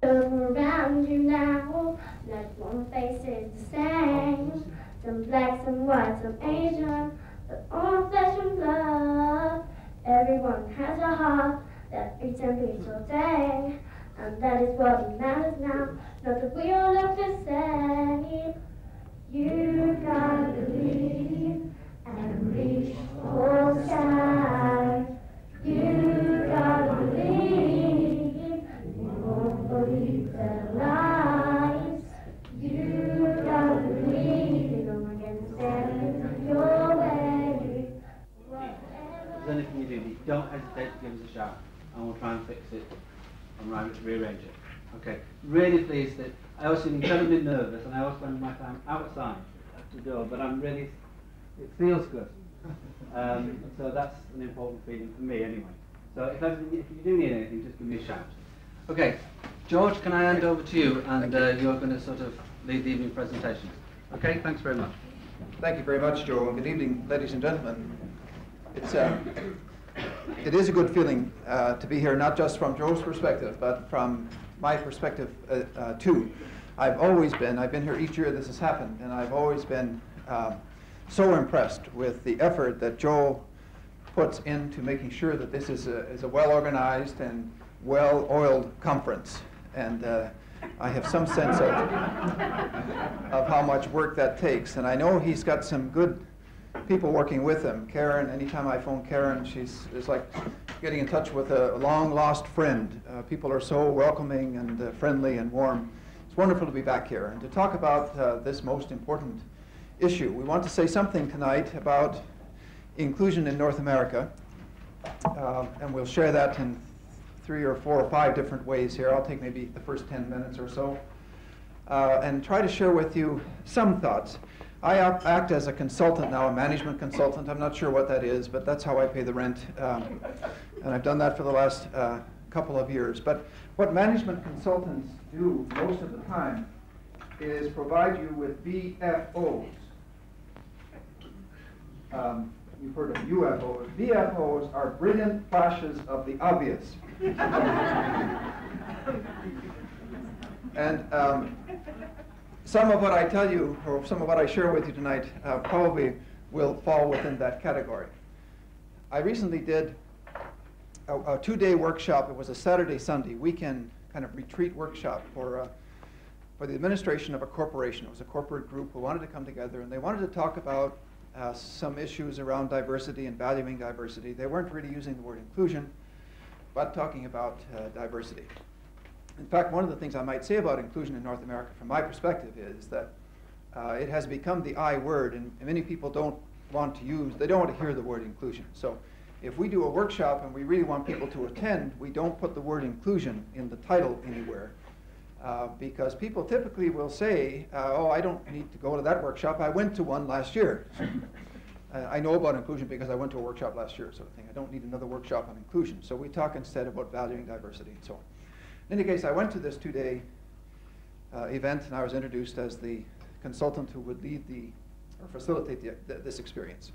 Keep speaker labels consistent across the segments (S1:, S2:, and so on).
S1: Look around you now, not one face is the same. Some black, some white, some Asian, but all flesh and blood. Everyone has a heart that beats and beats all day, and that is what matters now. Not that we all look the same. You gotta believe and reach for the sky. You gotta believe, you won't believe their lies. You gotta believe, you're gonna get stand your way.
S2: If there's anything you do, don't hesitate to give us a shout, and we'll try and fix it and rearrange it. Okay, really pleased that I always feel incredibly nervous, and I always spend my time outside the door, but it feels good. So that's an important feeling for me anyway. So if you do need anything, just give me a shout. Okay, George, can I hand over to you, and you're going to sort of lead the evening presentation. Okay, thanks very much.
S3: Thank you very much, Joe, and good evening, ladies and gentlemen. It is a good feeling to be here, not just from Joe's perspective, but from my perspective too. I've been here each year this has happened, and I've always been so impressed with the effort that Joe puts into making sure that this is a well-organized and well-oiled conference. And I have some sense of how much work that takes. And I know he's got some good people working with him. Karen, anytime I phone Karen, it's like getting in touch with a long-lost friend. People are so welcoming and friendly and warm. It's wonderful to be back here and to talk about this most important issue. We want to say something tonight about inclusion in North America, and we'll share that in 3 or 4 or 5 different ways here. I'll take maybe the first 10 minutes or so and try to share with you some thoughts. I act as a consultant now, a management consultant. I'm not sure what that is, but that's how I pay the rent, and I've done that for the last couple of years. But what management consultants do most of the time is provide you with BFOs. You've heard of UFOs. BFOs are brilliant flashes of the obvious. And some of what I tell you, or some of what I share with you tonight, probably will fall within that category. I recently did a 2-day workshop. It was a Saturday-Sunday weekend kind of retreat workshop for the administration of a corporation. It was a corporate group who wanted to come together, and they wanted to talk about some issues around diversity and valuing diversity. They weren't really using the word inclusion, but talking about diversity. In fact, one of the things I might say about inclusion in North America from my perspective is that it has become the I word, and many people don't want to hear the word inclusion. So if we do a workshop and we really want people to attend, we don't put the word inclusion in the title anywhere. Because people typically will say, oh, I don't need to go to that workshop. I went to one last year. I know about inclusion because I went to a workshop last year, sort of thing. I don't need another workshop on inclusion. So we talk instead about valuing diversity and so on. In any case, I went to this 2-day event, and I was introduced as the consultant who would lead or facilitate this experience.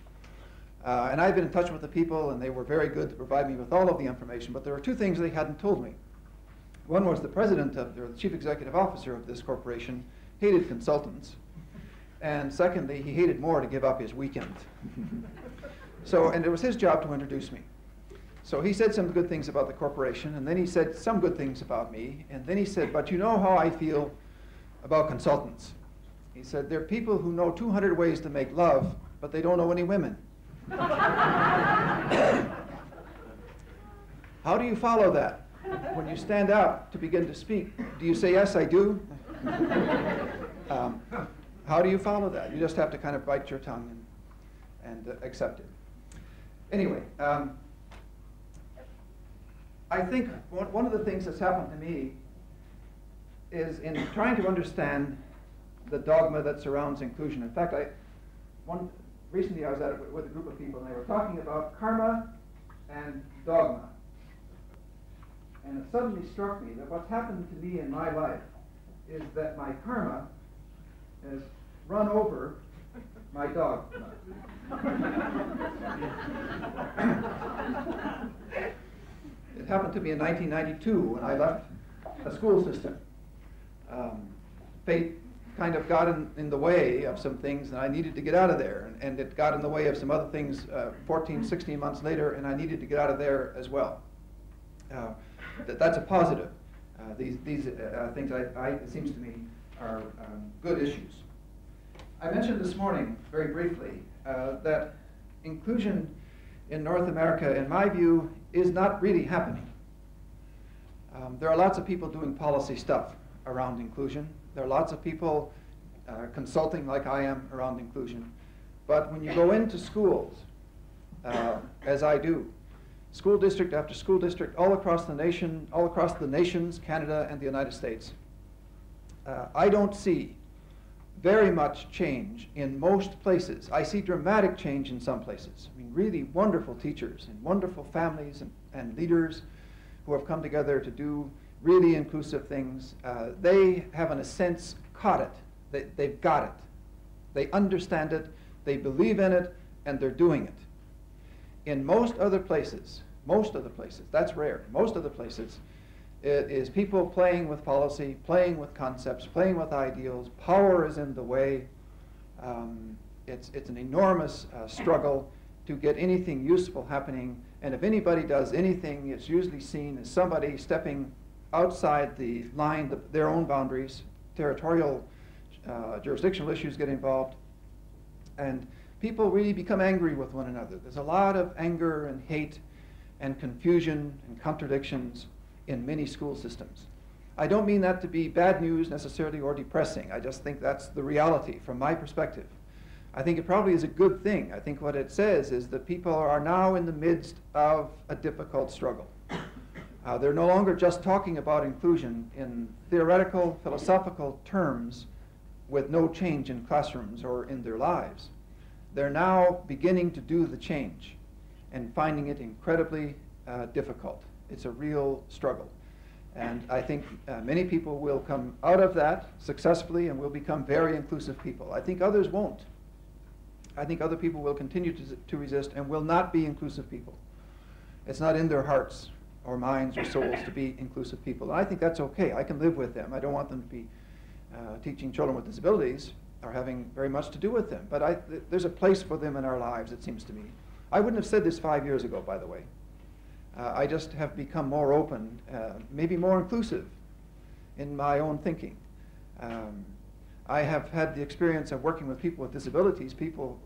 S3: And I've been in touch with the people, and they were very good to provide me with all of the information, but there were 2 things they hadn't told me. One was the president or the chief executive officer of this corporation hated consultants. And secondly, he hated more to give up his weekend. And it was his job to introduce me. So he said some good things about the corporation, and then he said some good things about me, and then he said, but you know how I feel about consultants. He said, they're people who know 200 ways to make love, but they don't know any women. How do you follow that? When you stand up to begin to speak, do you say, yes, I do? How do you follow that? You just have to kind of bite your tongue and accept it. Anyway, I think one of the things that's happened to me is in trying to understand the dogma that surrounds inclusion. In fact, recently I was with a group of people, and they were talking about karma and dogma. And it suddenly struck me that what's happened to me in my life is that my karma has run over my dogma. It happened to me in 1992 when I left a school system. Fate kind of got in the way of some things, and I needed to get out of there. And it got in the way of some other things 14, 16 months later, and I needed to get out of there as well. That's a positive. These things, it seems to me, are good issues. I mentioned this morning, very briefly, that inclusion in North America, in my view, is not really happening. There are lots of people doing policy stuff around inclusion. There are lots of people consulting like I am around inclusion. But when you go into schools, as I do, school district after school district, all across the nation, all across the nations, Canada and the United States, I don't see very much change in most places. I see dramatic change in some places. I mean, really wonderful teachers and wonderful families and leaders who have come together to do really inclusive things. They have, in a sense, caught it. They've got it. They understand it, they believe in it, and they're doing it. In most other places, that's rare. Most other places, it is people playing with policy, playing with concepts, playing with ideals. Power is in the way. It's an enormous struggle to get anything useful happening. And if anybody does anything, it's usually seen as somebody stepping outside the line, their own boundaries. Territorial, jurisdictional issues get involved. And people really become angry with one another. There's a lot of anger and hate and confusion and contradictions in many school systems. I don't mean that to be bad news necessarily or depressing. I just think that's the reality from my perspective. I think it probably is a good thing. I think what it says is that people are now in the midst of a difficult struggle. They're no longer just talking about inclusion in theoretical, philosophical terms with no change in classrooms or in their lives. They're now beginning to do the change and finding it incredibly difficult. It's a real struggle. And I think many people will come out of that successfully and will become very inclusive people. I think others won't. I think other people will continue to resist and will not be inclusive people. It's not in their hearts or minds or souls to be inclusive people. And I think that's okay. I can live with them. I don't want them to be teaching children with disabilities or having very much to do with them. But there's a place for them in our lives, it seems to me. I wouldn't have said this 5 years ago, by the way. I just have become more open, maybe more inclusive in my own thinking. I have had the experience of working with people with disabilities, people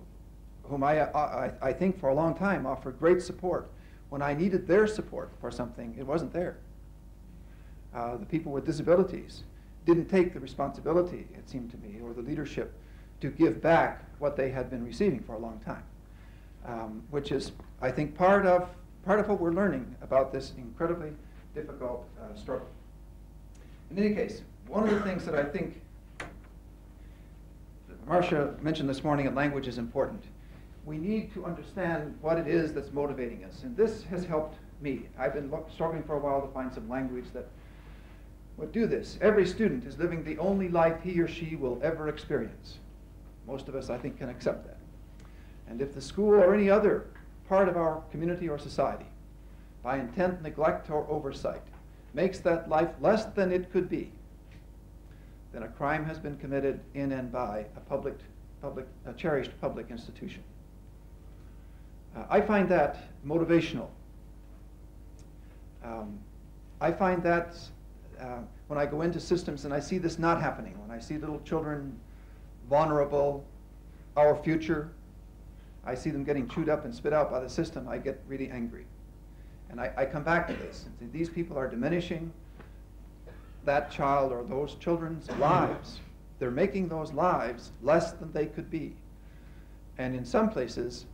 S3: whom I think for a long time offered great support. When I needed their support for something, it wasn't there. The people with disabilities didn't take the responsibility, it seemed to me, or the leadership to give back what they had been receiving for a long time, which is, I think, part of what we're learning about this incredibly difficult struggle. In any case, one of the things that I think Marsha mentioned this morning, that language is important. We need to understand what it is that's motivating us, and this has helped me. I've been struggling for a while to find some language that would do this. Every student is living the only life he or she will ever experience. Most of us, I think, can accept that. And if the school or any other part of our community or society, by intent, neglect, or oversight, makes that life less than it could be, then a crime has been committed in and by a cherished public institution. I find that motivational. I find that when I go into systems and I see this not happening, when I see little children vulnerable, our future, I see them getting chewed up and spit out by the system, I get really angry. And I come back to this and say, these people are diminishing that child or those children's lives. They're making those lives less than they could be. And in some places,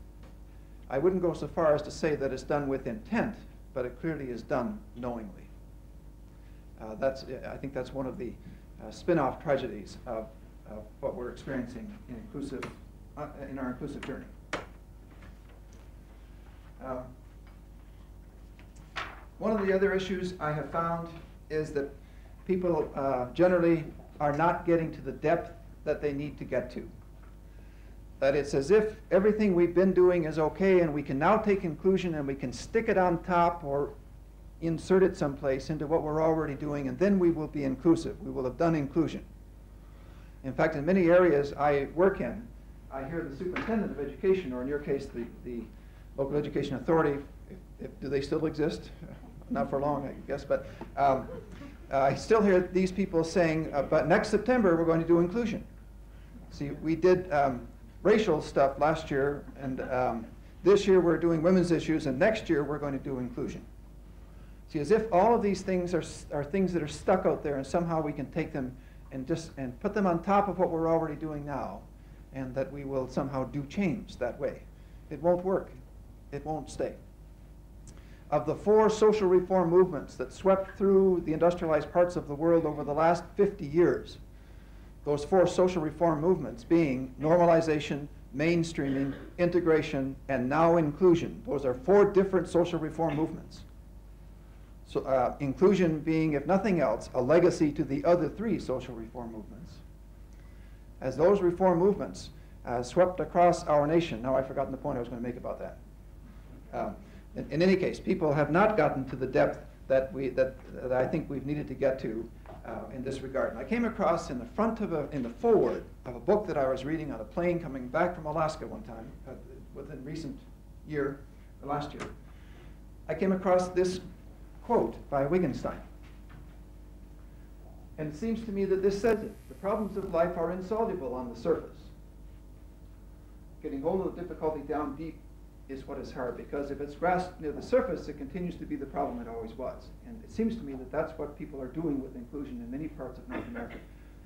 S3: I wouldn't go so far as to say that it's done with intent, but it clearly is done knowingly. I think that's one of the spin-off tragedies of what we're experiencing in our inclusive journey. One of the other issues I have found is that people generally are not getting to the depth that they need to get to. That it's as if everything we've been doing is okay and we can now take inclusion and we can stick it on top or insert it someplace into what we're already doing, and then we will be inclusive. We will have done inclusion. In fact, in many areas I work in, I hear the superintendent of education, or in your case, the local education authority, do they still exist? Not for long, I guess, but I still hear these people saying, but next September we're going to do inclusion. See, we did racial stuff last year, and this year we're doing women's issues, and next year we're going to do inclusion. See, as if all of these things are things that are stuck out there, and somehow we can take them and put them on top of what we're already doing now, and that we will somehow do change that way. It won't work. It won't stay. Of the 4 social reform movements that swept through the industrialized parts of the world over the last 50 years, those 4 social reform movements being normalization, mainstreaming, integration, and now inclusion. Those are 4 different social reform movements. So inclusion being, if nothing else, a legacy to the other 3 social reform movements. As those reform movements swept across our nation, now I've forgotten the point I was going to make about that. In any case, people have not gotten to the depth that I think we've needed to get to in this regard. And I came across in the foreword of a book that I was reading on a plane coming back from Alaska one time, within last year. I came across this quote by Wittgenstein. And it seems to me that this says it. The problems of life are insoluble on the surface. Getting hold of the difficulty down deep is what is hard, because if it's grasped near the surface, it continues to be the problem it always was. And it seems to me that that's what people are doing with inclusion in many parts of North America.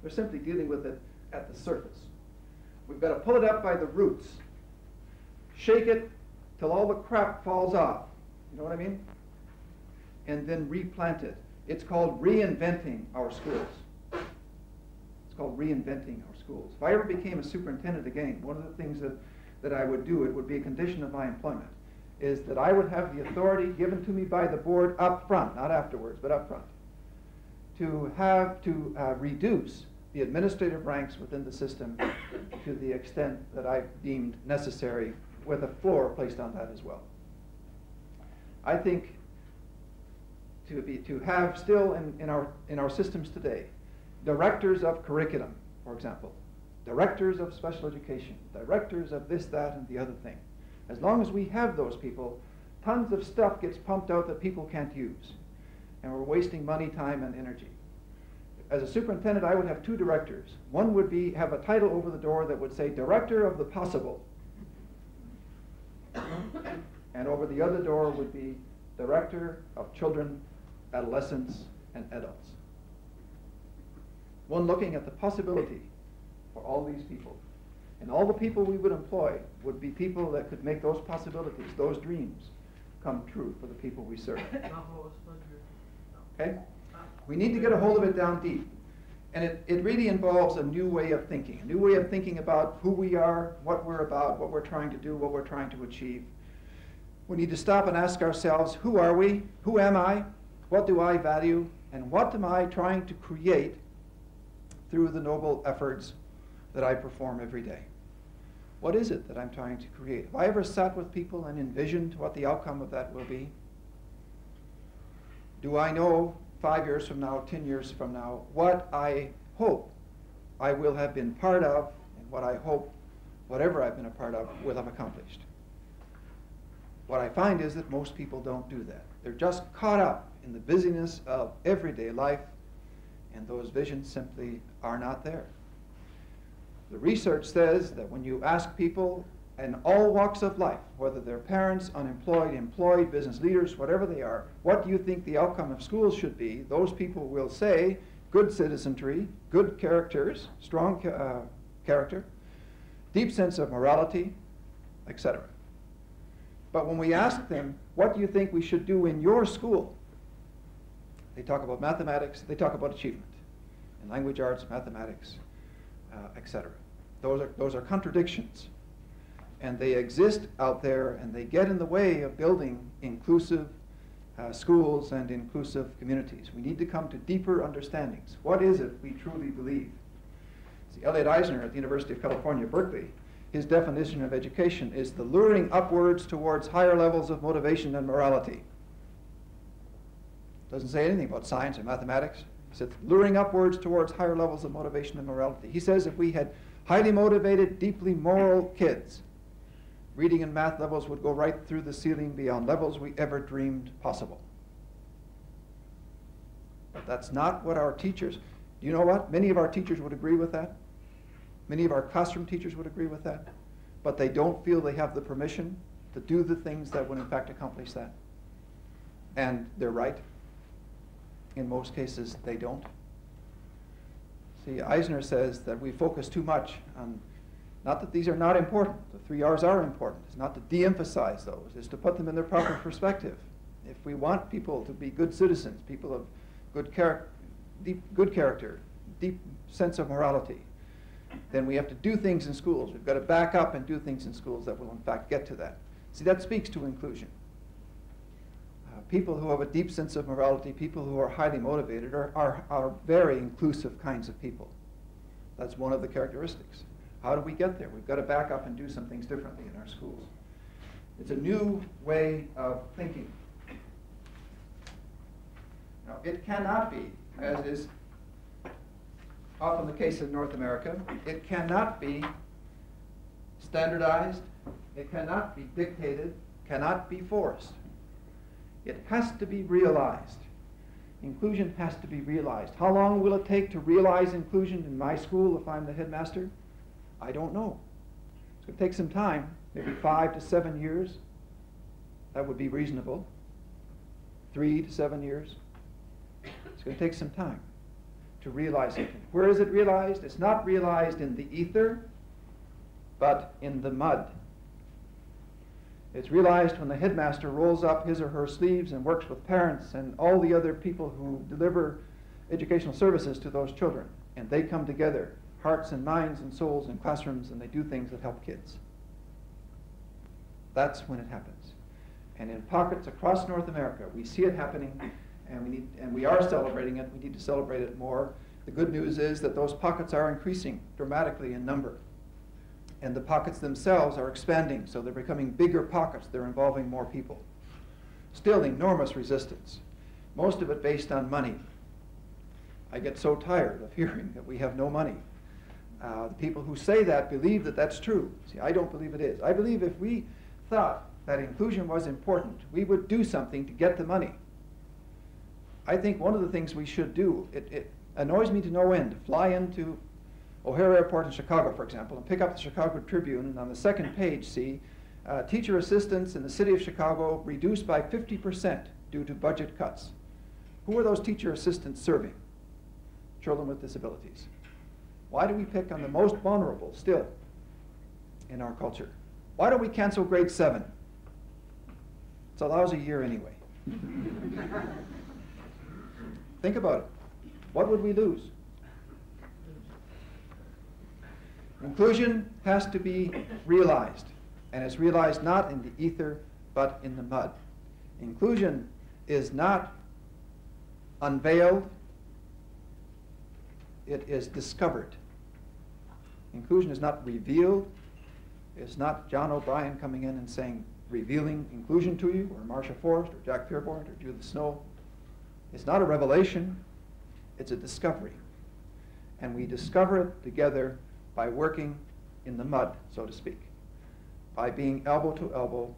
S3: They're simply dealing with it at the surface. We've got to pull it up by the roots, shake it till all the crap falls off. You know what I mean? And then replant it. It's called reinventing our schools. It's called reinventing our schools. If I ever became a superintendent again, one of the things that I would do, it would be a condition of my employment, is that I would have the authority given to me by the board up front, not afterwards, but up front, to reduce the administrative ranks within the system to the extent that I deemed necessary, with a floor placed on that as well. I think to have still in our systems today directors of curriculum, for example, directors of special education, directors of this, that, and the other thing. As long as we have those people, tons of stuff gets pumped out that people can't use, and we're wasting money, time, and energy. As a superintendent, I would have 2 directors. One would have a title over the door that would say Director of the Possible, and over the other door would be Director of Children, Adolescents, and Adults. One looking at the possibility for all these people. And all the people we would employ would be people that could make those possibilities, those dreams, come true for the people we serve. Okay? We need to get a hold of it down deep. And it really involves a new way of thinking about who we are, what we're about, what we're trying to do, what we're trying to achieve. We need to stop and ask ourselves, who are we? Who am I? What do I value? And what am I trying to create through the noble efforts that I perform every day? What is it that I'm trying to create? Have I ever sat with people and envisioned what the outcome of that will be? Do I know 5 years from now, 10 years from now, what I hope I will have been part of, and what I hope whatever I've been a part of will have accomplished? What I find is that most people don't do that. They're just caught up in the busyness of everyday life, and those visions simply are not there. The research says that when you ask people in all walks of life, whether they're parents, unemployed, employed, business leaders, whatever they are, what do you think the outcome of schools should be? Those people will say good citizenry, good characters, strong character, deep sense of morality, etc. But when we ask them, what do you think we should do in your school? They talk about mathematics, they talk about achievement. In language arts, mathematics, etc. Those are contradictions. And they exist out there, and they get in the way of building inclusive schools and inclusive communities. We need to come to deeper understandings. What is it we truly believe? See, Elliot Eisner at the University of California, Berkeley, his definition of education is the luring upwards towards higher levels of motivation and morality. Doesn't say anything about science or mathematics. He says luring upwards towards higher levels of motivation and morality. He says if we had highly motivated, deeply moral kids, reading and math levels would go right through the ceiling beyond levels we ever dreamed possible. But that's not what our teachers, do you know what? Many of our teachers would agree with that. Many of our classroom teachers would agree with that. But they don't feel they have the permission to do the things that would in fact accomplish that. And they're right. In most cases, they don't. See, Eisner says that we focus too much on, not that these are not important. The 3 R's are important. It's not to de-emphasize those. It's to put them in their proper perspective. If we want people to be good citizens, people of good character, deep sense of morality, then we have to do things in schools. We've got to back up and do things in schools that will in fact get to that. See, that speaks to inclusion. People who have a deep sense of morality, people who are highly motivated, are very inclusive kinds of people. That's one of the characteristics. How do we get there? We've got to back up and do some things differently in our schools. It's a new way of thinking. Now, it cannot be, as is often the case in North America, it cannot be standardized, it cannot be dictated, cannot be forced. It has to be realized. Inclusion has to be realized. How long will it take to realize inclusion in my school if I'm the headmaster? I don't know. It's going to take some time, maybe 5 to 7 years. That would be reasonable. 3 to 7 years. It's going to take some time to realize it. Where is it realized? It's not realized in the ether, but in the mud. It's realized when the headmaster rolls up his or her sleeves and works with parents and all the other people who deliver educational services to those children. And they come together, hearts and minds and souls in classrooms, and they do things that help kids. That's when it happens. And in pockets across North America, we see it happening, and we are celebrating it. We need to celebrate it more. The good news is that those pockets are increasing dramatically in number. And the pockets themselves are expanding, so they're becoming bigger pockets. They're involving more people. Still enormous resistance, most of it based on money. I get so tired of hearing that we have no money. The people who say that believe that that's true. See, I don't believe it is. I believe if we thought that inclusion was important, we would do something to get the money. I think one of the things we should do, it annoys me to no end, to fly into O'Hare Airport in Chicago, for example, and pick up the Chicago Tribune, and on the second page see teacher assistants in the city of Chicago reduced by 50% due to budget cuts. Who are those teacher assistants serving? Children with disabilities. Why do we pick on the most vulnerable still in our culture? Why don't we cancel grade 7? It's a lousy year anyway. Think about it. What would we lose? Inclusion has to be realized, and it's realized not in the ether, but in the mud. Inclusion is not unveiled, it is discovered. Inclusion is not revealed. It's not John O'Brien coming in and saying, revealing inclusion to you, or Marsha Forest, or Jack Pearpoint, or Judith Snow. It's not a revelation, it's a discovery. And we discover it together by working in the mud, so to speak, by being elbow to elbow,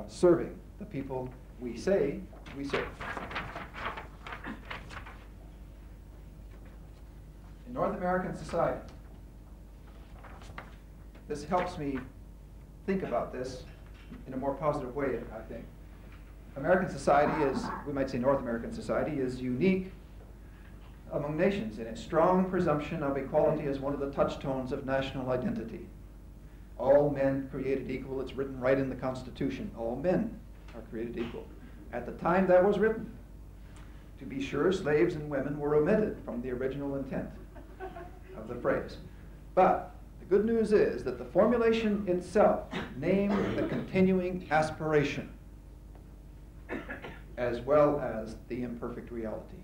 S3: serving the people we say we serve. In North American society, this helps me think about this in a more positive way, I think. American society is, we might say North American society, is unique among nations in its strong presumption of equality as one of the touchstones of national identity. All men created equal. It's written right in the Constitution. All men are created equal. At the time that was written, to be sure, slaves and women were omitted from the original intent of the phrase. But the good news is that the formulation itself named the continuing aspiration as well as the imperfect reality.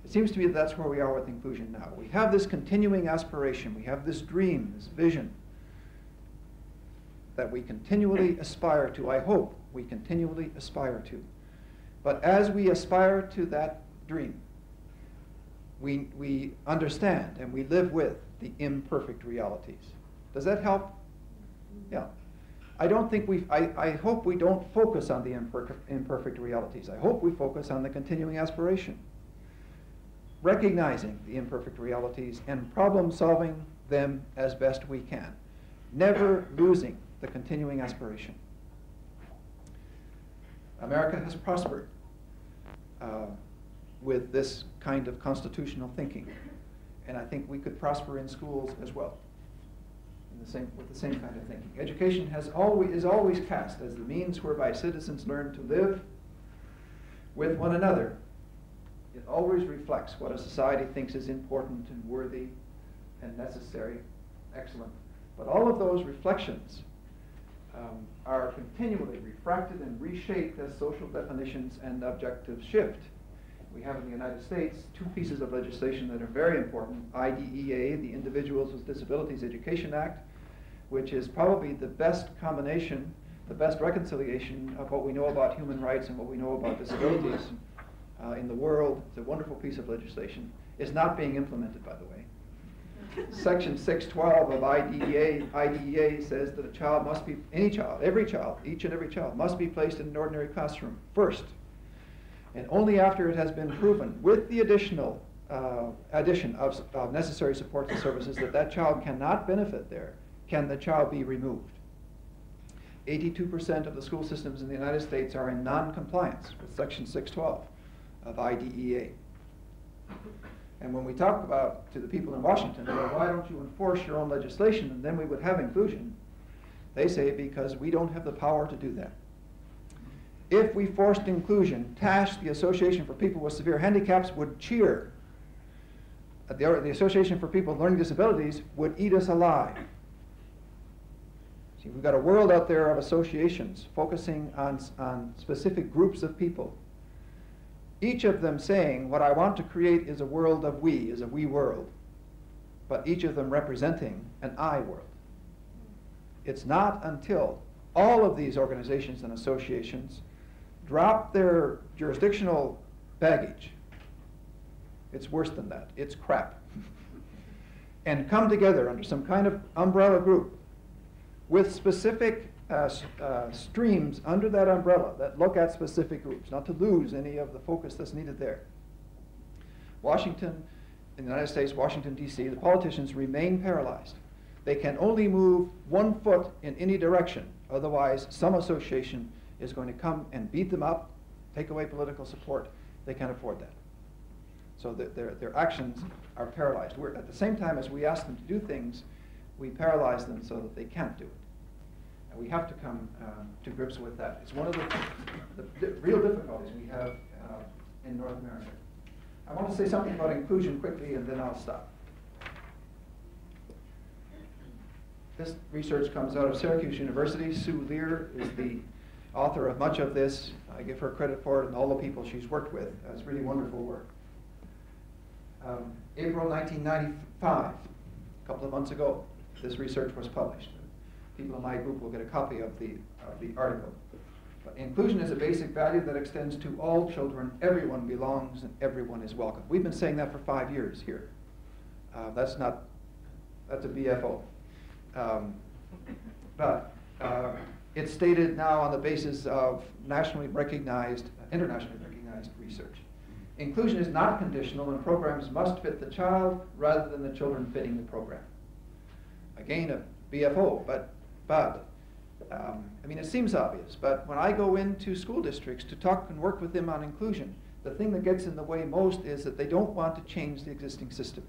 S3: It seems to me that that's where we are with inclusion now. We have this continuing aspiration. We have this dream, this vision that we continually aspire to. I hope we continually aspire to. But as we aspire to that dream, we understand and we live with the imperfect realities. Does that help? Yeah. I hope we don't focus on the imperfect realities. I hope we focus on the continuing aspiration. Recognizing the imperfect realities and problem solving them as best we can. Never losing the continuing aspiration. America has prospered with this kind of constitutional thinking. And I think we could prosper in schools as well, with the same kind of thinking. Education is always cast as the means whereby citizens learn to live with one another. It always reflects what a society thinks is important and worthy and necessary, excellent. But all of those reflections are continually refracted and reshaped as social definitions and objectives shift. We have in the United States 2 pieces of legislation that are very important. IDEA, the Individuals with Disabilities Education Act, which is probably the best combination, the best reconciliation of what we know about human rights and what we know about disabilities in the world. It's a wonderful piece of legislation. It's not being implemented, by the way. Section 612 of IDEA says that a child must be, each and every child must be placed in an ordinary classroom first. And only after it has been proven, with the addition of necessary supports and services, that child cannot benefit there, can the child be removed. 82% of the school systems in the United States are in non-compliance with Section 612 of IDEA. And when we talk about to the people in Washington, well, why don't you enforce your own legislation and then we would have inclusion? They say because we don't have the power to do that. If we forced inclusion, TASH, the Association for People with Severe Handicaps, would cheer. The Association for People with Learning Disabilities would eat us alive. See, we've got a world out there of associations focusing on specific groups of people. Each of them saying, what I want to create is a world of we, is a we world. But each of them representing an I world. It's not until all of these organizations and associations drop their jurisdictional baggage, it's worse than that, it's crap, and come together under some kind of umbrella group with specific streams under that umbrella that look at specific groups, not to lose any of the focus that's needed there. Washington, in the United States, Washington, D.C., the politicians remain paralyzed. They can only move 1 foot in any direction, otherwise some association is going to come and beat them up, take away political support. They can't afford that. So their actions are paralyzed. At the same time as we ask them to do things, we paralyze them so that they can't do it. And we have to come to grips with that. It's one of the real difficulties we have in North America. I want to say something about inclusion quickly, and then I'll stop. This research comes out of Syracuse University. Sue Lear is the author of much of this. I give her credit for it and all the people she's worked with. It's really wonderful work. April 1995, a couple of months ago, this research was published. People in my group will get a copy of the article. But inclusion is a basic value that extends to all children. Everyone belongs and everyone is welcome. We've been saying that for 5 years here. That's a BFO. But it's stated now on the basis of internationally recognized research. Inclusion is not conditional, and programs must fit the child rather than the children fitting the program. Again, a BFO, but I mean, it seems obvious, but when I go into school districts to talk and work with them on inclusion, the thing that gets in the way most is that they don't want to change the existing system.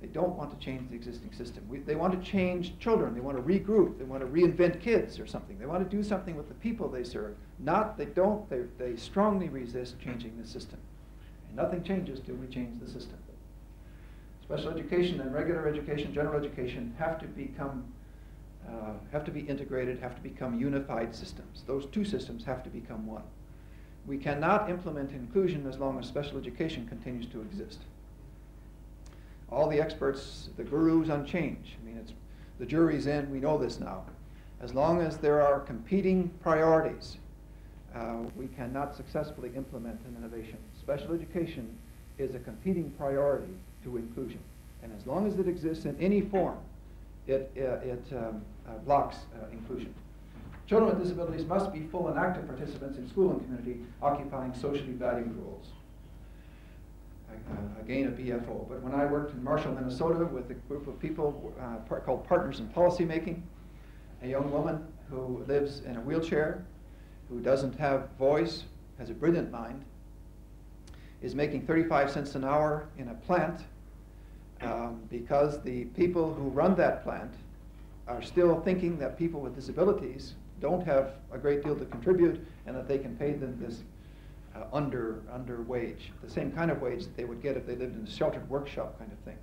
S3: They don't want to change the existing system. They want to change children. They want to regroup. They want to reinvent kids or something. They want to do something with the people they serve. They strongly resist changing the system. And nothing changes till we change the system. Special education and regular education, general education, have to be integrated, have to become unified systems. Those two systems have to become one. We cannot implement inclusion as long as special education continues to exist. All the experts, the gurus on change, I mean, the jury's in, we know this now. As long as there are competing priorities we cannot successfully implement an innovation. Special education is a competing priority to inclusion. And as long as it exists in any form, it blocks inclusion. Children with disabilities must be full and active participants in school and community, occupying socially valued roles. Again, a BFO. But when I worked in Marshall, Minnesota, with a group of people called Partners in Policymaking, a young woman who lives in a wheelchair, who doesn't have voice, has a brilliant mind, is making 35 cents an hour in a plant because the people who run that plant are still thinking that people with disabilities don't have a great deal to contribute and that they can pay them this under wage, the same kind of wage that they would get if they lived in a sheltered workshop kind of thing.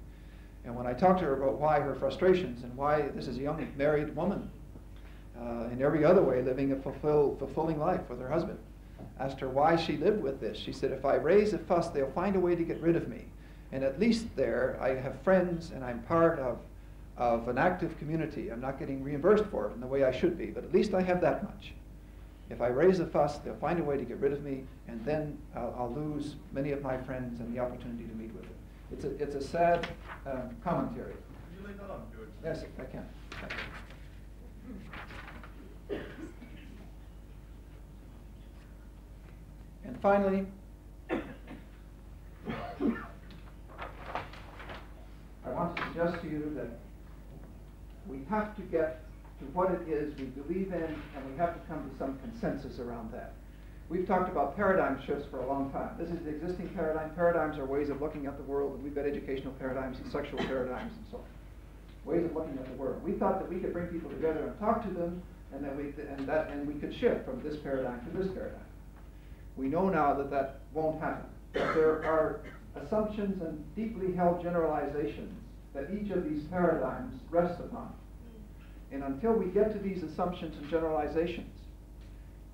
S3: And when I talked to her about why her frustrations and why this is a young married woman in every other way living a fulfilling life with her husband, asked her why she lived with this. She said, if I raise a fuss, they'll find a way to get rid of me. And at least there, I have friends and I'm part of an active community. I'm not getting reimbursed for it in the way I should be, but at least I have that much. If I raise a fuss, they'll find a way to get rid of me, and then I'll lose many of my friends and the opportunity to meet with them. It's a sad commentary.
S4: Can you lay that on, George?
S3: Yes, I can. And finally, I want to suggest to you that we have to get to what it is we believe in, and we have to come to some consensus around that. We've talked about paradigm shifts for a long time. This is the existing paradigm. Paradigms are ways of looking at the world, and we've got educational paradigms and sexual paradigms and so on. Ways of looking at the world. We thought that we could bring people together and talk to them, and then we could shift from this paradigm to this paradigm. We know now that that won't happen. That there are assumptions and deeply held generalizations that each of these paradigms rest upon. And until we get to these assumptions and generalizations,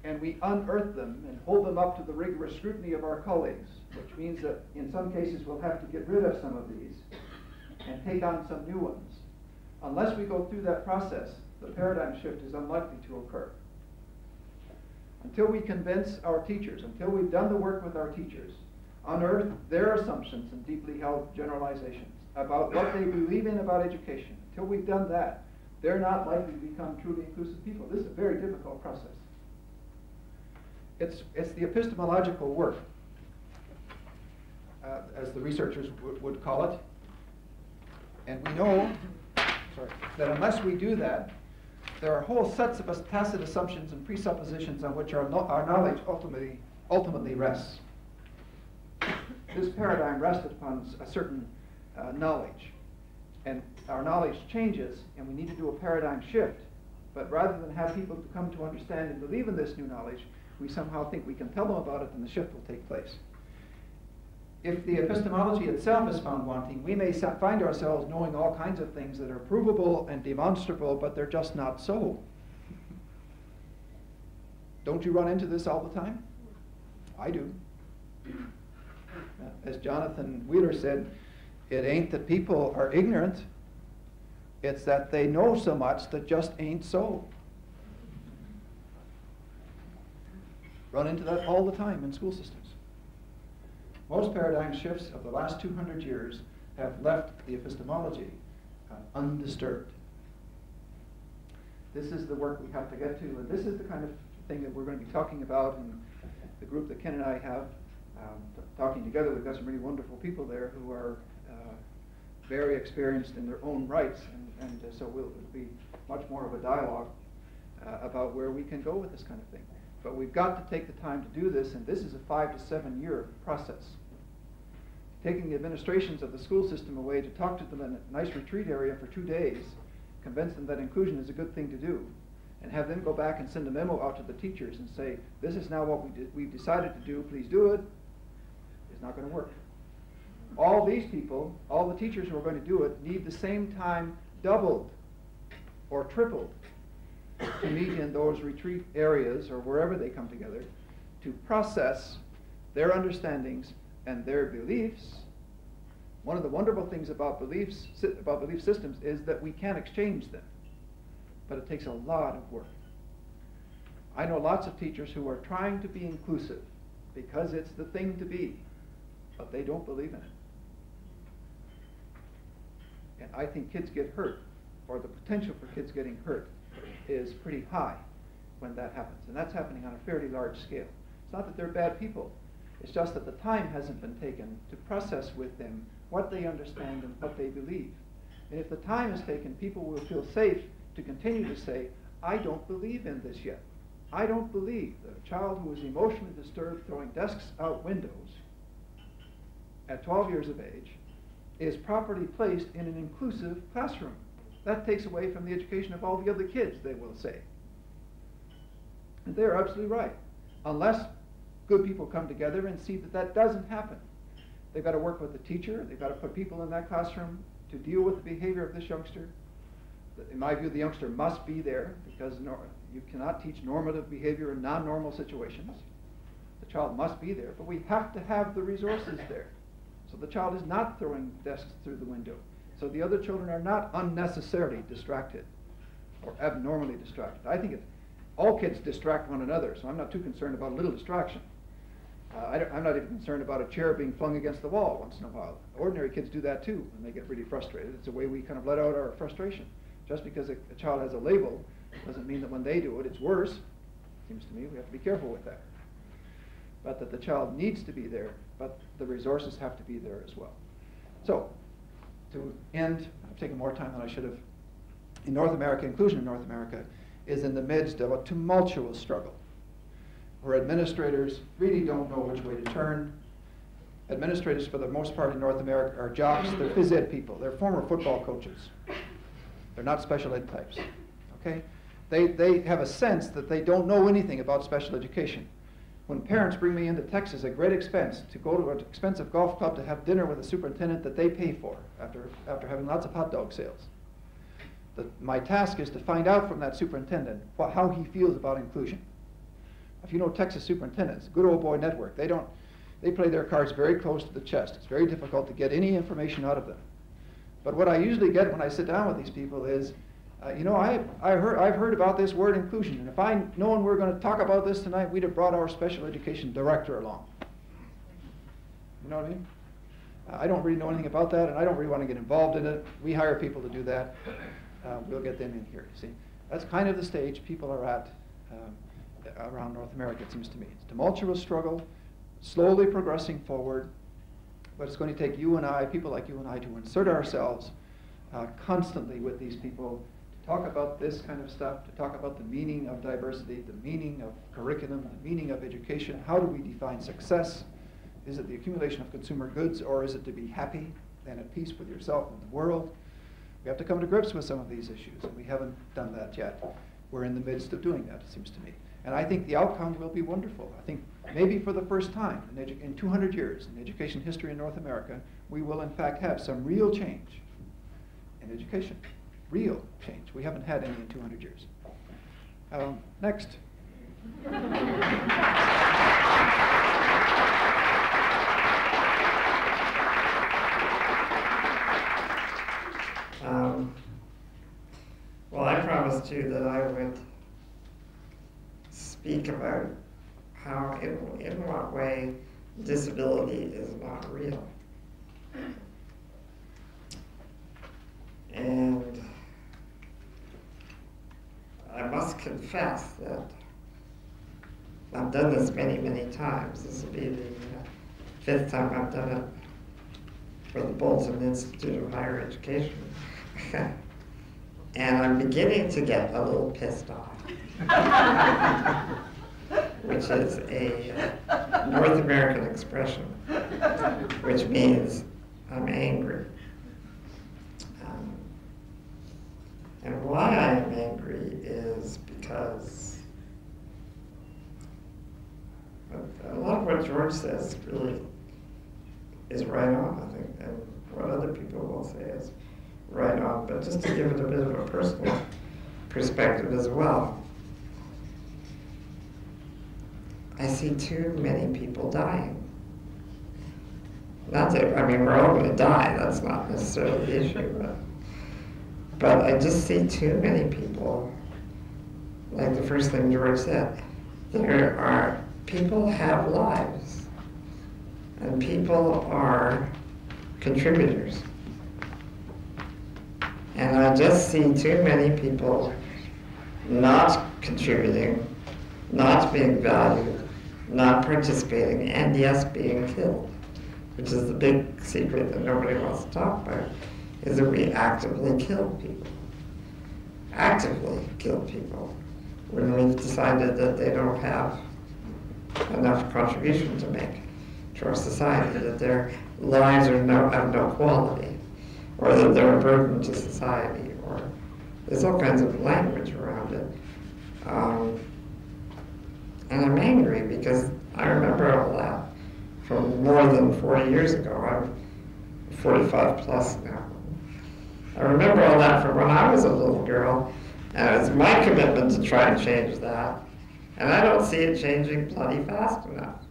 S3: and we unearth them and hold them up to the rigorous scrutiny of our colleagues, which means that in some cases we'll have to get rid of some of these and take on some new ones. Unless we go through that process, the paradigm shift is unlikely to occur. Until we convince our teachers, until we've done the work with our teachers, unearth their assumptions and deeply held generalizations about what they believe in about education, until we've done that, they're not likely to become truly inclusive people. This is a very difficult process. It's the epistemological work, as the researchers would call it. And we know that unless we do that, there are whole sets of tacit assumptions and presuppositions on which our knowledge ultimately rests. This paradigm rested upon a certain knowledge. And our knowledge changes, and we need to do a paradigm shift. But rather than have people come to understand and believe in this new knowledge, we somehow think we can tell them about it and the shift will take place. If the epistemology itself is found wanting, we may find ourselves knowing all kinds of things that are provable and demonstrable, but they're just not so. Don't you run into this all the time? I do. As Jonathan Wheeler said, it ain't that people are ignorant, it's that they know so much that just ain't so. Run into that all the time in school systems. Most paradigm shifts of the last 200 years have left the epistemology undisturbed. This is the work we have to get to, and this is the kind of thing that we're going to be talking about in the group that Ken and I have talking together. We've got some really wonderful people there who are very experienced in their own rights, and so it'll be much more of a dialogue about where we can go with this kind of thing. But we've got to take the time to do this, and this is a 5 to 7 year process. Taking the administrations of the school system away to talk to them in a nice retreat area for 2 days, convince them that inclusion is a good thing to do, and have them go back and send a memo out to the teachers and say, this is now what we've decided to do, please do it, is not going to work. All these people, all the teachers who are going to do it, need the same time doubled or tripled to meet in those retreat areas or wherever they come together to process their understandings and their beliefs. One of the wonderful things about belief systems is that we can exchange them, but it takes a lot of work. I know lots of teachers who are trying to be inclusive because it's the thing to be, but they don't believe in it. And I think kids get hurt, or the potential for kids getting hurt is pretty high when that happens. And that's happening on a fairly large scale. It's not that they're bad people. It's just that the time hasn't been taken to process with them what they understand and what they believe. And if the time is taken, people will feel safe to continue to say, I don't believe in this yet. I don't believe that a child who is emotionally disturbed throwing desks out windows at 12 years of age is properly placed in an inclusive classroom. That takes away from the education of all the other kids, they will say. And they're absolutely right. Unless good people come together and see that that doesn't happen. They've got to work with the teacher. They've got to put people in that classroom to deal with the behavior of this youngster. In my view, the youngster must be there because you cannot teach normative behavior in non-normal situations. The child must be there, but we have to have the resources there. So the child is not throwing desks through the window. So the other children are not unnecessarily distracted or abnormally distracted. I think all kids distract one another, so I'm not too concerned about a little distraction. I'm not even concerned about a chair being flung against the wall once in a while. Ordinary kids do that too, and they get really frustrated. It's a way we kind of let out our frustration. Just because a child has a label doesn't mean that when they do it, it's worse. Seems to me we have to be careful with that. But that the child needs to be there, but the resources have to be there as well. So, to end, I've taken more time than I should have. In North America, inclusion in North America is in the midst of a tumultuous struggle, where administrators really don't know which way to turn. Administrators, for the most part in North America, are jocks. They're phys ed people. They're former football coaches. They're not special ed types. Okay? They have a sense that they don't know anything about special education. When parents bring me into Texas at great expense to go to an expensive golf club to have dinner with a superintendent that they pay for after having lots of hot dog sales, my task is to find out from that superintendent how he feels about inclusion. If you know Texas superintendents, good old boy network, they play their cards very close to the chest. It's very difficult to get any information out of them. But what I usually get when I sit down with these people is, you know, I've heard about this word inclusion, and if I'd known we were going to talk about this tonight, we'd have brought our special education director along. You know what I mean? I don't really know anything about that, and I don't really want to get involved in it. We hire people to do that. We'll get them in here. See, that's kind of the stage people are at around North America, it seems to me. It's a tumultuous struggle, slowly progressing forward, but it's going to take you and I, people like you and I, to insert ourselves constantly with these people, to talk about this kind of stuff, to talk about the meaning of diversity, the meaning of curriculum, the meaning of education. How do we define success? Is it the accumulation of consumer goods, or is it to be happy and at peace with yourself and the world? We have to come to grips with some of these issues, and we haven't done that yet. We're in the midst of doing that, it seems to me. And I think the outcome will be wonderful. I think maybe for the first time in 200 years in education history in North America, we will in fact have some real change in education. Real change. We haven't had any in 200 years. Next.
S4: Well, I promised you that I would speak about how, in what way disability is not real. And I must confess that I've done this many, many times. This will be the fifth time I've done it for the Bolton Institute of Higher Education. And I'm beginning to get a little pissed off, which is a North American expression, which means I'm angry. And why I am angry is because a lot of what George says really is right on, I think, and what other people will say is right on, but just to give it a bit of a personal perspective as well. I see too many people dying. Not that, I mean, we're all going to die, that's not necessarily the issue, but I just see too many people, like the first thing George said, people have lives, and people are contributors. And I just see too many people not contributing, not being valued, not participating, and yes, being killed, which is the big secret that nobody wants to talk about, is that we actively kill people. Actively kill people when we've decided that they don't have enough contribution to make to our society, that their lives are have no quality, or that they're a burden to society, or there's all kinds of language around it. And I'm angry because I remember all that from more than 40 years ago. I'm 45 plus now. I remember all that from when I was a little girl, and it was my commitment to try and change that. And I don't see it changing bloody fast enough.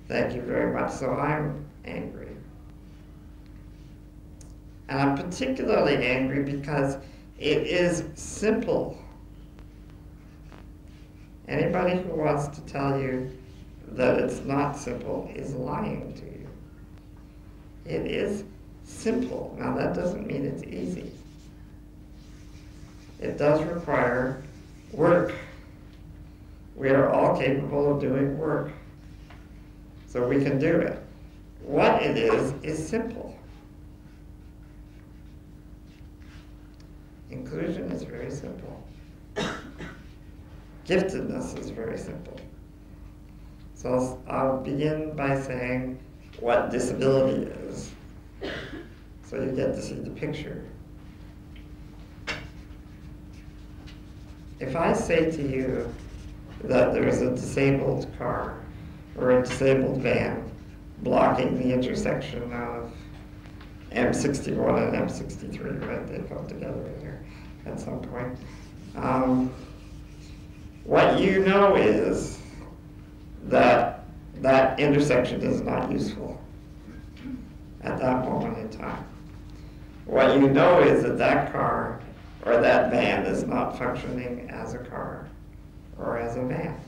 S4: Thank you very much. So I'm angry. And I'm particularly angry because it is simple. Anybody who wants to tell you that it's not simple is lying to you. It is simple. Now that doesn't mean it's easy. It does require work. We are all capable of doing work, so we can do it. What it is simple. Inclusion is very simple. Giftedness is very simple. So I'll begin by saying what disability is, so you get to see the picture. If I say to you that there's a disabled car or a disabled van blocking the intersection of M61 and M63, right? They come together in here at some point. What you know is that that intersection is not useful at that moment in time. What you know is that that car or that van is not functioning as a car or as a van.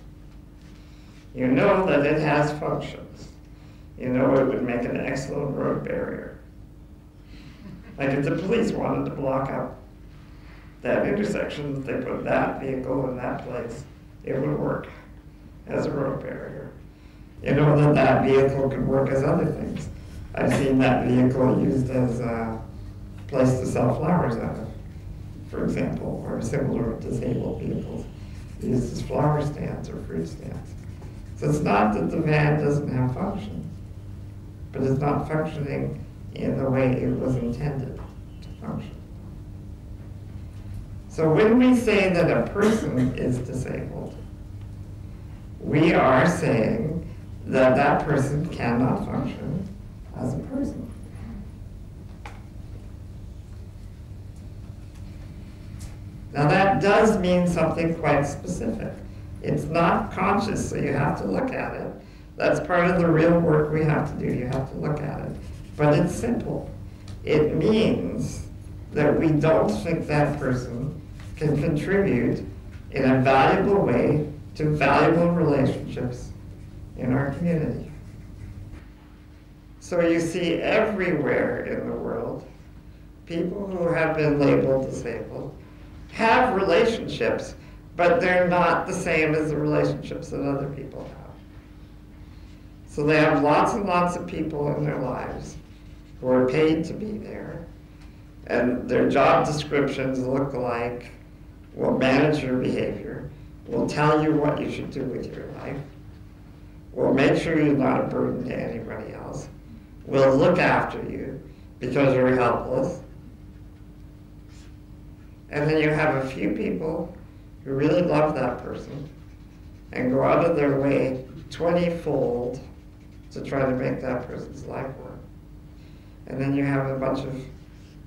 S4: You know that it has functions. You know it would make an excellent road barrier. Like if the police wanted to block up that intersection, if they put that vehicle in that place, it would work as a road barrier. You know that that vehicle could work as other things. I've seen that vehicle used as a place to sell flowers out of, for example, or similar disabled vehicles used as flower stands or fruit stands. So it's not that the van doesn't have function, but it's not functioning in the way it was intended to function. So when we say that a person is disabled, we are saying that that person cannot function as a person. Now that does mean something quite specific. It's not conscious, so you have to look at it. That's part of the real work we have to do. You have to look at it. But it's simple. It means that we don't think that person can contribute in a valuable way to valuable relationships in our community. So you see everywhere in the world, people who have been labeled disabled have relationships, but they're not the same as the relationships that other people have. So they have lots and lots of people in their lives who are paid to be there, and their job descriptions look like, will manage your behavior, will tell you what you should do with your life, will make sure you're not a burden to anybody else, will look after you because you're helpless. And then you have a few people who really love that person and go out of their way 20-fold to try to make that person's life work. And then you have a bunch of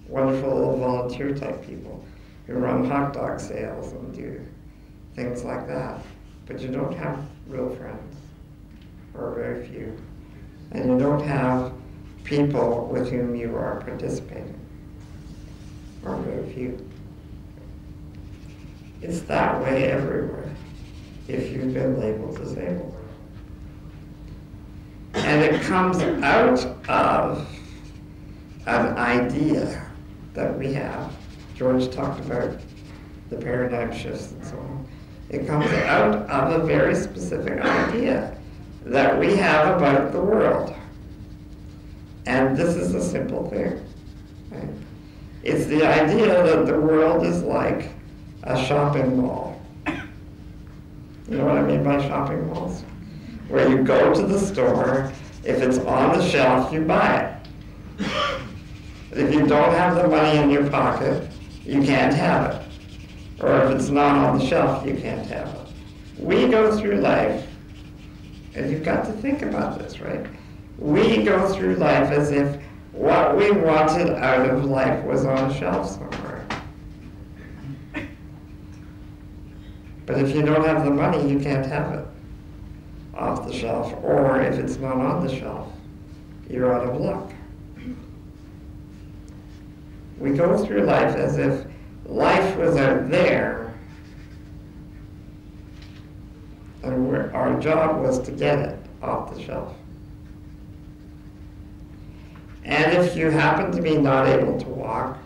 S4: wonderful little volunteer type people who run hot dog sales and do things like that. But you don't have real friends, or very few. And you don't have people with whom you are participating, or very few. It's that way everywhere. if you've been labeled disabled. And it comes out of an idea that we have. George talked about the paradigm shifts and so on. It comes out of a very specific idea that we have about the world. And this is a simple thing. Right? It's the idea that the world is like a shopping mall. You know what I mean by shopping malls? Where you go to the store, if it's on the shelf, you buy it. If you don't have the money in your pocket, you can't have it. Or if it's not on the shelf, you can't have it. We go through life, and you've got to think about this, right? We go through life as if what we wanted out of life was on a shelf somewhere. But if you don't have the money, you can't have it off the shelf. Or if it's not on the shelf, you're out of luck. We go through life as if life was out there, and our job was to get it off the shelf. And if you happen to be not able to walk,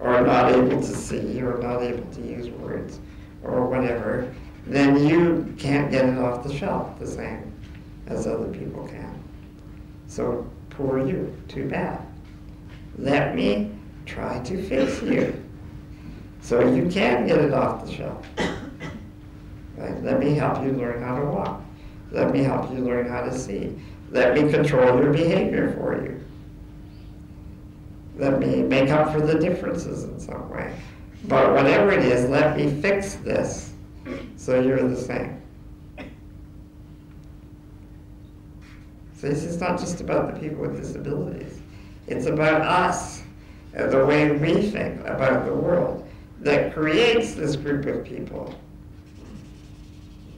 S4: or not able to see, or not able to use words, or whatever, then you can't get it off the shelf the same as other people can. So poor you, too bad. Let me try to fix you so you can get it off the shelf. Right? Let me help you learn how to walk. Let me help you learn how to see. Let me control your behavior for you. Let me make up for the differences in some way. But whatever it is, let me fix this so you're the same. So this is not just about the people with disabilities. It's about us and the way we think about the world that creates this group of people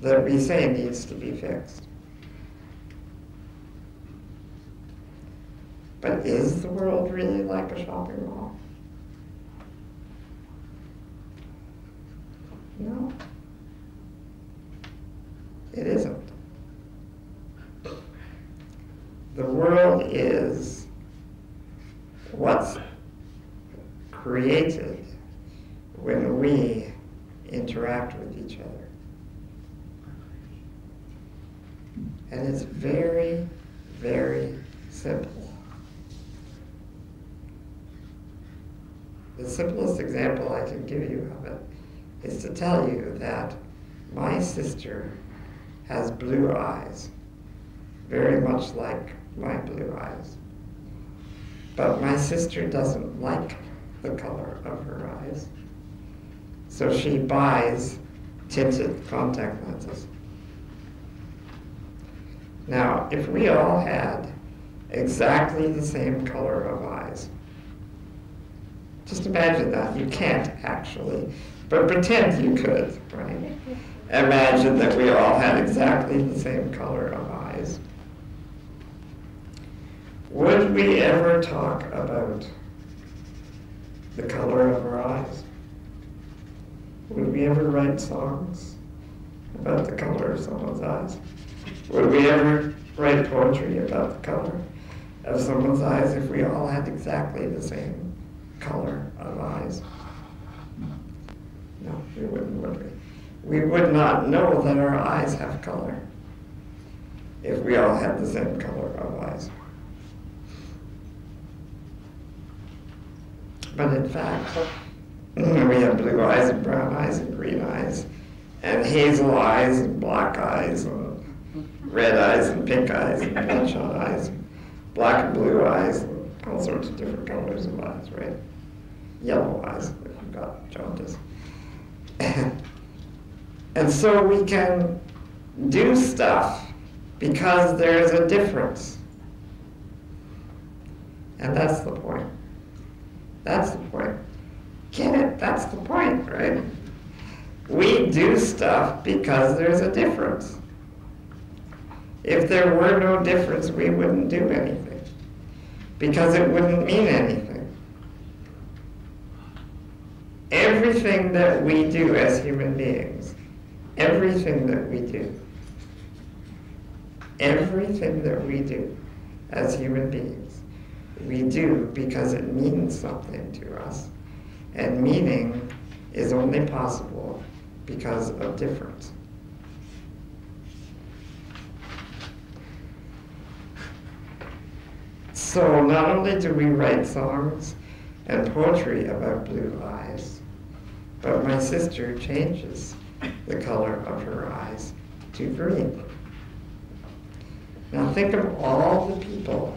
S4: that we say needs to be fixed. But is the world really like a shopping mall? No. It isn't. The world is what's created when we interact with each other. And it's very, very simple. The simplest example I can give you of it is to tell you that my sister has blue eyes, very much like my blue eyes. But my sister doesn't like the color of her eyes, so she buys tinted contact lenses. Now, if we all had exactly the same color of eyes, just imagine that. You can't actually, but pretend you could, right? Imagine that we all had exactly the same color of eyes. Would we ever talk about the color of our eyes? Would we ever write songs about the color of someone's eyes? Would we ever write poetry about the color of someone's eyes if we all had exactly the same color of eyes? No, we wouldn't, would we? We would not know that our eyes have color if we all had the same color of eyes. But in fact, we have blue eyes and brown eyes and green eyes and hazel eyes and black eyes and red eyes and pink eyes and bloodshot eyes and black and blue eyes and all sorts of different colors of eyes, right? Yellow eyes, if you've got jaundice. And so we can do stuff because there's a difference. And that's the point. That's the point. Get it? That's the point, right? We do stuff because there's a difference. If there were no difference, we wouldn't do anything, because it wouldn't mean anything. Everything that we do as human beings, everything that we do as human beings, we do because it means something to us. And meaning is only possible because of difference. So not only do we write songs and poetry about blue eyes, but my sister changes the color of her eyes to green. Now think of all the people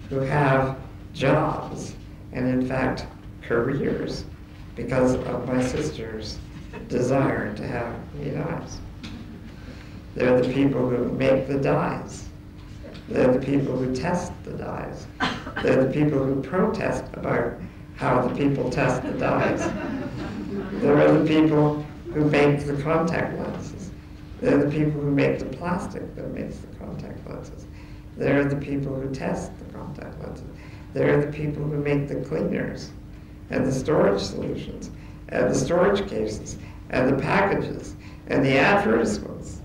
S4: who have jobs and in fact careers because of my sister's desire to have green eyes. They're the people who make the dyes. They're the people who test the dyes. They're the people who protest about how the people test the dyes. They're the people who make the contact lenses. They're the people who make the plastic that makes the contact lenses. They're the people who test the contact lenses. They're the people who make the cleaners and the storage solutions and the storage cases and the packages and the advertisements.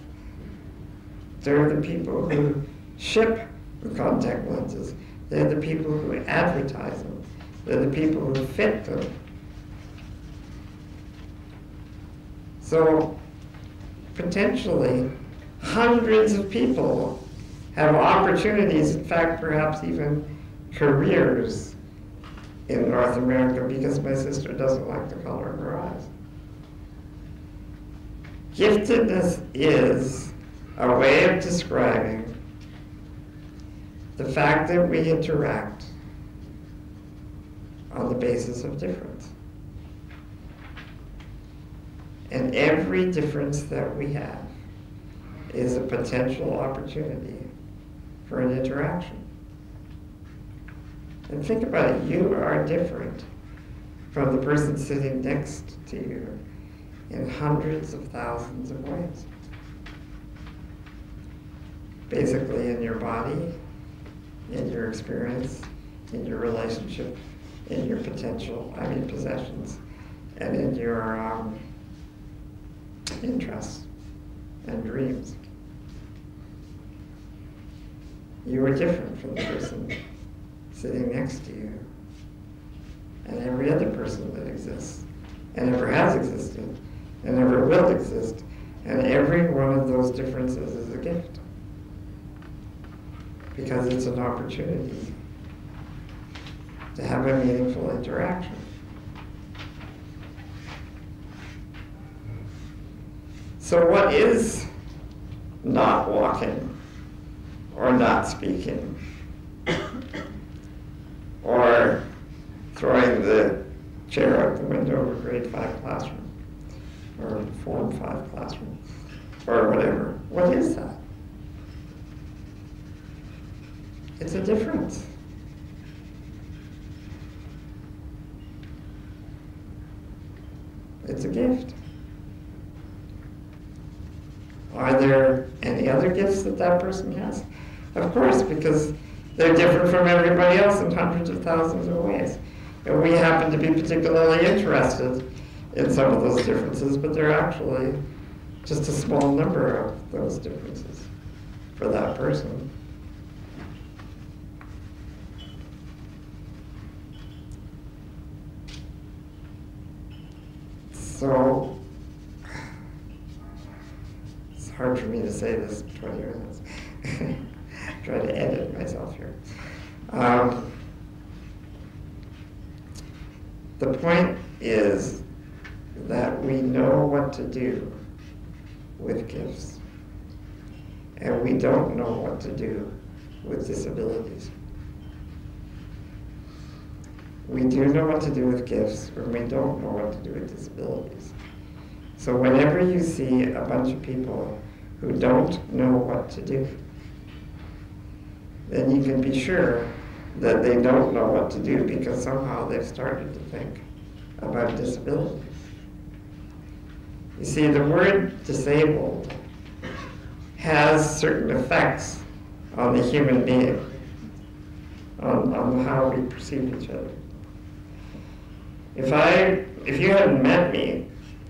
S4: They're the people who ship the contact lenses. They're the people who advertise them. They're the people who fit them. So potentially hundreds of people have opportunities, in fact perhaps even careers in North America because my sister doesn't like the color of her eyes. Giftedness is a way of describing the fact that we interact on the basis of difference. And every difference that we have is a potential opportunity for an interaction. And think about it, you are different from the person sitting next to you in hundreds of thousands of ways. Basically in your body, in your experience, in your relationship, in your possessions, and in your interests and dreams. You are different from the person sitting next to you and every other person that exists and ever has existed and ever will exist, and every one of those differences is a gift because it's an opportunity to have a meaningful interaction. So what is not walking or not speaking or throwing the chair out the window of a grade 5 classroom or Form 5 classroom or whatever? What is that? It's a difference. It's a gift. Are there any other gifts that that person has? Of course, because they're different from everybody else in hundreds of thousands of ways. And we happen to be particularly interested in some of those differences, but they're actually just a small number of those differences for that person. So, it's hard for me to say this in 20 minutes. Try to edit myself here. The point is that we know what to do with gifts, and we don't know what to do with disabilities. We do know what to do with gifts, or we don't know what to do with disabilities. So whenever you see a bunch of people who don't know what to do, then you can be sure that they don't know what to do because somehow they've started to think about disabilities. You see, the word disabled has certain effects on the human being, on how we perceive each other. If you hadn't met me,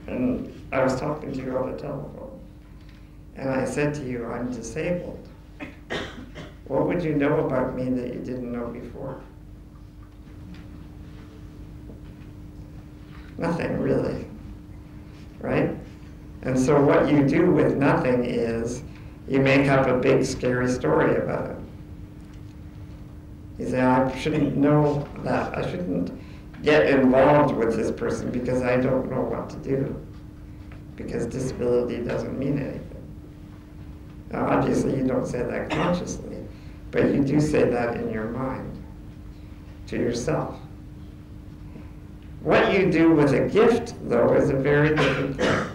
S4: and I was talking to you on the telephone, and I said to you, I'm disabled, what would you know about me that you didn't know before? Nothing, really, right? And so what you do with nothing is you make up a big, scary story about it. You say, I shouldn't know that. I shouldn't get involved with this person because I don't know what to do. Because disability doesn't mean anything. Now, obviously, you don't say that consciously, but you do say that in your mind to yourself. What you do with a gift, though, is a very different thing.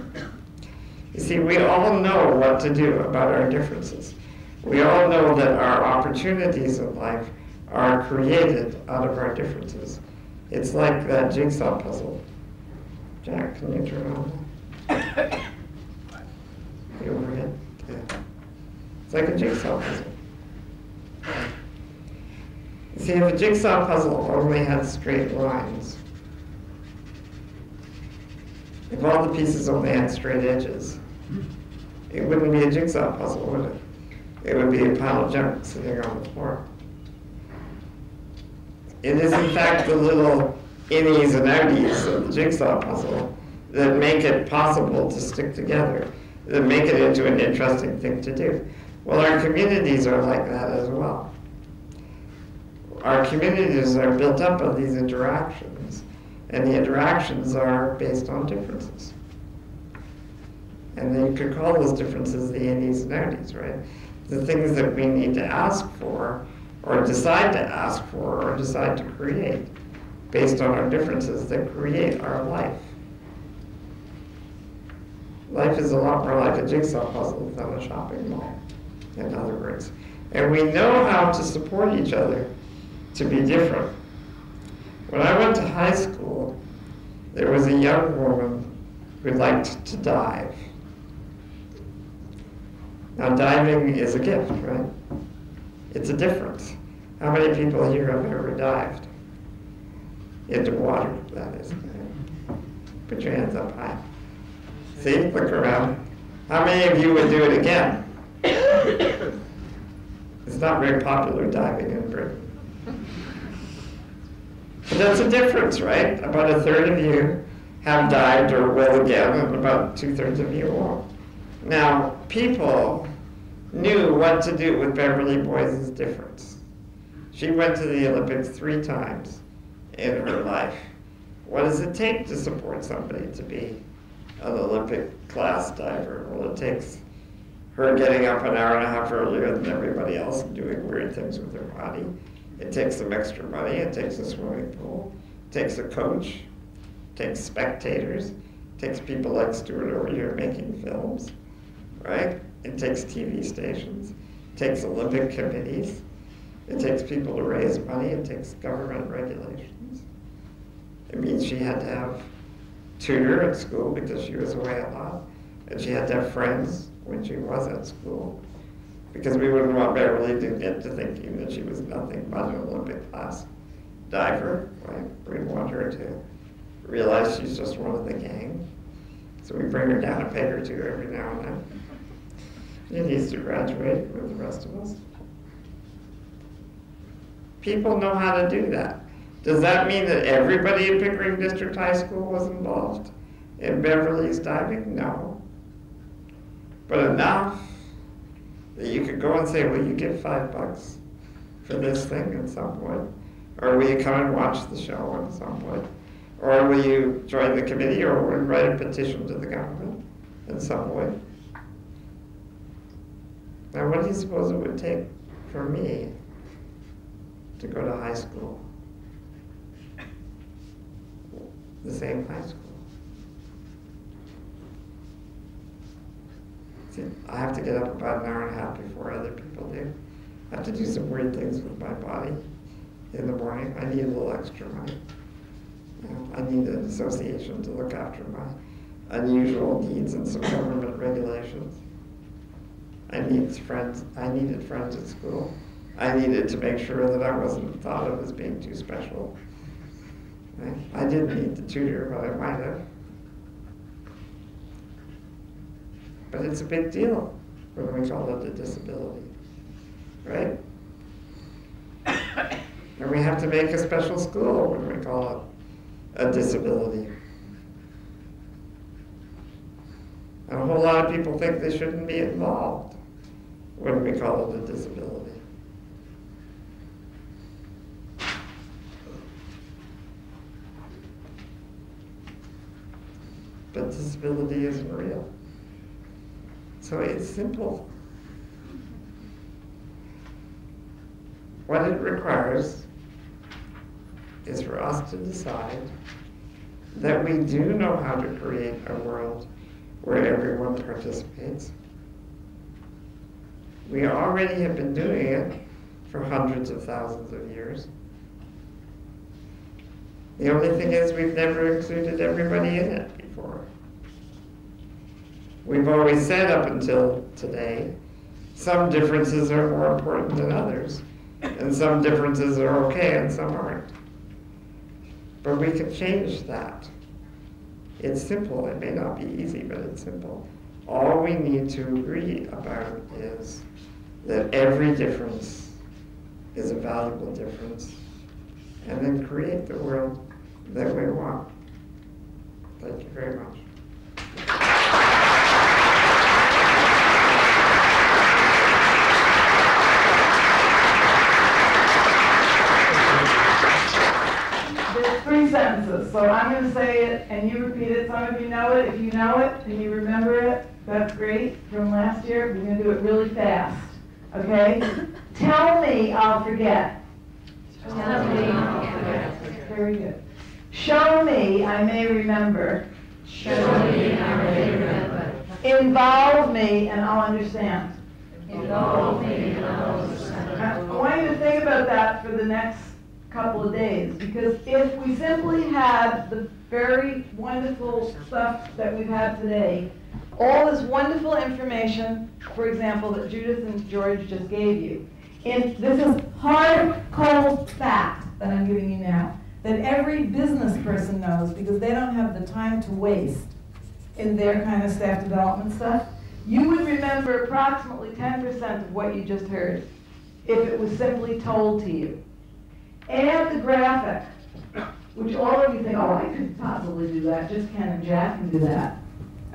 S4: You see, we all know what to do about our differences. We all know that our opportunities in life are created out of our differences. It's like that jigsaw puzzle. Jack, can you turn on that? The overhead? Yeah. It's like a jigsaw puzzle. You see, if a jigsaw puzzle only had straight lines, if all the pieces only had straight edges, it wouldn't be a jigsaw puzzle, would it? It would be a pile of junk sitting on the floor. It is, in fact, the little innies and outies of the jigsaw puzzle that make it possible to stick together, that make it into an interesting thing to do. Well, our communities are like that as well. Our communities are built up of these interactions, and the interactions are based on differences. And then you could call those differences the innies and outies, right? The things that we need to ask for, or decide to ask for, or decide to create, based on our differences that create our life. Life is a lot more like a jigsaw puzzle than a shopping mall, in other words. And we know how to support each other to be different. When I went to high school, there was a young woman who liked to dive. Now, diving is a gift, right? It's a difference. How many people here have ever dived? Into water, that is. Put your hands up high. See, look around. How many of you would do it again? It's not very popular diving in Britain. But that's a difference, right? About a third of you have dived or will again, and about 2/3 of you won't. Now, people knew what to do with Beverly Boyce's difference. She went to the Olympics 3 times in her life. What does it take to support somebody to be an Olympic class diver? Well, it takes her getting up an hour and a half earlier than everybody else and doing weird things with her body. It takes some extra money. It takes a swimming pool. It takes a coach. It takes spectators. It takes people like Stuart over here making films, right? It takes TV stations. It takes Olympic committees. It takes people to raise money. It takes government regulations. It means she had to have tutor at school because she was away a lot. And she had to have friends when she was at school, because we wouldn't want Beverly to get to thinking that she was nothing but an Olympic class diver, right? We want her to realize she's just one of the gang. So we bring her down a peg or two every now and then. She needs to graduate with the rest of us. People know how to do that. Does that mean that everybody in Pickering District High School was involved in Beverly's diving? No. But enough that you could go and say, will you give $5 for this thing at some point? Or will you come and watch the show at some point? Or will you join the committee, or will you write a petition to the government in some way? Now, what do you suppose it would take for me to go to high school? The same high school. See, I have to get up about an hour and a half before other people do. I have to do some weird things with my body in the morning. I need a little extra money. I need an association to look after my unusual needs and some government regulations. I needed friends at school. I needed to make sure that I wasn't thought of as being too special. I didn't need the tutor, but I might have. But it's a big deal when we call it a disability, right? And we have to make a special school when we call it a disability. And a whole lot of people think they shouldn't be involved when we call it a disability. But disability isn't real. So it's simple. What it requires is for us to decide that we do know how to create a world where everyone participates. We already have been doing it for hundreds of thousands of years. The only thing is we've never included everybody in it before. We've always said up until today, some differences are more important than others, and some differences are okay and some aren't. But we can change that. It's simple. It may not be easy, but it's simple. All we need to agree about is that every difference is a valuable difference, and then create the world that we want. Thank you very much.
S5: There's 3 sentences, so I'm going to say it and you repeat it. Some of you know it. If you know it and you remember it, that's great from last year. We're going to do it really fast, okay? Tell me I'll forget.
S1: Tell me I'll forget.
S5: Very good. Show me I may remember.
S1: Show me I may remember.
S5: Involve me and I'll understand.
S1: Involve me and I'll understand.
S5: I want you to think about that for the next couple of days, because if we simply had the very wonderful stuff that we've had today, all this wonderful information, for example, that Judith and George just gave you, and this is hard, cold fact that I'm giving you now, that every business person knows because they don't have the time to waste in their kind of staff development stuff, you would remember approximately 10% of what you just heard if it was simply told to you. Add the graphic, which all of you think, oh, I couldn't possibly do that, just Ken and Jack can do that.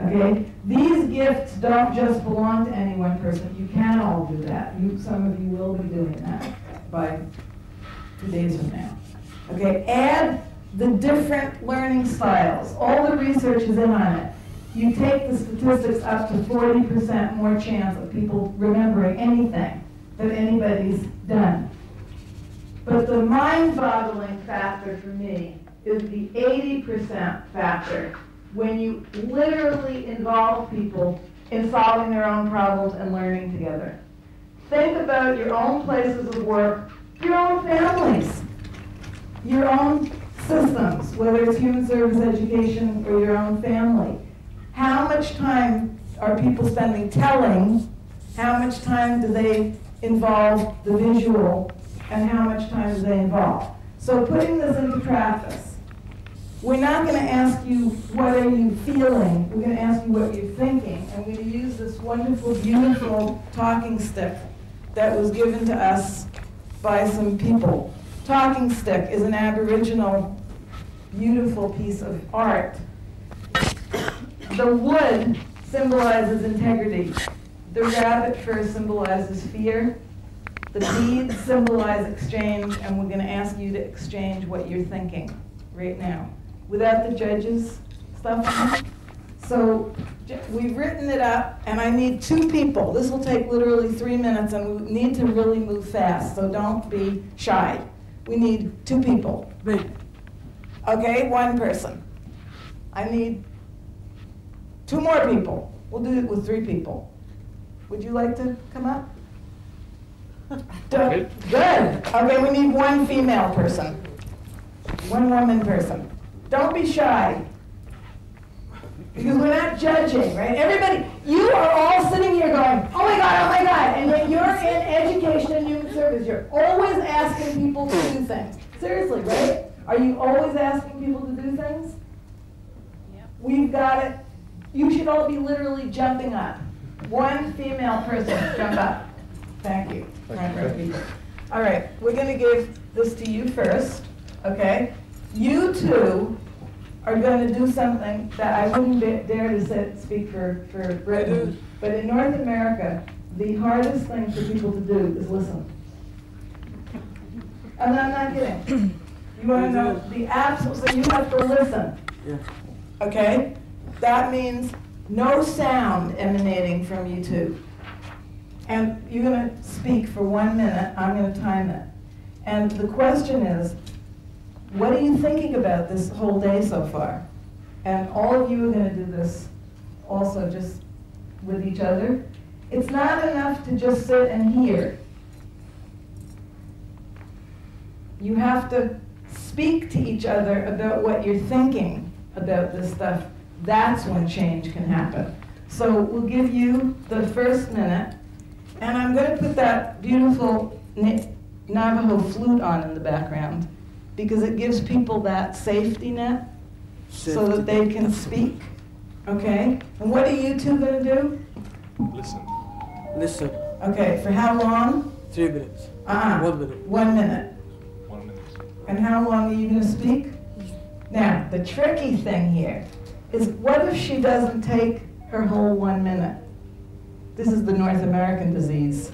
S5: Okay? These gifts don't just belong to any one person. You can all do that. Some of you will be doing that by 2 days from now. Okay? Add the different learning styles. All the research is in on it. You take the statistics up to 40% more chance of people remembering anything that anybody's done. But the mind-boggling factor for me is the 80% factor when you literally involve people in solving their own problems and learning together. Think about your own places of work, your own families, your own systems, whether it's human service education or your own family. How much time are people spending telling? How much time do they involve the visual? And how much time do they involve? So putting this into practice, we're not going to ask you what are you feeling, we're going to ask you what you're thinking, and we're going to use this wonderful, beautiful talking stick that was given to us by some people. Talking stick is an Aboriginal, beautiful piece of art. The wood symbolizes integrity. The rabbit fur symbolizes fear. The beads symbolize exchange, and we're going to ask you to exchange what you're thinking right now, without the judges' stuff on it. So we've written it up, and I need 2 people. This will take literally 3 minutes, and we need to really move fast, so don't be shy. We need 2 people. Okay, 1 person. I need 2 more people. We'll do it with 3 people. Would you like to come up? Good. Okay, we need 1 female person. 1 woman person. Don't be shy. Because we're not judging, right? Everybody, you are all sitting here going, oh my God, and yet you're in education and human service. You're always asking people to do things. Seriously, right? Are you always asking people to do things? Yep. We've got it. You should all be literally jumping up. One female person, jump up. Thank you. All right, we're going to give this to you first, okay? You two are going to do something that I wouldn't dare to speak for Britain, but in North America, the hardest thing for people to do is listen. And I'm not kidding. You want to know the absolute, so you have to listen.
S6: Yeah.
S5: Okay? That means no sound emanating from you two. And you're going to speak for 1 minute. I'm going to time it. And the question is, what are you thinking about this whole day so far? And all of you are going to do this also just with each other. It's not enough to just sit and hear. You have to speak to each other about what you're thinking about this stuff. That's when change can happen. So we'll give you the first minute, and I'm going to put that beautiful Navajo flute on in the background because it gives people that safety net so that they can speak. Okay? And what are you two going to do?
S6: Listen. Listen.
S5: Okay, for how long?
S6: 3 minutes. 1 minute.
S5: 1 minute.
S6: 1 minute.
S5: And how long are you going to speak? Now, the tricky thing here is what if she doesn't take her whole 1 minute? This is the North American disease.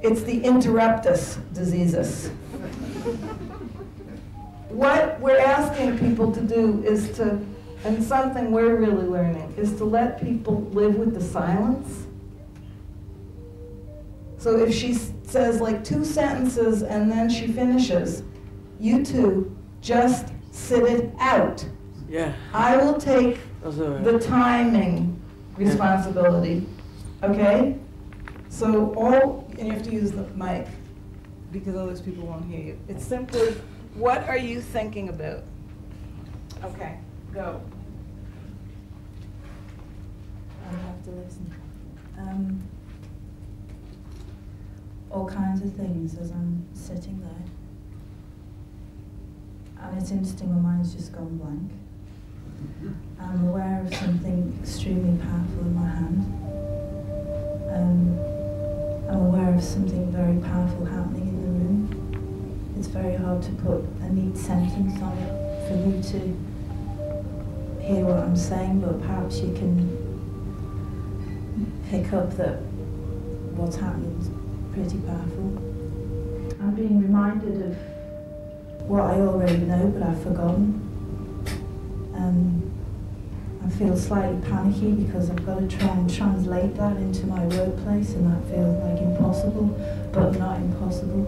S5: It's the interruptus diseases. What we're asking people to do is to, and something we're really learning, is to let people live with the silence. So if she says like 2 sentences and then she finishes, you two just sit it out.
S6: Yeah.
S5: I will take
S6: That's all right.
S5: the timing responsibility, okay? So and you have to use the mic because other people won't hear you. It's simply, what are you thinking about? Okay, go.
S7: I have to listen. All kinds of things as I'm sitting there. And it's interesting, my mind's just gone blank. I'm aware of something extremely powerful in my hand. I'm aware of something very powerful happening in the room. It's very hard to put a neat sentence on it for you to hear what I'm saying, but perhaps you can pick up that what's happening is pretty powerful. I'm being reminded of what I already know, but I've forgotten. I feel slightly panicky because I've got to try and translate that into my workplace, and that feels like impossible, but not impossible.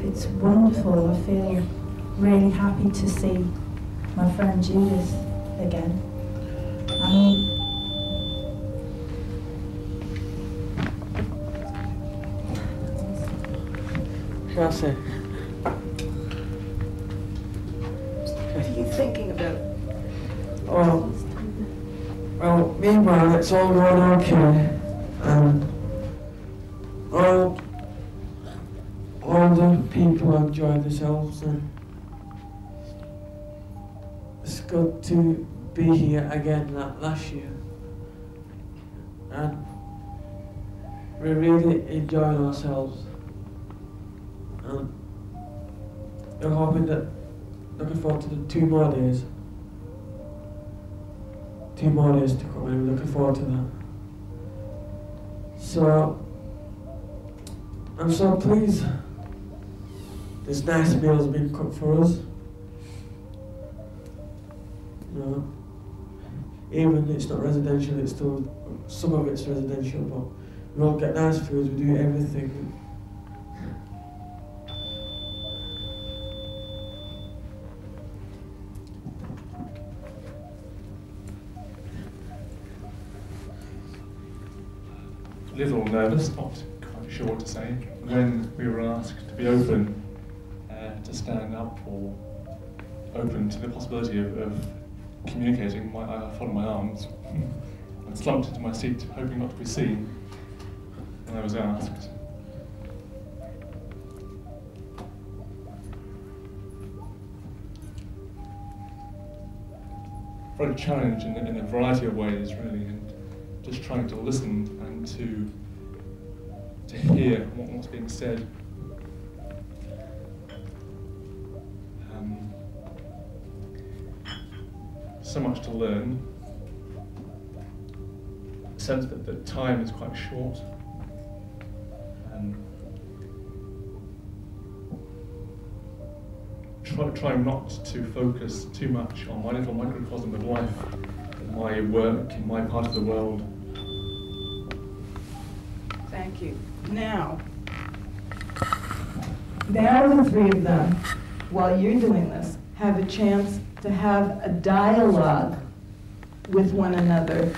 S7: It's wonderful. I feel really happy to see my friend Judith again. I mean,
S6: Shall I say?
S5: What are you thinking about?
S6: Oh, well, meanwhile, it's all going okay, and all the people enjoy themselves, and it's good to be here again like last year, and we're really enjoying ourselves, and we're hoping that, looking forward to the 2 more days. 2 more days to come, and we're looking forward to that. So, I'm so pleased this nice meal has been cooked for us. You know, even it's not residential, it's still, some of it's residential, but we all get nice food, we do everything.
S8: A little nervous, not quite sure what to say. When we were asked to be open, to stand up or open to the possibility of communicating, I folded my arms and slumped into my seat, hoping not to be seen. And I was asked. very challenged in a variety of ways, really, and just trying to listen and to hear what's being said. So much to learn. A sense that the time is quite short. Trying not to focus too much on my little microcosm of life, in my work, in my part of the world.
S5: Thank you. Now the three of them, while you're doing this, have a chance to have a dialogue with one another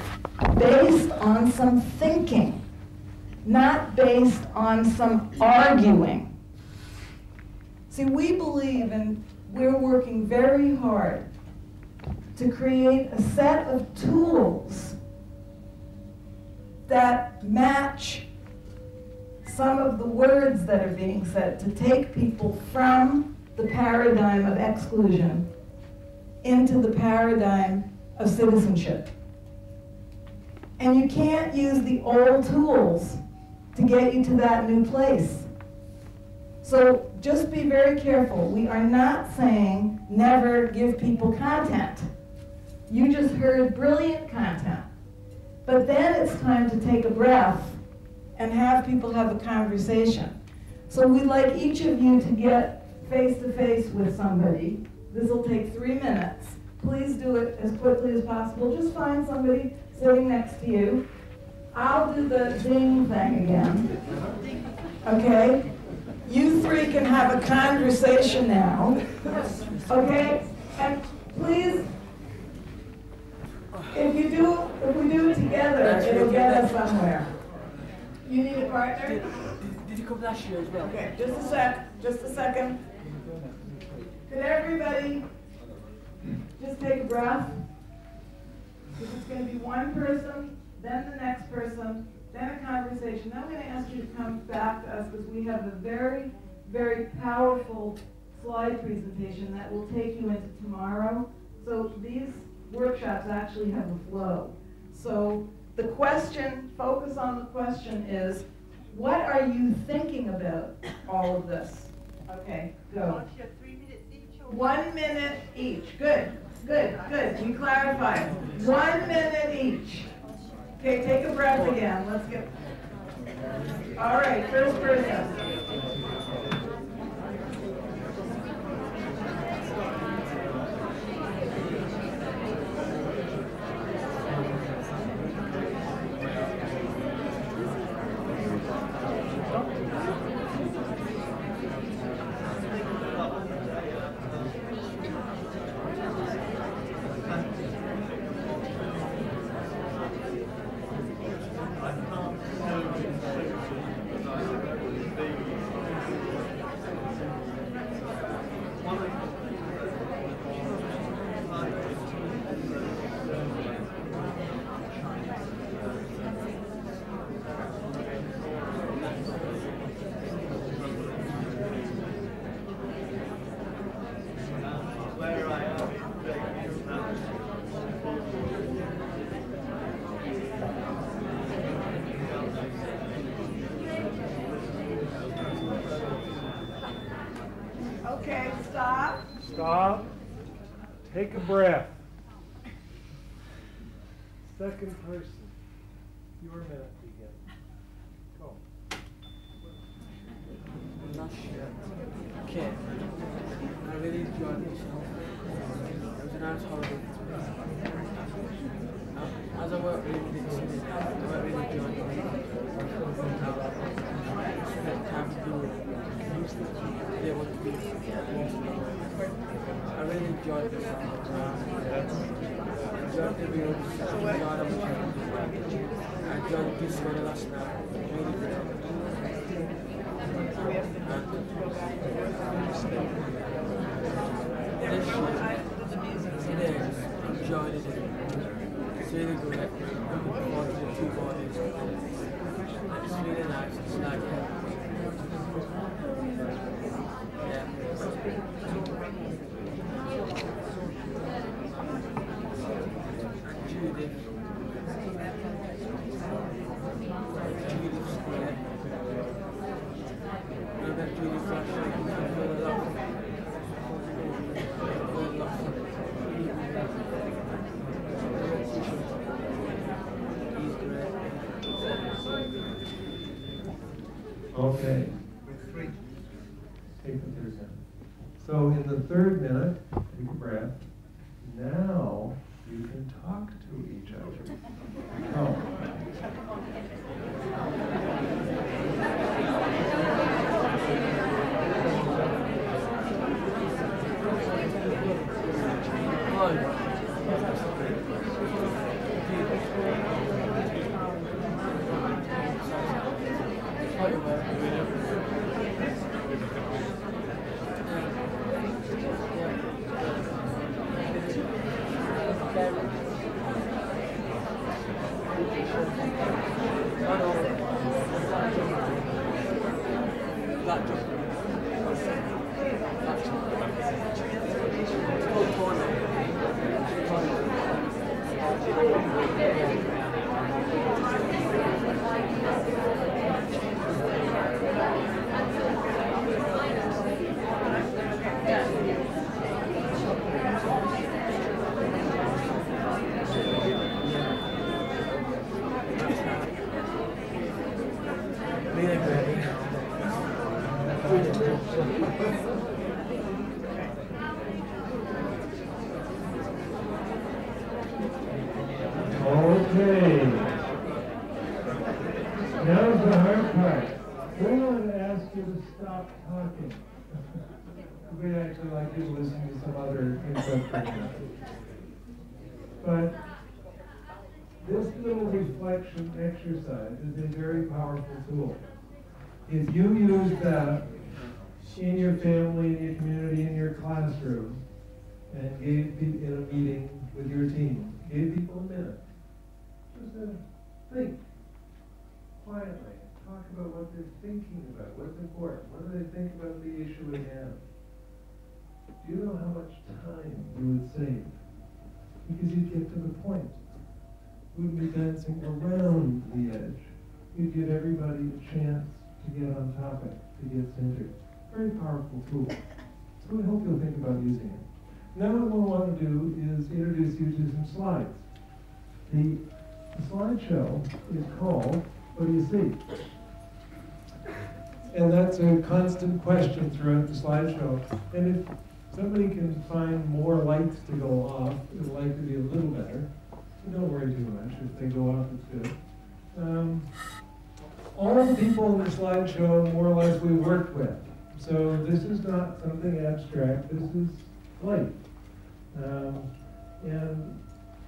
S5: based on some thinking, not based on some arguing. See, we believe, and we're working very hard to create a set of tools that match some of the words that are being said, to take people from the paradigm of exclusion into the paradigm of citizenship. And you can't use the old tools to get you to that new place. So just be very careful. We are not saying never give people content. You just heard brilliant content. But then it's time to take a breath and have people have a conversation. So we'd like each of you to get face to face with somebody. This will take 3 minutes. Please do it as quickly as possible. Just find somebody sitting next to you. I'll do the ding thing again. Okay? You three can have a conversation now. Okay? And please, if we do it together, it'll get us somewhere. You need a partner?
S6: Did you come last year as well?
S5: Okay, just a second. Could everybody just take a breath? Because it's going to be one person, then the next person, then a conversation. Then I'm going to ask you to come back to us because we have a very, very powerful slide presentation that will take you into tomorrow. So these workshops actually have a flow. So the question, focus on the question is, what are you thinking about all of this? Okay, go. 1 minute each. Good. We clarified. 1 minute each. Okay, take a breath again. Let's get. All right, first person. Okay, stop.
S9: Stop. Take a breath. Second person. Your minute begins. Go.
S6: Last year. Okay. I really enjoyed myself. It was a nice holiday. As I worked really enjoyed it. Spent time to do it. Be able to be I really enjoyed myself. I enjoyed the meal. I enjoyed the piece of last night. Really good. Today, I'm enjoying it. It's really good. Looking forward to the 2 bodies. It's really nice. It's like
S9: Okay.
S2: With 3.
S9: Take the third minute. So in the third minute, take a breath. Now you can talk to each other. Oh. Okay. Now's the hard part. We're going to ask you to stop talking. We'd actually like you to listen to some other input from you. But this little reflection exercise is a very powerful tool. If you use that in your family, in your community, in your classroom, and gave people in a meeting with your team, gave people a minute, just to think quietly, talk about what they're thinking about, what's important, what do they think about the issue at hand. Do you know how much time you would save? Because you'd get to the point. You wouldn't be dancing around the edge. You'd give everybody a chance to get on topic, to get centered. Very powerful tool. So we hope you'll think about using it. Now what we want to do is introduce you to some slides. The slideshow is called, what do you see? And that's a constant question throughout the slideshow. And if somebody can find more lights to go off, it'll likely be a little better. So don't worry too much. If they go off, it's good. All of the people in the slideshow, more or less, we worked with. So this is not something abstract. This is life. And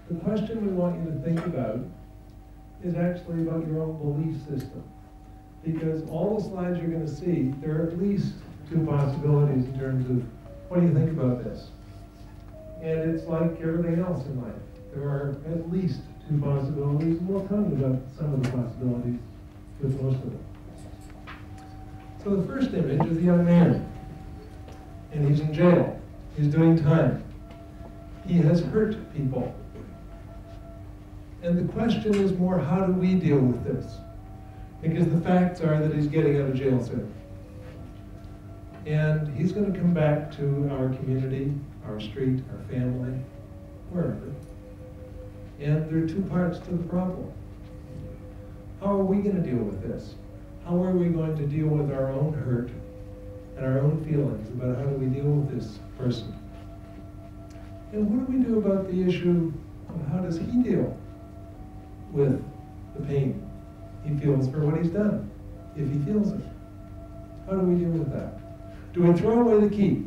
S9: the question we want you to think about is actually about your own belief system. Because all the slides you're going to see, there are at least 2 possibilities in terms of what do you think about this? And it's like everything else in life. There are at least 2 possibilities, and we'll tell you about some of the possibilities with most of them. So the first image is a young man, and he's in jail. He's doing time. He has hurt people. And the question is more, how do we deal with this? Because the facts are that he's getting out of jail soon. And he's going to come back to our community, our street, our family, wherever. And there are 2 parts to the problem. How are we going to deal with this? How are we going to deal with our own hurt and our own feelings about how do we deal with this person? And what do we do about the issue of how does he deal with the pain he feels for what he's done, if he feels it? How do we deal with that? Do we throw away the key?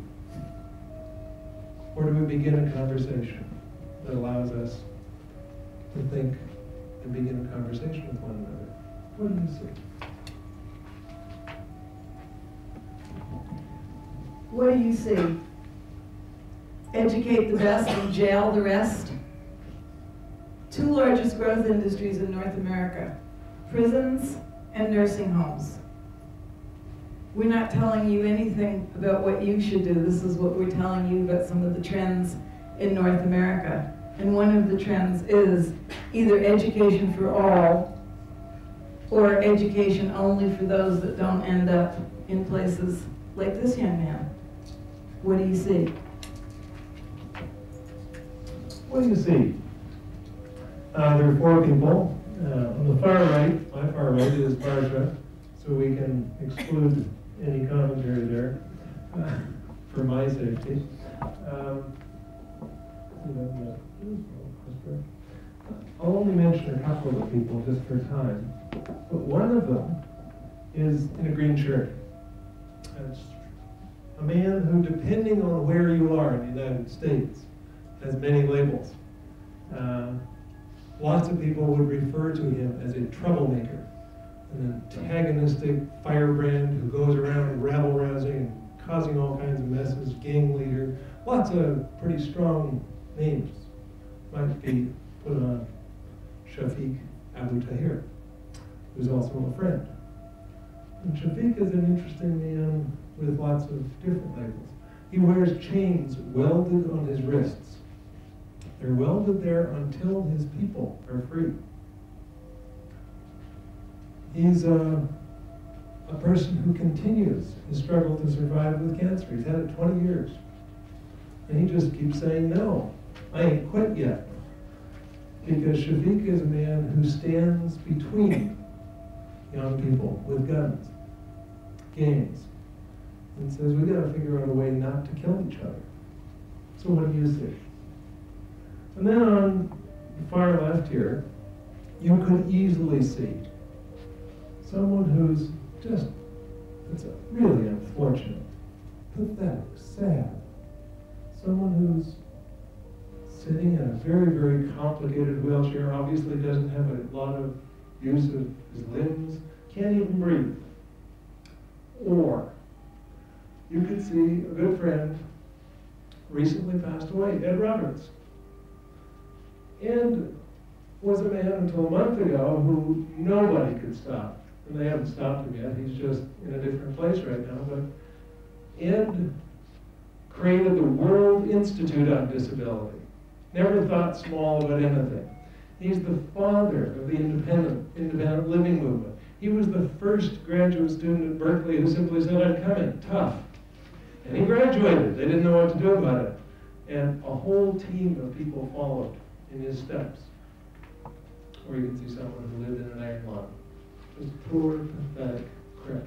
S9: Or do we begin a conversation that allows us to think and begin a conversation with one another? What do you see?
S5: What do you see? Educate the best and jail the rest? 2 largest growth industries in North America, prisons and nursing homes. We're not telling you anything about what you should do. This is what we're telling you about some of the trends in North America. And one of the trends is either education for all or education only for those that don't end up in places like this young man. What do you see?
S9: What do you see? There are 4 people. On the far right, my far right, is Marsha. So so we can exclude any commentary there for my safety. I'll only mention a couple of people just for time, but one of them is in a green shirt. It's a man who, depending on where you are in the United States, has many labels. Lots of people would refer to him as a troublemaker, an antagonistic firebrand who goes around rabble-rousing and causing all kinds of messes, gang leader, lots of pretty strong names might be put on Shafiq Abu Tahir, who's also a friend. And Shafiq is an interesting man with lots of different labels. He wears chains welded on his wrists. They're welded there until his people are free. He's a person who continues his struggle to survive with cancer. He's had it 20 years. And he just keeps saying, no, I ain't quit yet. Because Shafiq is a man who stands between young people with guns, gangs, and says, we gotta figure out a way not to kill each other. So what do you see? And then on the far left here, you could easily see someone who's just, it's really unfortunate, pathetic, sad. Someone who's sitting in a very, very complicated wheelchair, obviously doesn't have a lot of use of his limbs, can't even breathe. Or you could see a good friend recently passed away, Ed Roberts. Ed was a man until a month ago who nobody could stop. And they haven't stopped him yet. He's just in a different place right now. But Ed created the World Institute on Disability. Never thought small about anything. He's the father of the independent living movement. He was the first graduate student at Berkeley who simply said, I'm coming, tough. And he graduated. They didn't know what to do about it. And a whole team of people followed in his steps. Or you can see someone who lived in an iron lung. Just poor, pathetic crap.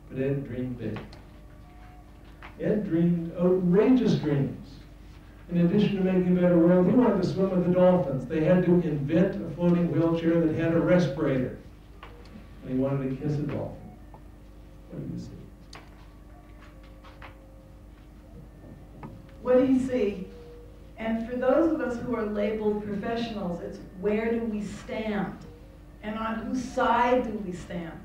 S9: But Ed dreamed big. Ed dreamed outrageous dreams. In addition to making a better world, he wanted to swim with the dolphins. They had to invent a floating wheelchair that had a respirator. And he wanted to kiss a dolphin. What do you see?
S5: What do you see? And for those of us who are labeled professionals, it's where do we stand? And on whose side do we stand?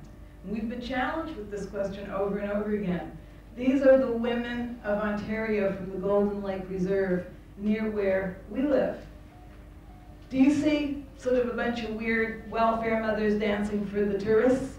S5: And we've been challenged with this question over and over again. These are the women of Ontario from the Golden Lake Reserve, near where we live. Do you see sort of a bunch of weird welfare mothers dancing for the tourists?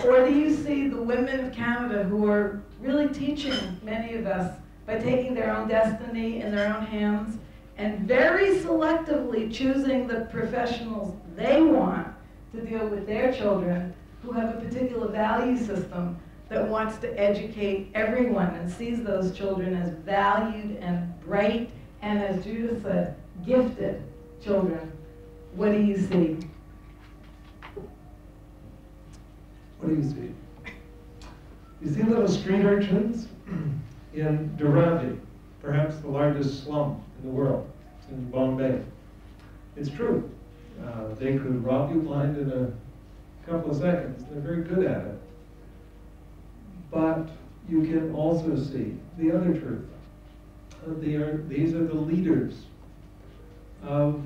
S5: Or do you see the women of Canada who are really teaching many of us by taking their own destiny in their own hands and very selectively choosing the professionals they want to deal with their children, who have a particular value system that wants to educate everyone and sees those children as valued and bright and, as Judith said, gifted children? What do you see?
S9: What do you see? You see little street urchins in Dharavi, perhaps the largest slum in the world. It's in Bombay. It's true. They could rob you blind in a couple of seconds. They're very good at it. But you can also see the other truth. These are the leaders of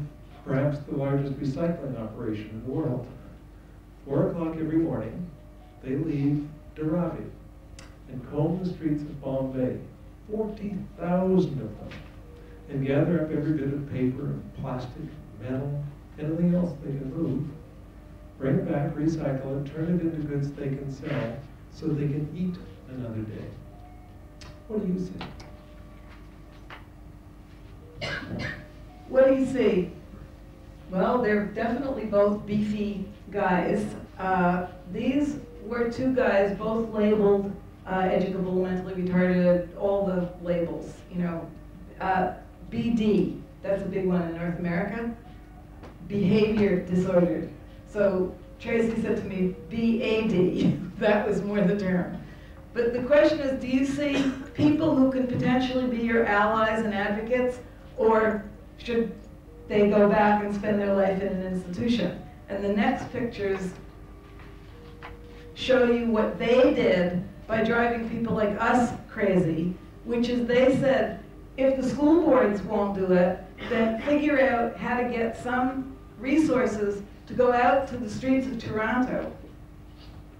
S9: perhaps the largest recycling operation in the world. 4 o'clock every morning, they leave Dharavi and comb the streets of Bombay, 40,000 of them, and gather up every bit of paper and plastic, metal, anything else they can move, bring it back, recycle it, turn it into goods they can sell so they can eat another day. What do you see?
S5: What do you see? Well, they're definitely both beefy guys. These were 2 guys, both labeled educable, mentally retarded, all the labels, you know. BD, that's a big one in North America. Behavior disordered. So Tracy said to me, BAD. That was more the term. But the question is, do you see people who can potentially be your allies and advocates, or should they go back and spend their life in an institution? And the next pictures show you what they did by driving people like us crazy, which is they said, if the school boards won't do it, then figure out how to get some resources to go out to the streets of Toronto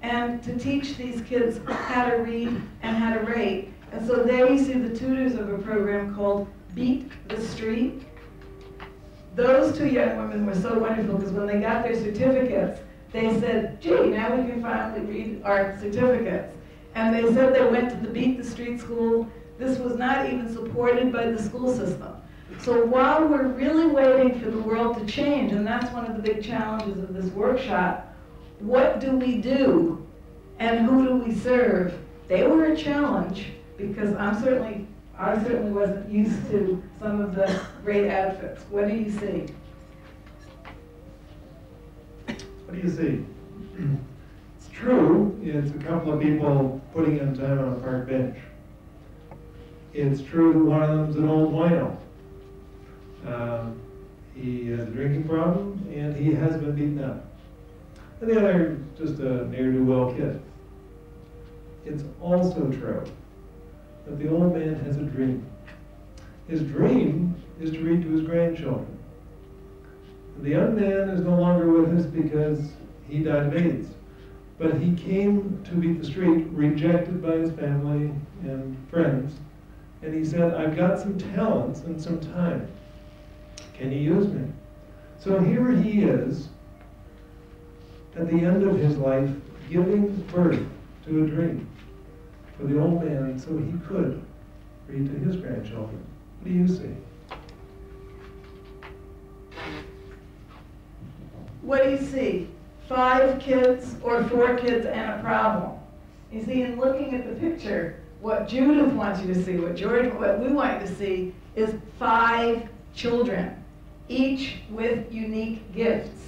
S5: and to teach these kids how to read and how to write. And so there you see the tutors of a program called Beat the Street. Those two young women were so wonderful because when they got their certificates, they said, gee, now we can finally read our certificates. And they said they went to the Beat the Street school. This was not even supported by the school system. So while we're really waiting for the world to change, and that's one of the big challenges of this workshop, what do we do and who do we serve? They were a challenge because I certainly wasn't used to some of the great outfits. What do you see?
S9: What do you see? It's true, it's a couple of people putting in time on a park bench. It's true that one of them's an old wino. He has a drinking problem and he has been beaten up. And the other, just a ne'er-do-well kid. It's also true that the old man has a dream. His dream is to read to his grandchildren. The young man is no longer with us because he died of AIDS. But he came to Beat the Street, rejected by his family and friends, and he said, I've got some talents and some time. Can you use me? So here he is, at the end of his life, giving birth to a dream for the old man so he could read to his grandchildren. What do you see?
S5: What do you see? 5 kids or 4 kids and a problem. You see, in looking at the picture, what Judith wants you to see, what we want you to see, is 5 children, each with unique gifts.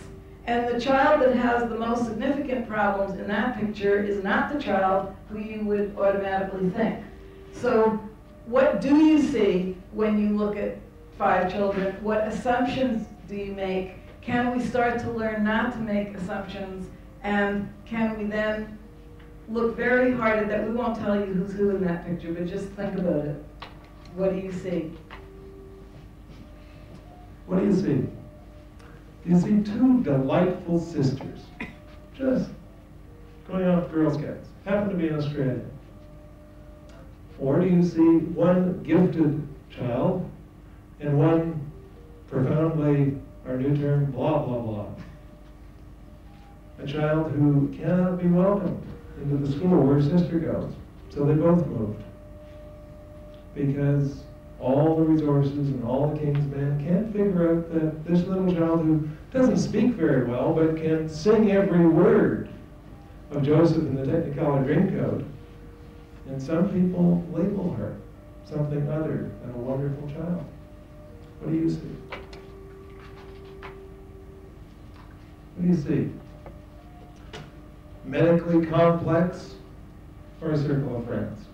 S5: And the child that has the most significant problems in that picture is not the child who you would automatically think. So what do you see when you look at 5 children? What assumptions do you make? Can we start to learn not to make assumptions? And can we then look very hard at that? We won't tell you who's who in that picture, but just think about it. What do you see?
S9: What do you see? You see 2 delightful sisters, just going off Girl Scouts, happen to be in Australia. Or do you see one gifted child and one profoundly, our new term, blah, blah, blah. A child who cannot be welcomed into the school where sister goes. So they both moved. Because all the resources and all the king's men can't figure out that this little child who doesn't speak very well but can sing every word of Joseph in the Technicolor Dreamcoat, and some people label her something other than a wonderful child. What do you see? What do you see? Medically complex or a circle of friends?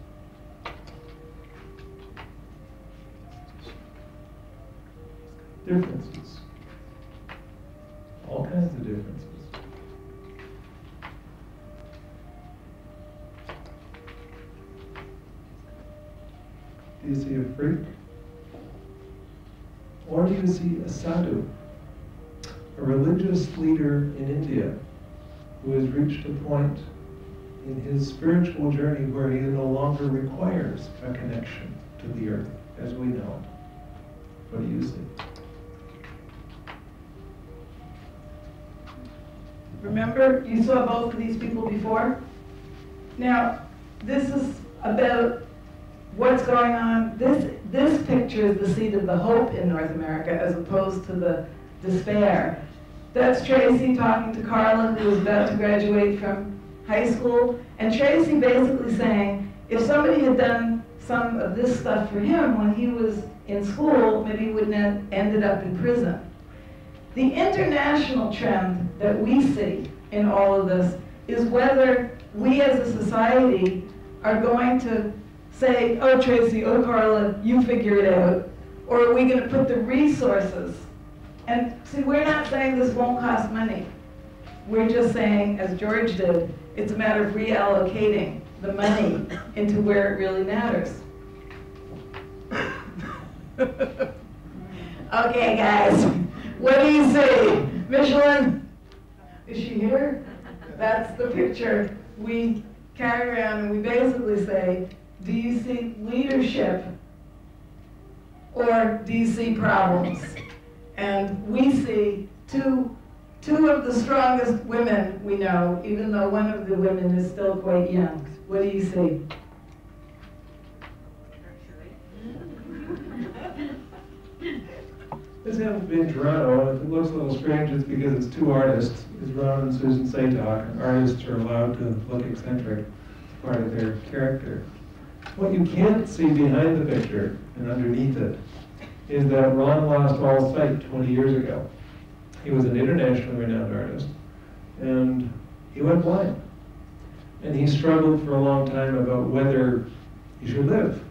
S9: Differences. All kinds of differences. Do you see a freak? Or do you see a sadhu, a religious leader in India who has reached a point in his spiritual journey where he no longer requires a connection to the earth as we know it? What do you see?
S5: Remember, you saw both of these people before? Now, this is about what's going on. This picture is the seed of the hope in North America as opposed to the despair. That's Tracy talking to Carla, who was about to graduate from high school. And Tracy basically saying, if somebody had done some of this stuff for him when he was in school, maybe he wouldn't have ended up in prison. The international trend that we see in all of this is whether we as a society are going to say, oh Tracy, oh Carla, you figure it out, or are we going to put the resources? And see, we're not saying this won't cost money. We're just saying, as George did, it's a matter of reallocating the money into where it really matters. Okay, guys, what do you see? Micheline, is she here? That's the picture we carry around, and we basically say, do you see leadership or do you see problems? And we see two of the strongest women we know, even though one of the women is still quite young. What do you see?
S9: This happens to be in Toronto, and if it looks a little strange, it's because it's two artists. It's Ron and Susan Saytok, and artists are allowed to look eccentric. It's part of their character. What you can't see behind the picture and underneath it is that Ron lost all sight 20 years ago. He was an internationally renowned artist, and he went blind. And he struggled for a long time about whether he should live.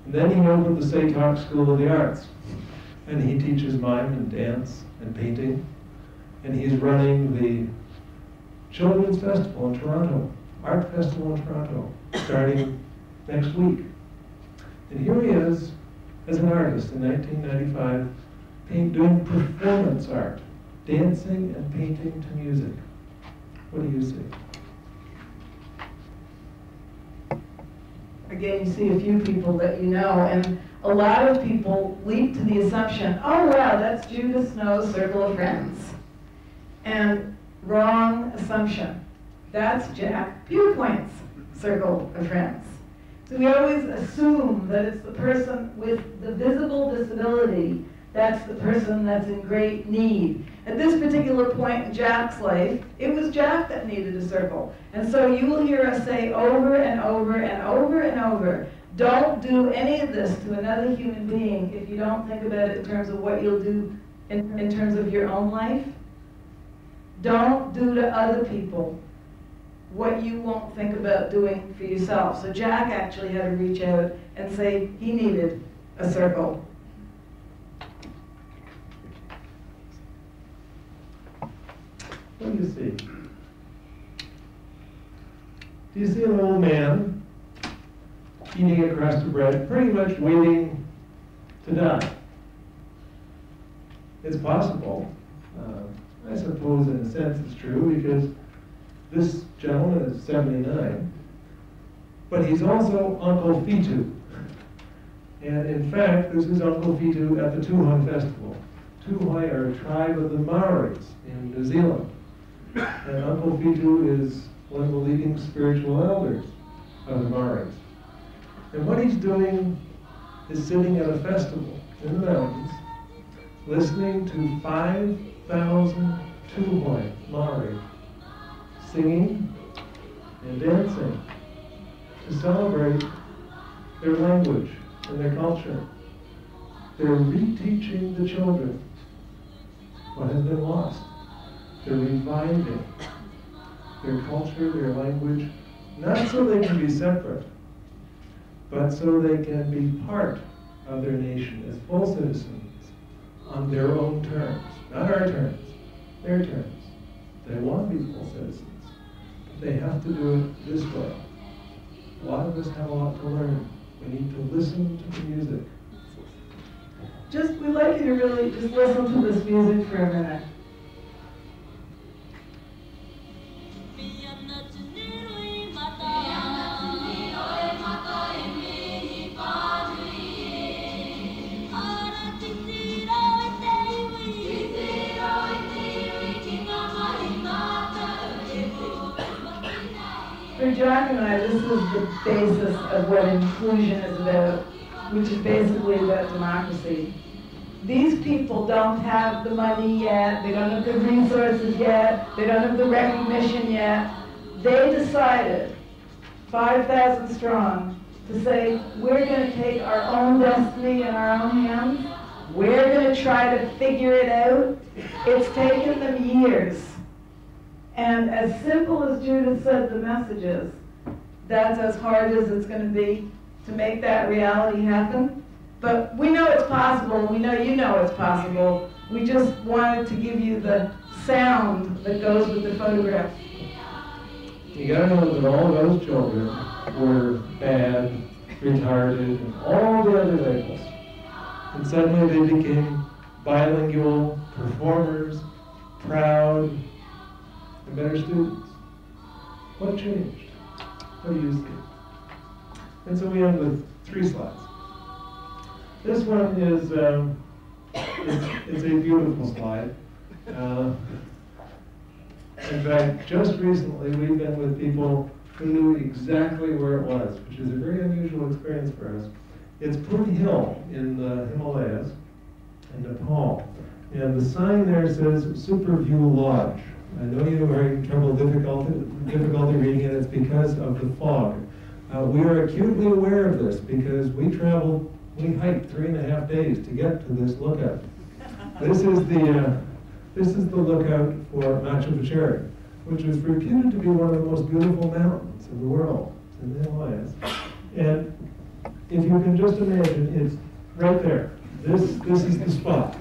S9: And then he opened the Saytok School of the Arts. And he teaches mime and dance and painting. And he's running the Children's Festival in Toronto, Art Festival in Toronto, starting next week. And here he is as an artist in 1995, doing performance art, dancing and painting to music. What do you see?
S5: Again, you see a few people that you know, and a lot of people leap to the assumption, oh wow, that's Judith Snow's circle of friends. And wrong assumption. That's Jack Pearpoint's circle of friends. So we always assume that it's the person with the visible disability that's the person that's in great need. At this particular point in Jack's life, it was Jack that needed a circle. And so you will hear us say over and over and over and over, don't do any of this to another human being if you don't think about it in terms of what you'll do in terms of your own life. Don't do to other people what you won't think about doing for yourself. So Jack actually had to reach out and say he needed a circle.
S9: What do you see? Do you see an old man eating a crust of bread, pretty much waiting to die? It's possible. I suppose in a sense it's true, because this gentleman is 79, but he's also Uncle Fitu. And in fact, this is Uncle Fitu at the Tuhoi Festival. Tuhoi are a tribe of the Maoris in New Zealand. And Uncle Fitu is one of the leading spiritual elders of the Maoris. And what he's doing is sitting at a festival in the mountains, listening to 5,000 Tuhoi Maori singing and dancing to celebrate their language and their culture. They're reteaching the children what has been lost. They're reviving their culture, their language, not so they can be separate, but so they can be part of their nation as full citizens on their own terms, not our terms, their terms. They want to be full citizens, but they have to do it this way. A lot of us have a lot to learn. We need to listen to the music.
S5: We'd like you to really just listen to this music for a minute. For Jack and I, this is the basis of what inclusion is about, which is basically about democracy. These people don't have the money yet, they don't have the resources yet, they don't have the recognition yet. They decided, 5,000 strong, to say, we're going to take our own destiny in our own hands, we're going to try to figure it out. It's taken them years. And as simple as Judith said the message is, that's as hard as it's going to be to make that reality happen. But we know it's possible, we know you know it's possible. We just wanted to give you the sound that goes with the photograph.
S9: You gotta know that all those children were bad, retarded, and all the other labels. And suddenly they became bilingual, performers, proud, and better students. What changed? What do you see? And so we end with 3 slides. This one is it's a beautiful slide. In fact, just recently we've been with people who knew exactly where it was, which is a very unusual experience for us. It's Pun Hill in the Himalayas in Nepal. And the sign there says Superview Lodge. I know you are having difficulty reading it. It's because of the fog. We are acutely aware of this because we hiked 3.5 days to get to this lookout. This is the lookout for Machu Picchu, which is reputed to be one of the most beautiful mountains in the world. It's in the Himalayas. And if you can just imagine, it's right there. This is the spot.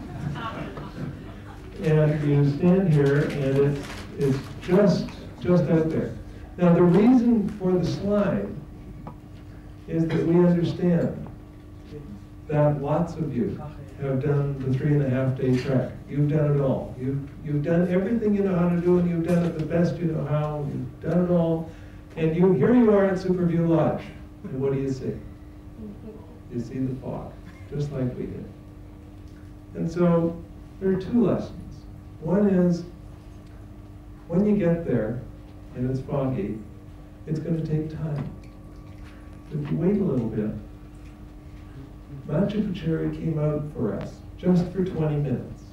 S9: And you stand here, and it's just out there. Now, the reason for the slide is that we understand that lots of you have done the 3.5-day trek. You've done it all. You've done everything you know how to do, and you've done it the best you know how. You've done it all. And here you are at Superview Lodge. And what do you see? You see the fog, just like we did. And so there are 2 lessons. One is, when you get there and it's foggy, it's going to take time. If you wait a little bit, Machu Picchu came out for us just for 20 minutes.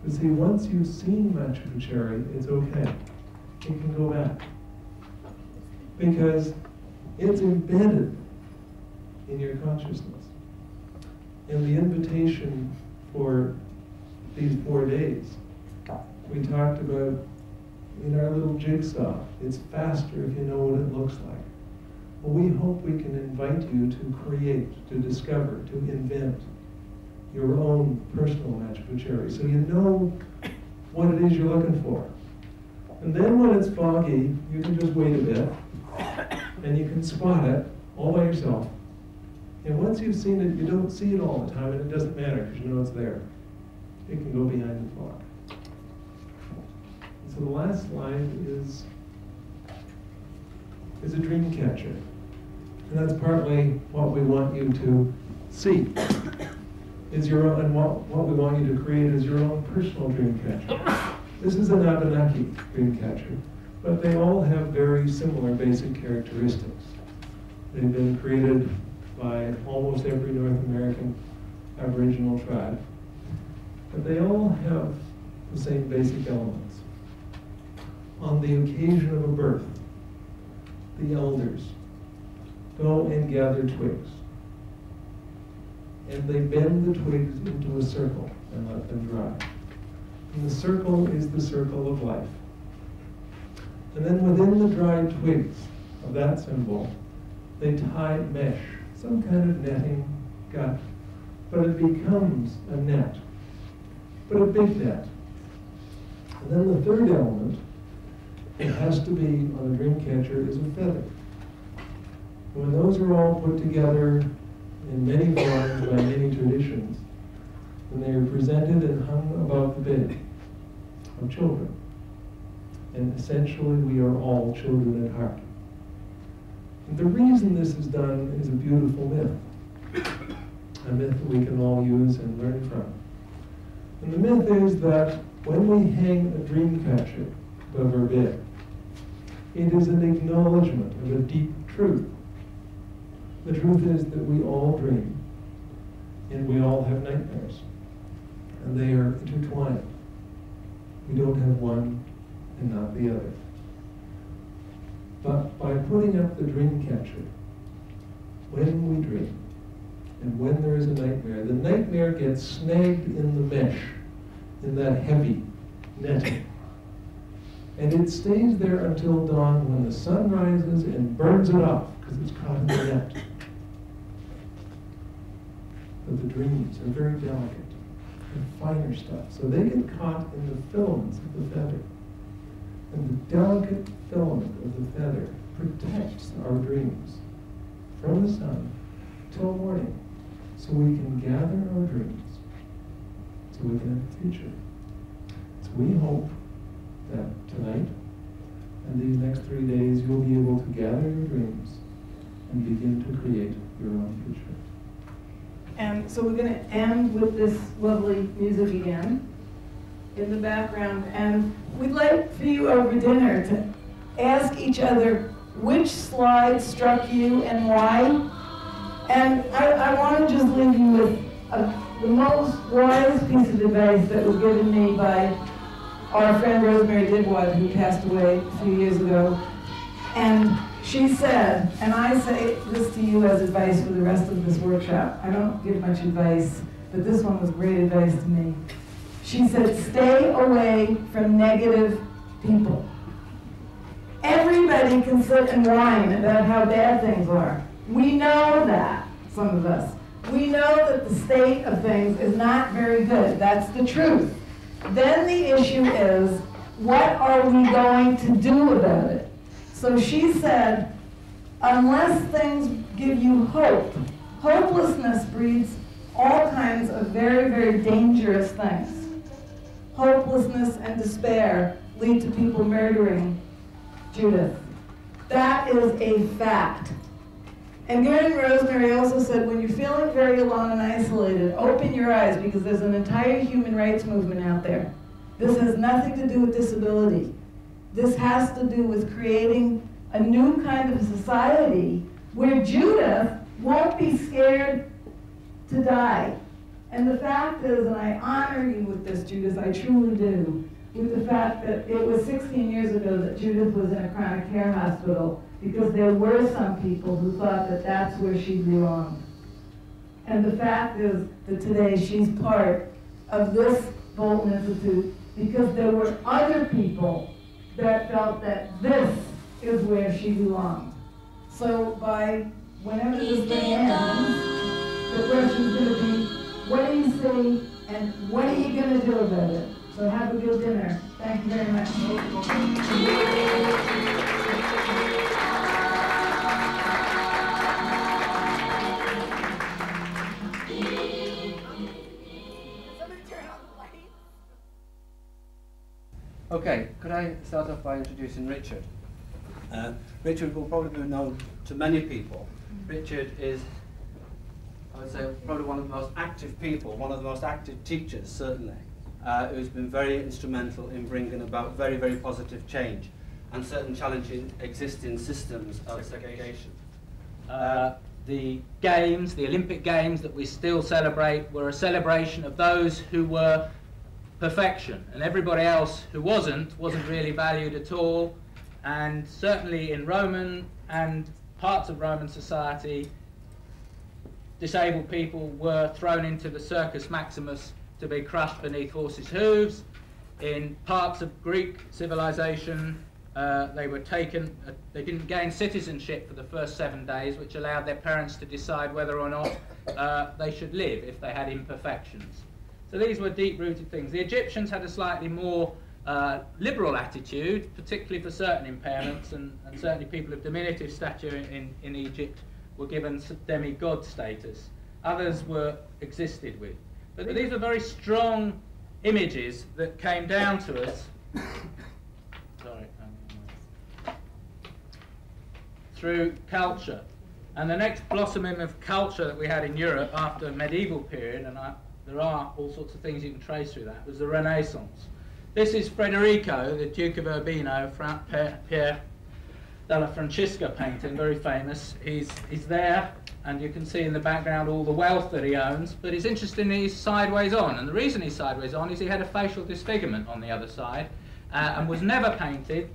S9: But see, once you've seen Machu Picchu, it's okay. You can go back. Because it's embedded in your consciousness. And the invitation for these 4 days, we talked about in our little jigsaw. It's faster if you know what it looks like. Well, we hope we can invite you to create, to discover, to invent your own personal Machu Picchu, so you know what it is you're looking for. And then when it's foggy, you can just wait a bit, and you can spot it all by yourself. And once you've seen it, you don't see it all the time, and it doesn't matter because you know it's there. It can go behind the fog. So the last slide is a dream catcher. And that's partly what we want you to see. Is your own, and what we want you to create is your own personal dream catcher. This is an Abenaki dream catcher, but they all have very similar basic characteristics. They've been created by almost every North American Aboriginal tribe, but they all have the same basic elements. On the occasion of a birth, the elders go and gather twigs, and they bend the twigs into a circle and let them dry. And the circle is the circle of life. And then within the dried twigs of that symbol, they tie mesh, some kind of netting gut, but it becomes a net, but a big net. And then the third element, it has to be on a dream catcher, is a feather. When those are all put together in many forms by many traditions, then they are presented and hung above the bed of children. And essentially, we are all children at heart. And the reason this is done is a beautiful myth, a myth that we can all use and learn from. And the myth is that when we hang a dream catcher above our bed, it is an acknowledgement of a deep truth. The truth is that we all dream, and we all have nightmares, and they are intertwined. We don't have one and not the other. But by putting up the dream catcher, when we dream, and when there is a nightmare, the nightmare gets snagged in the mesh, in that heavy netting. And it stays there until dawn when the sun rises and burns it off because it's caught in the net. But the dreams are very delicate and finer stuff. So they get caught in the filaments of the feather. And the delicate filament of the feather protects our dreams from the sun till morning, so we can gather our dreams, so we can have a future. So we hope that tonight and these next 3 days you'll be able to gather your dreams and begin to create your own future.
S5: And so we're going to end with this lovely music again in the background, and we'd like for you over dinner to ask each other which slide struck you and why. And I want to just leave you with the most wise piece of advice that was given me by our friend Rosemary Didwad, who passed away a few years ago. And she said, and I say this to you as advice for the rest of this workshop, I don't give much advice, but this one was great advice to me. She said, stay away from negative people. Everybody can sit and whine about how bad things are. We know that, some of us. We know that the state of things is not very good. That's the truth. Then the issue is, what are we going to do about it? So she said, unless things give you hope, hopelessness breeds all kinds of very, very dangerous things. Hopelessness and despair lead to people murdering Judith. That is a fact. And Gary and Rosemary also said, when you're feeling very alone and isolated, open your eyes, because there's an entire human rights movement out there. This has nothing to do with disability. This has to do with creating a new kind of society where Judith won't be scared to die. And the fact is, and I honor you with this, Judith, I truly do, with the fact that it was 16 years ago that Judith was in a chronic care hospital, because there were some people who thought that that's where she belonged. And the fact is that today she's part of this Bolton Institute because there were other people that felt that this is where she belonged. So by whenever this thing ends, the question's going to be, what do you see and what are you going to do about it? So have a good dinner. Thank you very much.
S2: Okay, could I start off by introducing Richard? Richard will probably be known to many people. Richard is, I would say, probably one of the most active people, one of the most active teachers, certainly, who's been very instrumental in bringing about very, very positive change and certain challenging existing systems of segregation.
S10: The games, the Olympic Games that we still celebrate, were a celebration of those who were perfection, and everybody else who wasn't really valued at all. And certainly in Roman and parts of Roman society, disabled people were thrown into the Circus Maximus to be crushed beneath horses' hooves. In parts of Greek civilization, they were taken, they didn't gain citizenship for the first 7 days, which allowed their parents to decide whether or not they should live if they had imperfections. So these were deep-rooted things. The Egyptians had a slightly more liberal attitude, particularly for certain impairments, and certainly people of diminutive stature in Egypt were given demigod status. Others were existed with. But these were very strong images that came down to us through culture. And the next blossoming of culture that we had in Europe after the medieval period, and there are all sorts of things you can trace through that, was the Renaissance. This is Federico, the Duke of Urbino, Pier della Francesca painting, very famous. He's there, and you can see in the background all the wealth that he owns, but it's interesting that he's sideways on, and the reason he's sideways on is he had a facial disfigurement on the other side, and was never painted.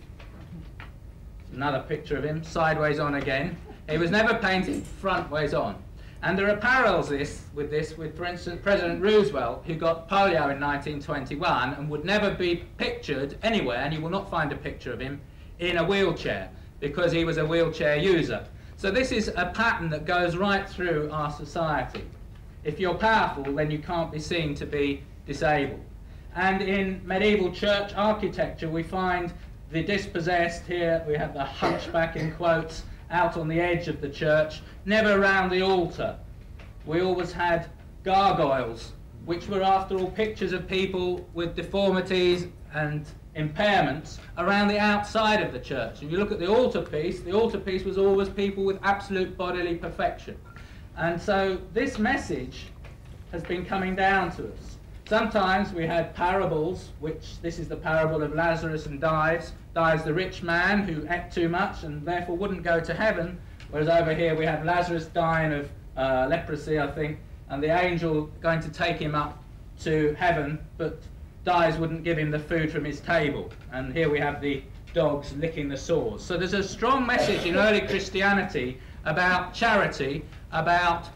S10: Another picture of him, sideways on again. He was never painted frontways on. And there are parallels with this with, for instance, President Roosevelt, who got polio in 1921 and would never be pictured anywhere, and you will not find a picture of him in a wheelchair, because he was a wheelchair user. So this is a pattern that goes right through our society. If you're powerful, then you can't be seen to be disabled. And in medieval church architecture, we find the dispossessed here, we have the hunchback in quotes, out on the edge of the church, never around the altar. We always had gargoyles, which were after all pictures of people with deformities and impairments around the outside of the church. If you look at the altarpiece was always people with absolute bodily perfection. And so this message has been coming down to us. Sometimes we had parables, which this is the parable of Lazarus and Dives. Dives, the rich man who ate too much and therefore wouldn't go to heaven, whereas over here we have Lazarus dying of leprosy, I think, and the angel going to take him up to heaven, but Dives wouldn't give him the food from his table. And here we have the dogs licking the sores. So there's a strong message in early Christianity about charity, about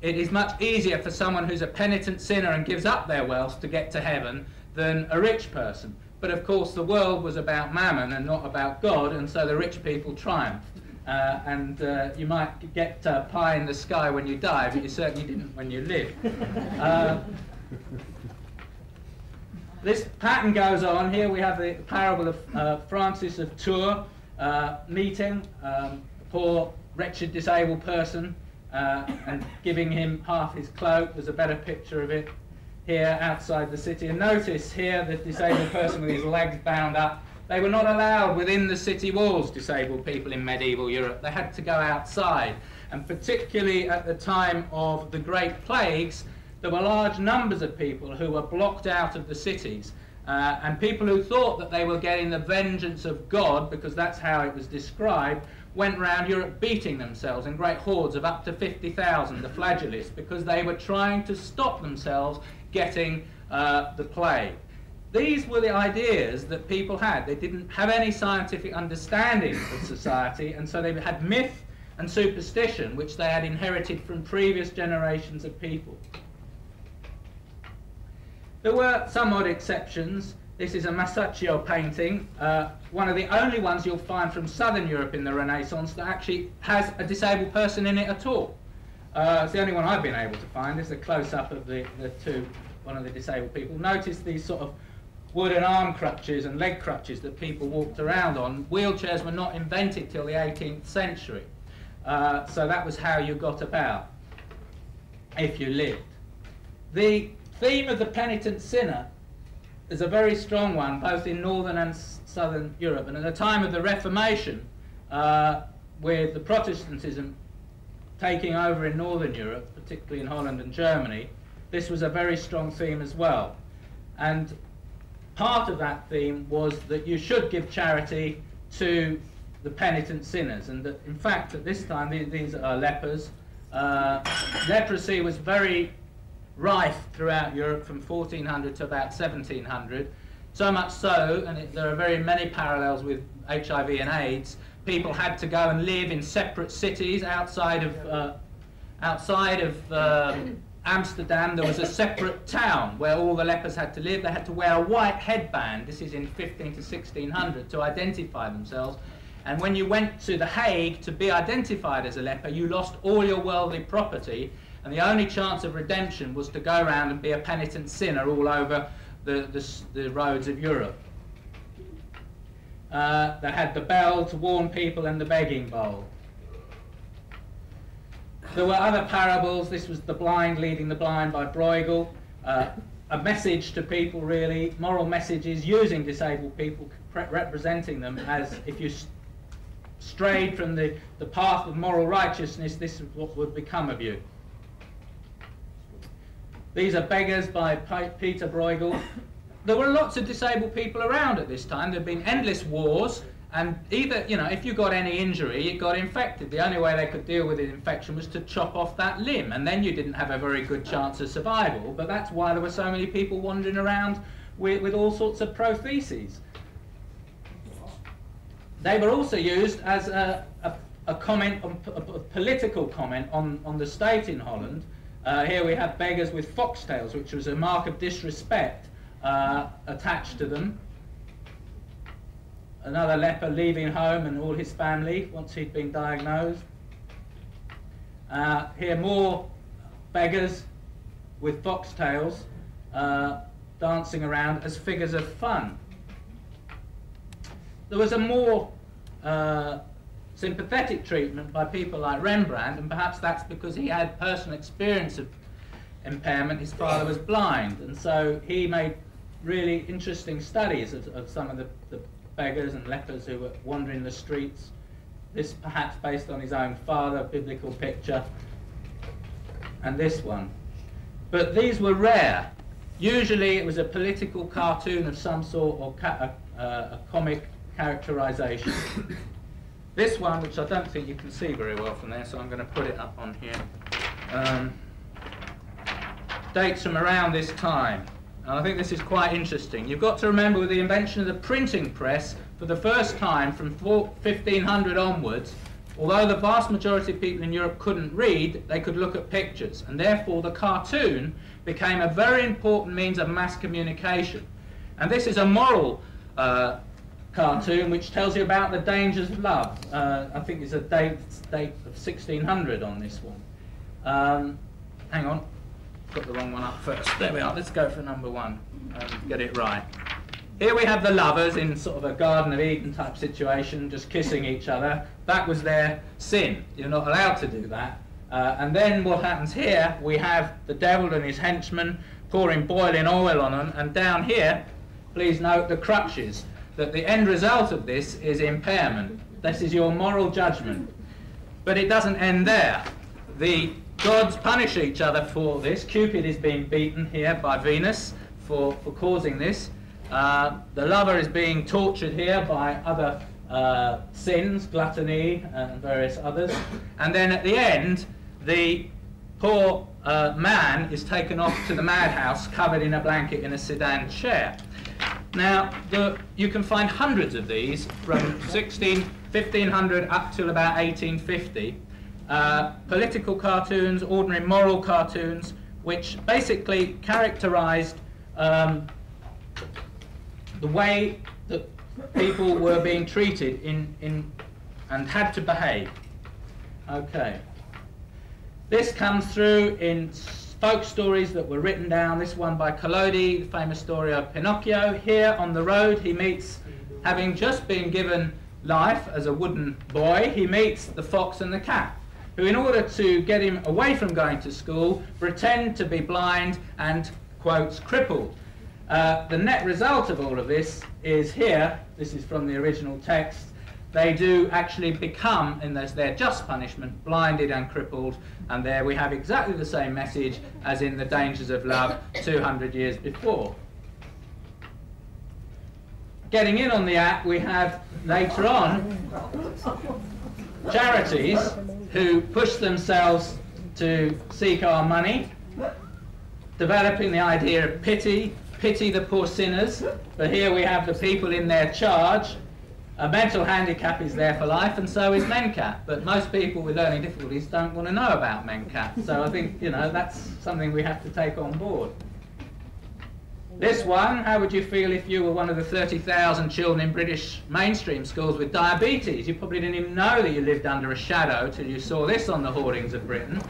S10: it is much easier for someone who's a penitent sinner and gives up their wealth to get to heaven than a rich person. But of course the world was about mammon and not about God, and so the rich people triumphed. You might get pie in the sky when you die, but you certainly didn't when you lived. This pattern goes on. Here we have the parable of Francis of Tours meeting a poor, wretched, disabled person and giving him half his cloak. There's a better picture of it here outside the city. And notice here the disabled person with his legs bound up. They were not allowed within the city walls, disabled people in medieval Europe. They had to go outside. And particularly at the time of the Great Plagues, there were large numbers of people who were blocked out of the cities. And people who thought that they were getting the vengeance of God, because that's how it was described, went round Europe beating themselves in great hordes of up to 50,000, the flagellists, because they were trying to stop themselves getting the plague. These were the ideas that people had. They didn't have any scientific understanding of society, and so they had myth and superstition, which they had inherited from previous generations of people. There were some odd exceptions. This is a Masaccio painting, one of the only ones you'll find from southern Europe in the Renaissance that actually has a disabled person in it at all. It's the only one I've been able to find. It's a close-up of one of the disabled people. Notice these sort of wooden arm crutches and leg crutches that people walked around on. Wheelchairs were not invented till the 18th century. So that was how you got about, if you lived. The theme of the penitent sinner is a very strong one, both in northern and southern Europe. And at the time of the Reformation, with the Protestantism taking over in northern Europe, particularly in Holland and Germany, this was a very strong theme as well. And part of that theme was that you should give charity to the penitent sinners, and that in fact at this time these are lepers. Leprosy was very rife throughout Europe from 1400 to about 1700, so much so, and there are very many parallels with HIV and AIDS. People had to go and live in separate cities outside of Amsterdam. There was a separate town where all the lepers had to live. They had to wear a white headband, this is in 15 to 1600, to identify themselves. And when you went to The Hague to be identified as a leper, you lost all your worldly property, and the only chance of redemption was to go around and be a penitent sinner all over the roads of Europe. They had the bell to warn people and the begging bowl. There were other parables. This was The Blind Leading the Blind by Bruegel. A message to people, really, moral messages using disabled people, representing them as if you strayed from the path of moral righteousness, this is what would become of you. These are Beggars by Peter Bruegel. There were lots of disabled people around at this time. There had been endless wars, and either, if you got any injury, you got infected. The only way they could deal with the infection was to chop off that limb, and then you didn't have a very good chance of survival. But that's why there were so many people wandering around with all sorts of protheses. They were also used as a a comment, a political comment on the state in Holland. Here we have beggars with foxtails, which was a mark of disrespect attached to them. Another leper leaving home and all his family once he'd been diagnosed. Here more beggars with foxtails dancing around as figures of fun. There was a more sympathetic treatment by people like Rembrandt, and perhaps that's because he had personal experience of impairment. His father was blind, and so he made really interesting studies of some of the beggars and lepers who were wandering the streets. This perhaps based on his own father, biblical picture, and this one. But these were rare. Usually it was a political cartoon of some sort, or a comic characterization. This one, which I don't think you can see very well from there, so I'm going to put it up on here, dates from around this time. And I think this is quite interesting. You've got to remember, with the invention of the printing press, for the first time from 1500 onwards, although the vast majority of people in Europe couldn't read, they could look at pictures, and therefore the cartoon became a very important means of mass communication. And this is a moral cartoon which tells you about the dangers of love. I think it's a date of 1600 on this one. Hang on, got the wrong one up first. There we are. Let's go for number one and get it right. Here we have the lovers in sort of a Garden of Eden type situation, just kissing each other. That was their sin. You're not allowed to do that. And then what happens here, we have the devil and his henchmen pouring boiling oil on them, and down here, please note the crutches, that the end result of this is impairment. This is your moral judgment. But it doesn't end there. The gods punish each other for this. Cupid is being beaten here by Venus for causing this. The lover is being tortured here by other sins, gluttony and various others. And then at the end, the poor man is taken off to the madhouse covered in a blanket in a sedan chair. Now, you can find hundreds of these from 1500 up till about 1850. Political cartoons, ordinary moral cartoons, which basically characterized the way that people were being treated and had to behave. Okay. This comes through in folk stories that were written down. This one by Collodi, the famous story of Pinocchio. Here on the road he meets, having just been given life as a wooden boy, he meets the fox and the cat, who in order to get him away from going to school, pretend to be blind and, quotes, crippled. The net result of all of this is here, this is from the original text, they do actually become, in their just punishment, blinded and crippled, and there we have exactly the same message as in the dangers of love 200 years before. Getting in on the act, we have later on charities who push themselves to seek our money, developing the idea of pity the poor sinners. But here we have the people in their charge. A mental handicap is there for life, and so is MenCap. But most people with learning difficulties don't want to know about MenCap. So I think, you know, that's something we have to take on board. This one, how would you feel if you were one of the 30,000 children in British mainstream schools with diabetes? You probably didn't even know that you lived under a shadow till you saw this on the hoardings of Britain.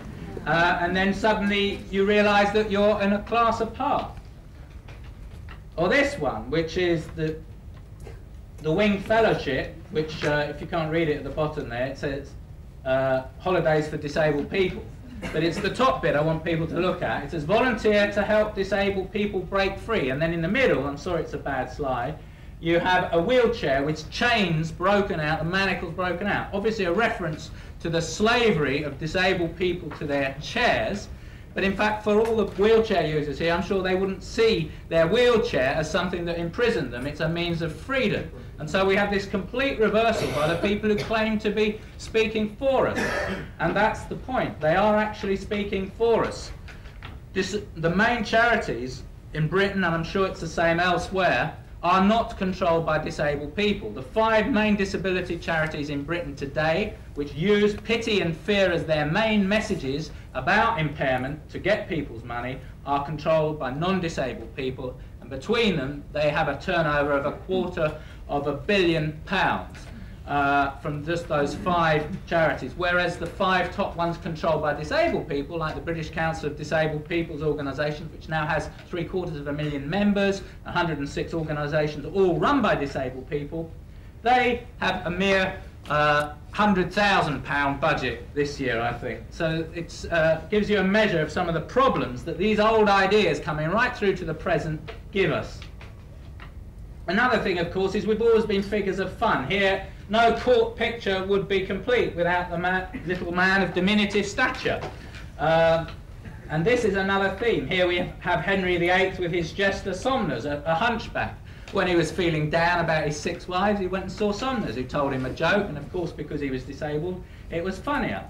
S10: And then suddenly you realise that you're in a class apart. Or this one, which is the Wing Fellowship, which, if you can't read it at the bottom there, it says holidays for disabled people. But it's the top bit I want people to look at. It says volunteer to help disabled people break free. And then in the middle, I'm sorry it's a bad slide, you have a wheelchair with chains broken out and manacles broken out. Obviously a reference to the slavery of disabled people to their chairs. But in fact, for all the wheelchair users here, I'm sure they wouldn't see their wheelchair as something that imprisoned them. It's a means of freedom. And so we have this complete reversal by the people who claim to be speaking for us. And that's the point. They are actually speaking for us. The main charities in Britain, and I'm sure it's the same elsewhere, are not controlled by disabled people. The 5 main disability charities in Britain today, which use pity and fear as their main messages about impairment to get people's money, are controlled by non-disabled people, and between them they have a turnover of £250 million from just those 5 charities, whereas the 5 top ones controlled by disabled people, like the British Council of Disabled People's Organisation, which now has 750,000 members, 106 organisations all run by disabled people, they have a mere £100,000 budget this year, I think. So it gives you a measure of some of the problems that these old ideas coming right through to the present give us. Another thing, of course, is we've always been figures of fun. Here, no court picture would be complete without the little man of diminutive stature. And this is another theme. Here we have Henry VIII with his jester Somnus, a hunchback. When he was feeling down about his 6 wives, he went and saw Somnus, who told him a joke, and of course, because he was disabled, it was funnier.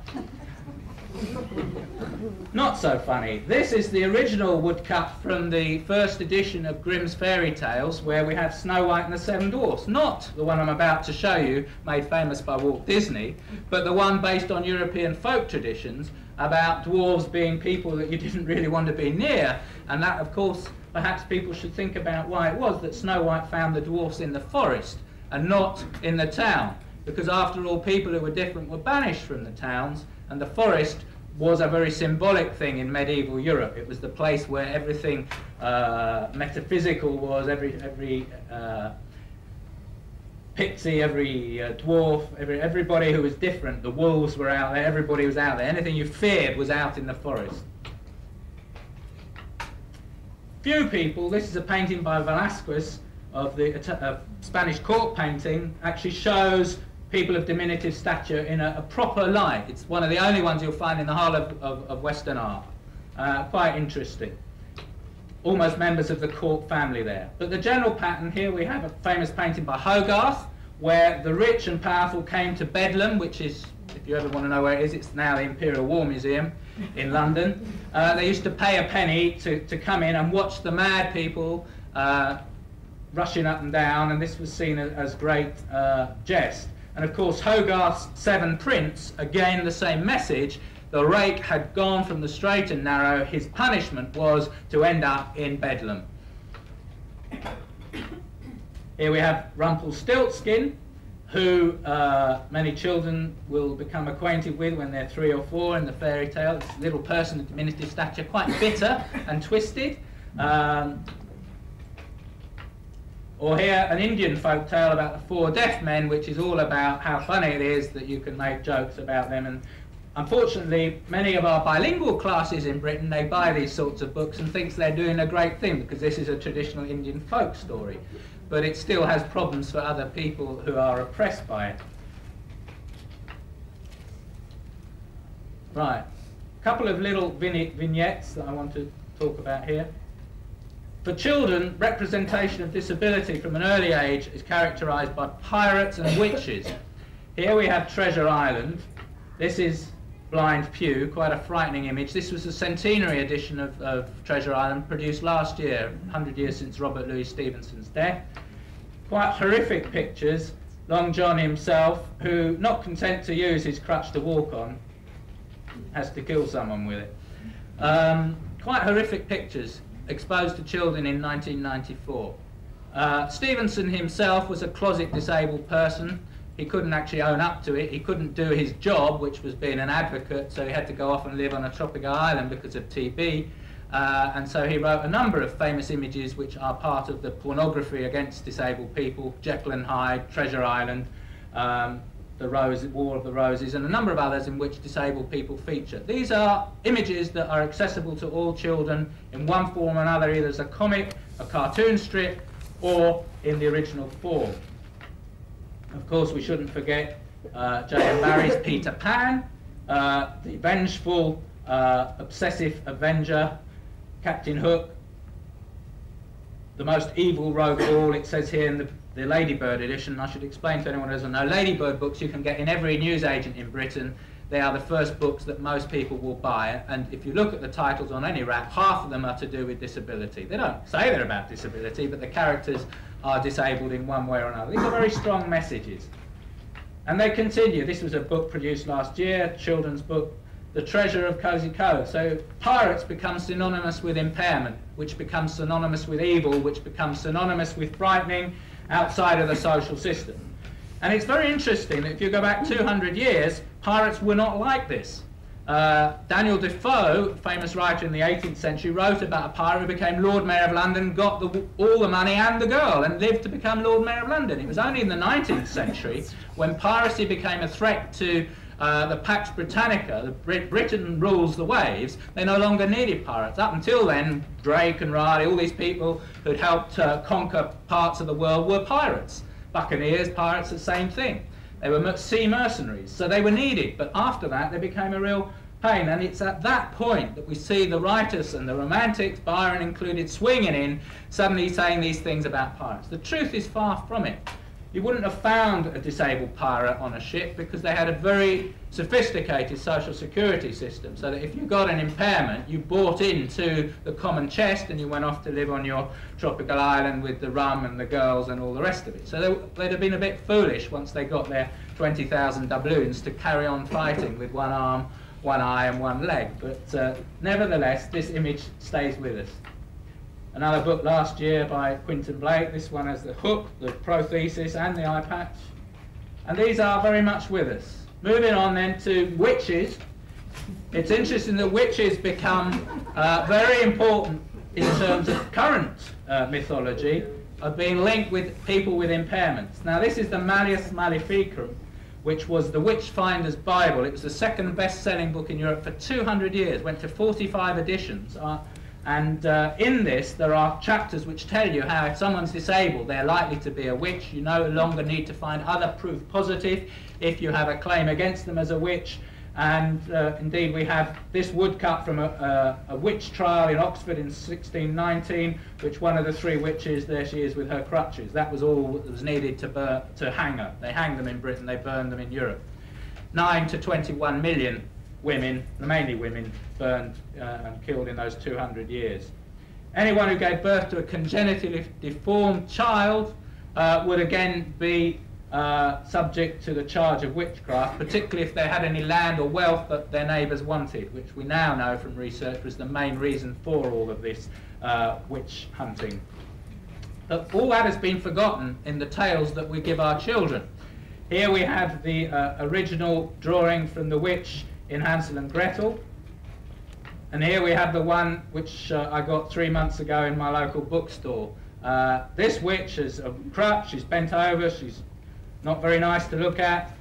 S10: Not so funny. This is the original woodcut from the first edition of Grimm's Fairy Tales, where we have Snow White and the 7 Dwarfs. Not the one I'm about to show you, made famous by Walt Disney, but the one based on European folk traditions about dwarves being people that you didn't really want to be near. And that, of course, perhaps people should think about why it was that Snow White found the dwarfs in the forest and not in the town. Because after all, people who were different were banished from the towns, and the forest was a very symbolic thing in medieval Europe. It was the place where everything metaphysical was, every pixie, every dwarf, everybody who was different. The wolves were out there, everybody was out there. Anything you feared was out in the forest. Few people, this is a painting by Velázquez of the Spanish court painting, actually shows people of diminutive stature in a proper light. It's one of the only ones you'll find in the whole of Western art. Quite interesting. Almost members of the court family there. But the general pattern here, we have a famous painting by Hogarth, where the rich and powerful came to Bedlam, which is, if you ever want to know where it is, it's now the Imperial War Museum in London. They used to pay a penny to come in and watch the mad people rushing up and down, and this was seen as great jest. And of course, Hogarth's 7 Prints, again the same message. The rake had gone from the straight and narrow. His punishment was to end up in Bedlam. Here we have Rumpelstiltskin, who many children will become acquainted with when they're 3 or 4 in the fairy tale. This little person of diminutive stature, quite bitter and twisted. Or here, an Indian folk tale about the 4 deaf men, which is all about how funny it is that you can make jokes about them. And unfortunately, many of our bilingual classes in Britain, they buy these sorts of books and thinks they're doing a great thing because this is a traditional Indian folk story. But it still has problems for other people who are oppressed by it. Right, a couple of little vignettes that I want to talk about here. For children, representation of disability from an early age is characterised by pirates and witches. Here we have Treasure Island. This is Blind Pew, quite a frightening image. This was the centenary edition of Treasure Island, produced last year, 100 years since Robert Louis Stevenson's death. Quite horrific pictures. Long John himself, who, not content to use his crutch to walk on, has to kill someone with it. Quite horrific pictures, exposed to children in 1994. Stevenson himself was a closet disabled person. He couldn't actually own up to it. He couldn't do his job, which was being an advocate, so he had to go off and live on a tropical island because of TB. And so he wrote a number of famous images which are part of the pornography against disabled people: Jekyll and Hyde, Treasure Island, the War of the Roses, and a number of others in which disabled people feature. These are images that are accessible to all children in one form or another, either as a comic, a cartoon strip, or in the original form. Of course, we shouldn't forget J.M. Barrie's Peter Pan, the vengeful, obsessive avenger, Captain Hook, the most evil rogue of all. It says here in the Ladybird edition, I should explain to anyone who doesn't know, Ladybird books you can get in every newsagent in Britain. they are the first books that most people will buy. And if you look at the titles on any rack, half of them are to do with disability. They don't say they're about disability, but the characters are disabled in one way or another. These are very strong messages. And they continue. This was a book produced last year, children's book, The Treasure of Cozy Cove. So pirates become synonymous with impairment, which becomes synonymous with evil, which becomes synonymous with frightening outside of the social system. And it's very interesting that if you go back 200 years, pirates were not like this. Daniel Defoe, famous writer in the 18th century, wrote about a pirate who became Lord Mayor of London, got all the money and the girl, and lived to become Lord Mayor of London. It was only in the 19th century, when piracy became a threat to the Pax Britannica, Britain rules the waves, they no longer needed pirates. Up until then, Drake and Raleigh, all these people who'd helped conquer parts of the world were pirates. Buccaneers, pirates, the same thing. They were sea mercenaries, so they were needed. But after that, they became a real pain. And it's at that point that we see the writers and the romantics, Byron included, swinging in, suddenly saying these things about pirates. The truth is far from it. You wouldn't have found a disabled pirate on a ship because they had a very sophisticated social security system, so that if you got an impairment, you bought into the common chest and you went off to live on your tropical island with the rum and the girls and all the rest of it. So they'd have been a bit foolish once they got their 20,000 doubloons to carry on fighting with one arm, one eye and one leg. But nevertheless, this image stays with us. Another book last year by Quentin Blake. This one has the hook, the prothesis and the eye patch. And these are very much with us. Moving on then to witches. It's interesting that witches become very important in terms of current mythology, of being linked with people with impairments. Now this is the Malleus Maleficarum, which was the Witchfinder's Bible. It was the second best-selling book in Europe for 200 years, went to 45 editions. And in this, there are chapters which tell you how if someone's disabled, they're likely to be a witch. You no longer need to find other proof positive if you have a claim against them as a witch. And indeed, we have this woodcut from a witch trial in Oxford in 1619, which one of the three witches, there she is with her crutches. That was all that was needed to hang her. They hanged them in Britain, they burned them in Europe. 9 to 21 million women, mainly women, burned and killed in those 200 years. Anyone who gave birth to a congenitally deformed child would again be subject to the charge of witchcraft, particularly if they had any land or wealth that their neighbours wanted, which we now know from research was the main reason for all of this witch hunting. But all that has been forgotten in the tales that we give our children. Here we have the original drawing from the witch in Hansel and Gretel, and here we have the one which I got 3 months ago in my local bookstore. This witch is a crutch, she's bent over, she's not very nice to look at,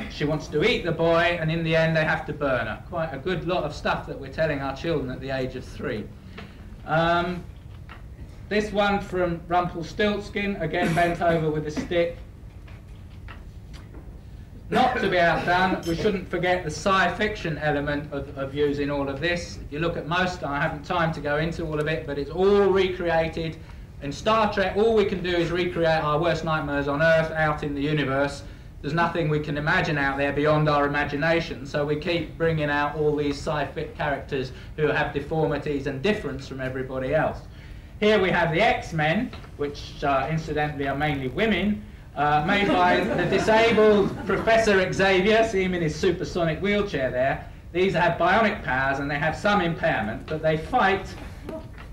S10: she wants to eat the boy, and in the end they have to burn her. Quite a good lot of stuff that we're telling our children at the age of 3. This one from Rumpelstiltskin, again bent over with a stick. Not to be outdone, we shouldn't forget the sci-fiction element of using all of this. If you look at most, I haven't time to go into all of it, but it's all recreated. In Star Trek, all we can do is recreate our worst nightmares on Earth out in the universe. There's nothing we can imagine out there beyond our imagination, so we keep bringing out all these sci-fi characters who have deformities and difference from everybody else. Here we have the X-Men, which incidentally are mainly women, made by the disabled Professor Xavier. See him in his supersonic wheelchair there. These have bionic powers and they have some impairment, but they fight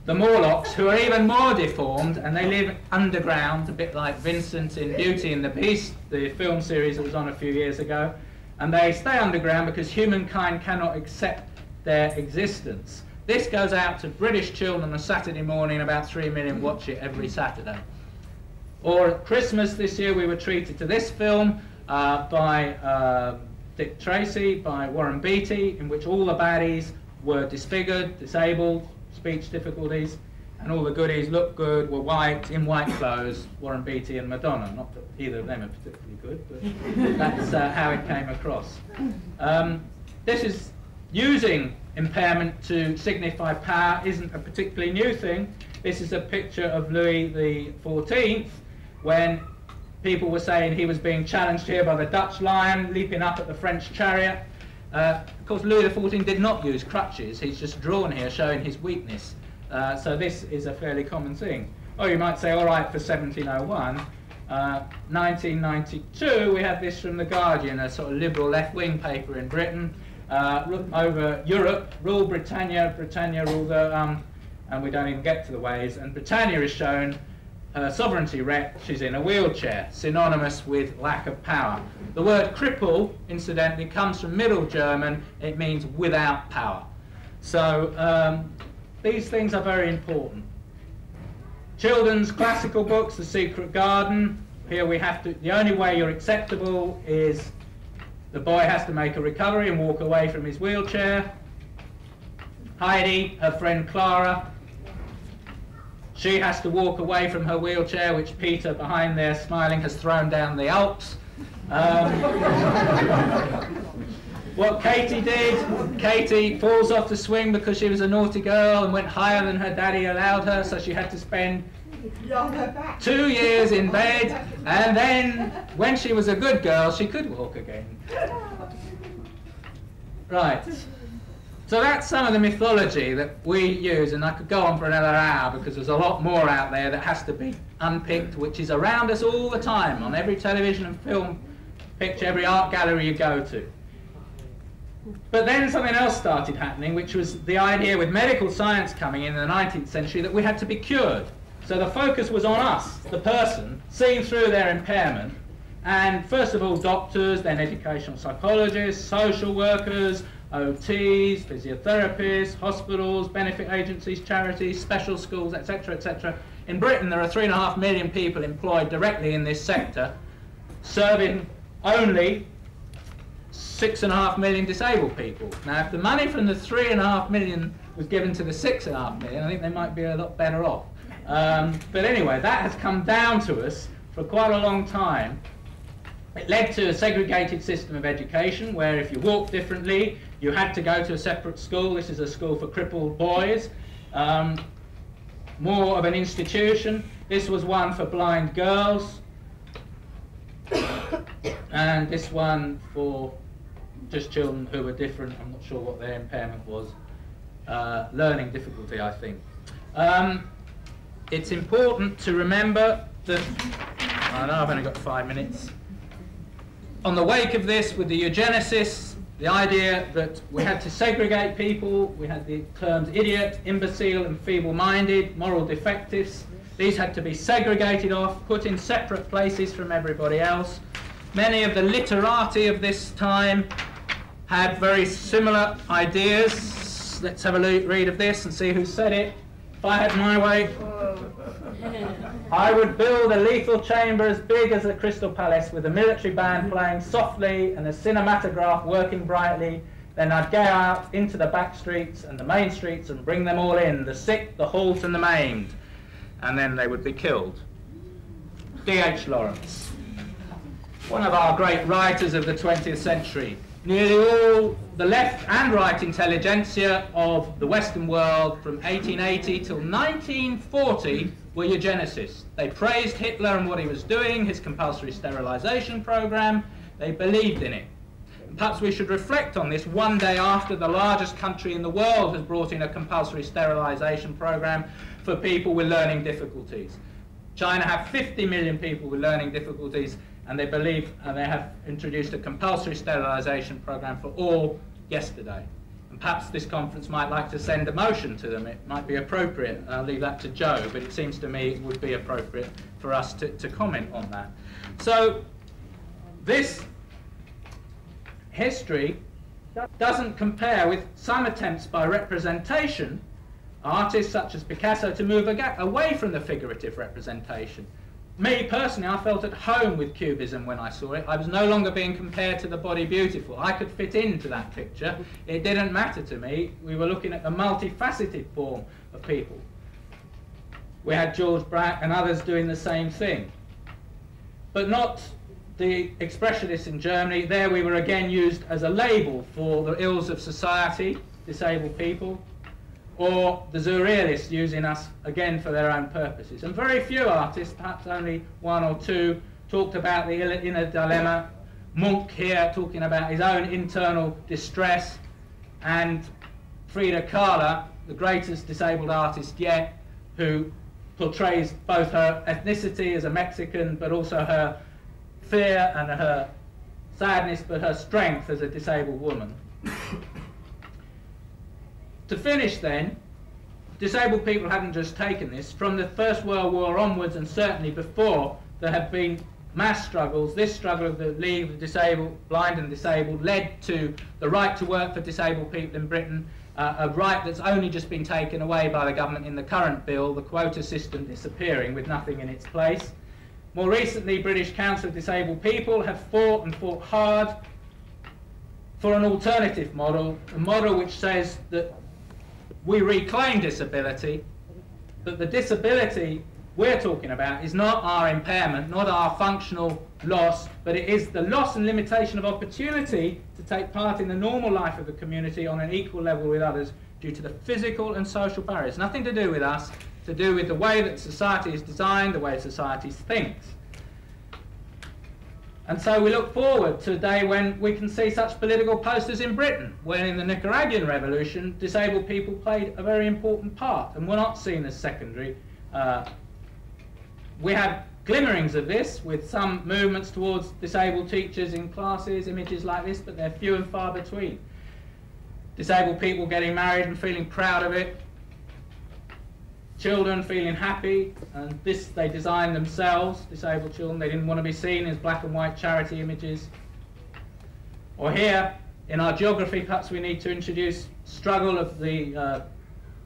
S10: the Morlocks, who are even more deformed, and they live underground, a bit like Vincent in Beauty and the Beast, the film series that was on a few years ago. And they stay underground because humankind cannot accept their existence. This goes out to British children on a Saturday morning, about 3 million watch it every Saturday. Or at Christmas this year we were treated to this film by Dick Tracy, by Warren Beatty, in which all the baddies were disfigured, disabled, speech difficulties, and all the goodies looked good, were white, in white clothes, Warren Beatty and Madonna. Not that either of them are particularly good, but that's how it came across. This is using impairment to signify power isn't a particularly new thing. This is a picture of Louis XIV when people were saying he was being challenged here by the Dutch lion leaping up at the French chariot, Of course, Louis XIV did not use crutches. He's just drawn here showing his weakness. So this is a fairly common thing. Oh, you might say, all right, for 1701. 1992, we have this from The Guardian, a sort of liberal left-wing paper in Britain. Over Europe, rule Britannia, Britannia rule the, and we don't even get to the ways, and Britannia is shown her sovereignty wrecked, she's in a wheelchair, synonymous with lack of power. The word cripple, incidentally, comes from Middle German, it means without power. So these things are very important. Children's classical books, The Secret Garden, here we have to, the only way you're acceptable is the boy has to make a recovery and walk away from his wheelchair. Heidi, her friend Clara, she has to walk away from her wheelchair, which Peter, behind there smiling, has thrown down the Alps. What Katie did, Katie falls off the swing because she was a naughty girl and went higher than her daddy allowed her, so she had to spend 2 years in bed, and then when she was a good girl she could walk again. Right, so that's some of the mythology that we use, and I could go on for another hour because there's a lot more out there that has to be unpicked, which is around us all the time on every television and film picture, every art gallery you go to. But then something else started happening, which was the idea with medical science coming in the 19th century that we had to be cured. So the focus was on us, the person, seeing through their impairment, and first of all doctors, then educational psychologists, social workers, OTs, physiotherapists, hospitals, benefit agencies, charities, special schools, etc., etc. In Britain there are 3.5 million people employed directly in this sector, serving only 6.5 million disabled people. Now, if the money from the 3.5 million was given to the 6.5 million, I think they might be a lot better off. But anyway, that has come down to us for quite a long time. It led to a segregated system of education, where if you walked differently, you had to go to a separate school. This is a school for crippled boys. More of an institution. This was one for blind girls. And this one for just children who were different. I'm not sure what their impairment was. Learning difficulty, I think. It's important to remember that, I know I've only got 5 minutes. On the wake of this, with the eugenicists, the idea that we had to segregate people, we had the terms idiot, imbecile and feeble-minded, moral defectives. These had to be segregated off, put in separate places from everybody else. Many of the literati of this time had very similar ideas. Let's have a read of this and see who said it. If I had my way, I would build a lethal chamber as big as the Crystal Palace, with a military band playing softly and a cinematograph working brightly. Then I'd go out into the back streets and the main streets and bring them all in, the sick, the halt and the maimed. And then they would be killed. D.H. Lawrence, one of our great writers of the 20th century. Nearly all the left and right intelligentsia of the Western world from 1880 till 1940 were eugenicists. They praised Hitler and what he was doing, his compulsory sterilisation program. They believed in it. And perhaps we should reflect on this one day after the largest country in the world has brought in a compulsory sterilisation program for people with learning difficulties. China have 50 million people with learning difficulties, and they believe, and they have introduced a compulsory sterilisation program for all yesterday. And perhaps this conference might like to send a motion to them. It might be appropriate. I'll leave that to Joe, but it seems to me it would be appropriate for us to comment on that. So this history doesn't compare with some attempts by representation, artists such as Picasso, to move away from the figurative representation. Me, personally, I felt at home with Cubism when I saw it. I was no longer being compared to the body beautiful. I could fit into that picture. It didn't matter to me. We were looking at the multifaceted form of people. We had George Braque and others doing the same thing. But not the expressionists in Germany. There we were again used as a label for the ills of society, disabled people, or the surrealists using us again for their own purposes. And very few artists, perhaps only one or two, talked about the inner dilemma. Munch here talking about his own internal distress, and Frida Kahlo, the greatest disabled artist yet, who portrays both her ethnicity as a Mexican, but also her fear and her sadness, but her strength as a disabled woman. To finish then, disabled people haven't just taken this. From the First World War onwards, and certainly before, there have been mass struggles. This struggle of the League of the Disabled, Blind and Disabled, led to the right to work for disabled people in Britain, a right that's only just been taken away by the government in the current bill, the quota system disappearing with nothing in its place. More recently, British Council of Disabled People have fought and fought hard for an alternative model, a model which says that we reclaim disability, but the disability we're talking about is not our impairment, not our functional loss, but it is the loss and limitation of opportunity to take part in the normal life of the community on an equal level with others due to the physical and social barriers. Nothing to do with us, to do with the way that society is designed, the way society thinks. And so we look forward to a day when we can see such political posters in Britain, when in the Nicaraguan revolution, disabled people played a very important part and were not seen as secondary. We have glimmerings of this with some movements towards disabled teachers in classes, images like this, but they're few and far between. Disabled people getting married and feeling proud of it, children feeling happy, and this they designed themselves, disabled children. They didn't want to be seen as black and white charity images. Or here, in our geography, perhaps we need to introduce struggle of the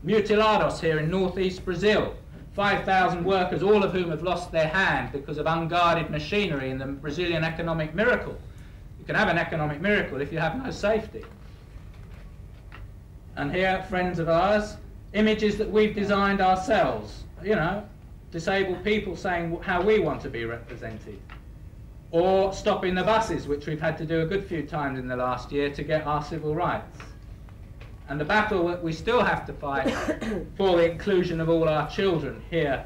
S10: mutilados here in northeast Brazil. 5,000 workers, all of whom have lost their hand because of unguarded machinery in the Brazilian economic miracle. You can have an economic miracle if you have no safety. And here, friends of ours, images that we've designed ourselves, you know, disabled people saying how we want to be represented. Or stopping the buses, which we've had to do a good few times in the last year to get our civil rights. And the battle that we still have to fight for the inclusion of all our children here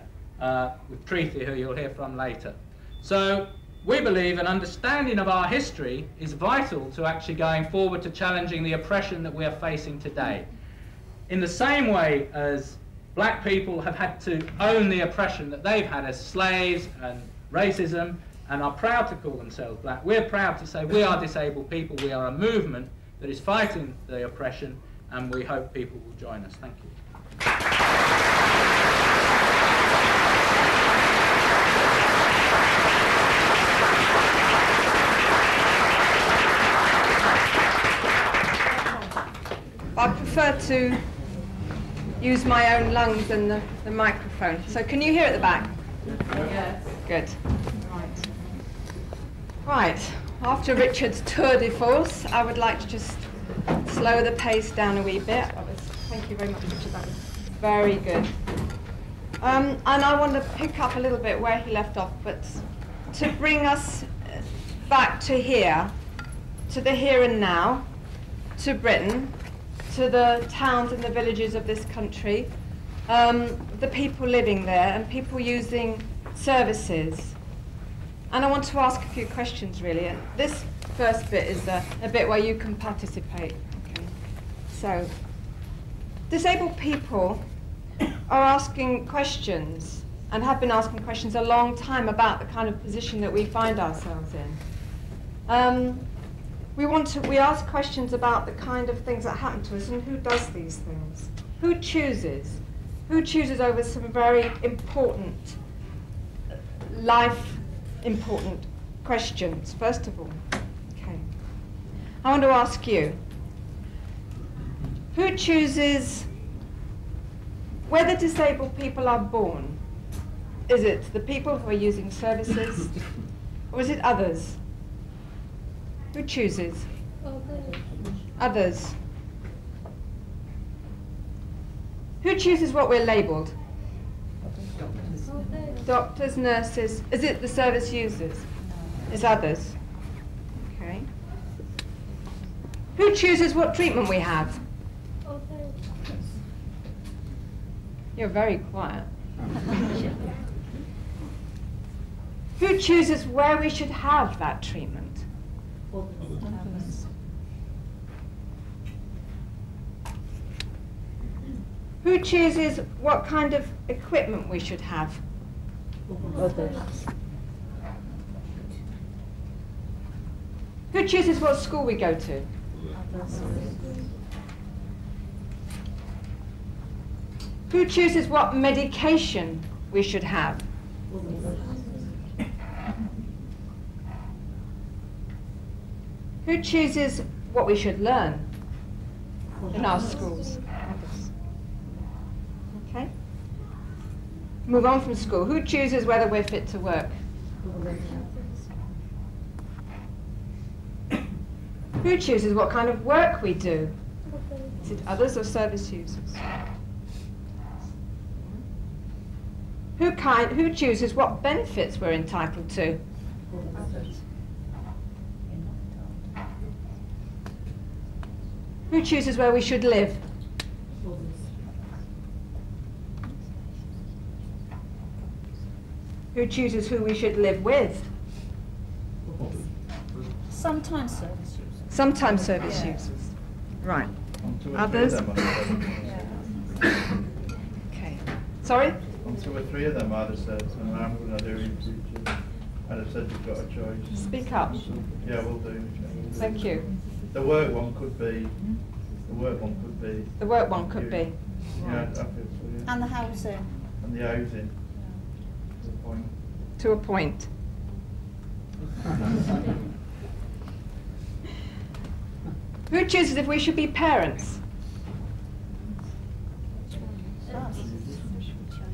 S10: with Preeti, who you'll hear from later. So we believe an understanding of our history is vital to actually going forward to challenging the oppression that we are facing today. In the same way as black people have had to own the oppression that they've had as slaves and racism and are proud to call themselves black, we're proud to say we are disabled people, we are a movement that is fighting the oppression, and we hope people will join us. Thank you.
S11: I prefer to use my own lungs than the microphone. So can you hear at the back?
S5: Yes.
S11: Good. Right. After Richard's tour de force, I would like to just slow the pace down a wee bit. Thank you very much, Richard. That was very good. And I want to pick up a little bit where he left off, but to bring us back to here, to the here and now, to Britain, to the towns and the villages of this country, the people living there and people using services. And I want to ask a few questions, really. And this first bit is a bit where you can participate. Okay. So, disabled people are asking questions and have been asking questions a long time about the kind of position that we find ourselves in. We ask questions about the kind of things that happen to us and who does these things. Who chooses? Who chooses over some very important, life-important questions, first of all. Okay. I want to ask you, who chooses whether disabled people are born? Is it the people who are using services, or is it others? Who chooses? Others. Who chooses what we're labelled? Doctors, nurses. Is it the service users? It's others. Okay. Who chooses what treatment we have? You're very quiet. Who chooses where we should have that treatment? Who chooses what kind of equipment we should have? Who chooses what school we go to? Who chooses what medication we should have? Who chooses what we should learn in our schools? Okay. Move on from school. Who chooses whether we're fit to work? Who chooses what kind of work we do? Is it others or service users? Who chooses what benefits we're entitled to? Who chooses where we should live? Who chooses who we should live with?
S12: Sometimes service users.
S11: Sometimes service users. Right. Others? Okay. Sorry?
S13: On 2 or 3 of them I'd have said, and I'm going to do in future. I'd have said you've got a choice.
S11: Speak up.
S13: Yeah, we'll do.
S11: Thank you.
S13: The work one could be. The work one could be.
S11: The work one could be.
S13: Yeah, I feel so, yeah.
S12: And the housing.
S13: And the housing. To a point.
S11: To a point. Who chooses if we should be parents?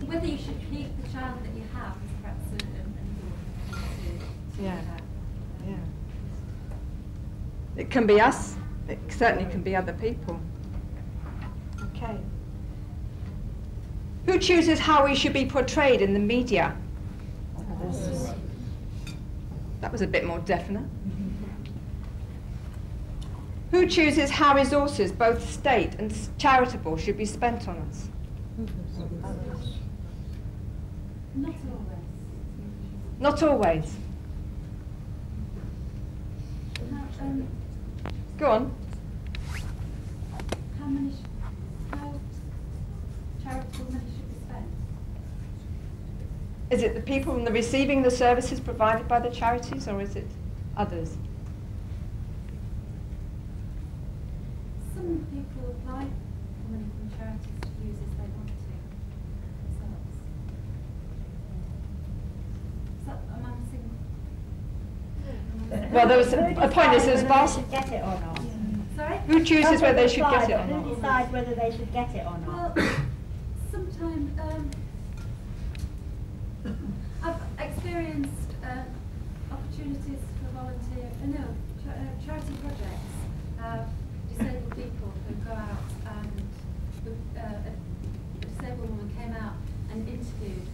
S14: Whether you should keep the child that you have is perhaps
S11: Yeah. Yeah. It can be us. It certainly can be other people. Okay. Who chooses how we should be portrayed in the media? That was a bit more definite. Who chooses how resources, both state and charitable, should be spent on us?
S14: not always.
S11: Not always. Go on.
S14: How charitable money should be spent?
S11: Is it the people receiving the services provided by the charities, or is it others?
S14: Some people apply for money from charities to use as they want to themselves. Am I missing?
S11: Well, there was a point is there's vast.
S15: Should get it or not?
S14: Sorry?
S11: Who chooses whether they should get it or
S15: Who
S11: not?
S15: decides whether they should get it or not?
S14: Well, sometimes I've experienced opportunities for volunteer, charity projects. Disabled people who go out and a disabled woman came out and interviewed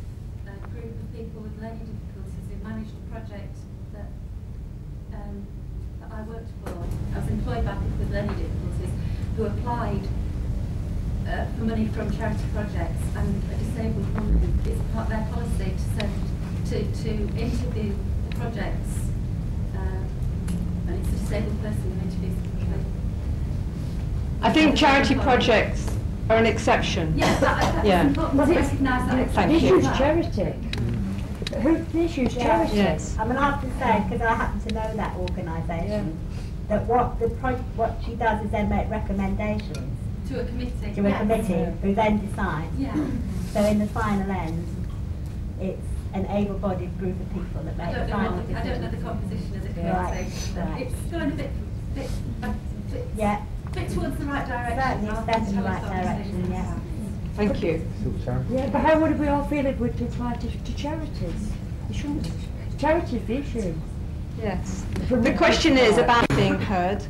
S14: a group of people with learning difficulties who managed a project that I worked for. I was employed by people with learning difficulties who applied for money from charity projects, and a disabled woman, it's part of their policy to send to interview the projects, and it's a disabled person who interviews the project.
S11: I think charity projects are an exception.
S14: Yeah, that's important to recognise that exception.
S11: Thank you.
S15: charity. This is charity.
S11: Yes.
S15: I mean, I have to say, because I happen to know that organisation, that what she does is then make recommendations
S14: To a committee.
S15: to a committee who then decides.
S14: Yeah.
S15: So in the final end, it's an able-bodied group of people that make the final decision.
S14: I don't know the composition of the committee.
S15: Right.
S14: It's going a bit
S15: Yeah.
S14: bit towards the right direction.
S15: Certainly, it's definitely the right direction, yeah.
S11: Thank you.
S16: Yeah, but how would we all feel if we applied to charities? We shouldn't. Charities the issue.
S11: Yes. The question is about being heard.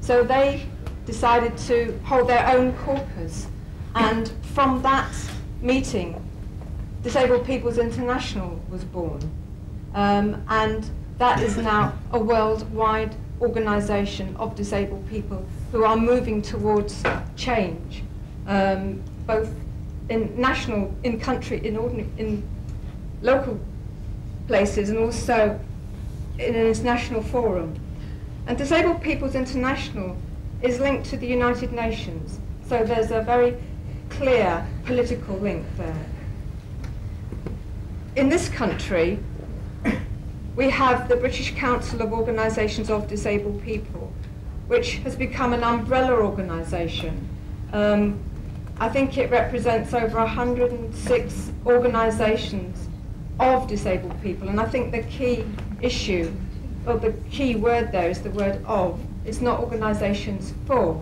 S11: So they decided to hold their own caucus, and from that meeting, Disabled People's International was born. And that is now a worldwide organisation of disabled people who are moving towards change, both in national, in country, in local places, and also in an international forum. And Disabled Peoples International is linked to the United Nations, so there's a very clear political link there. In this country, we have the British Council of Organisations of Disabled People, which has become an umbrella organisation. I think it represents over 106 organisations of disabled people, and I think the key issue, or the key word there is the word of. It's not organisations for,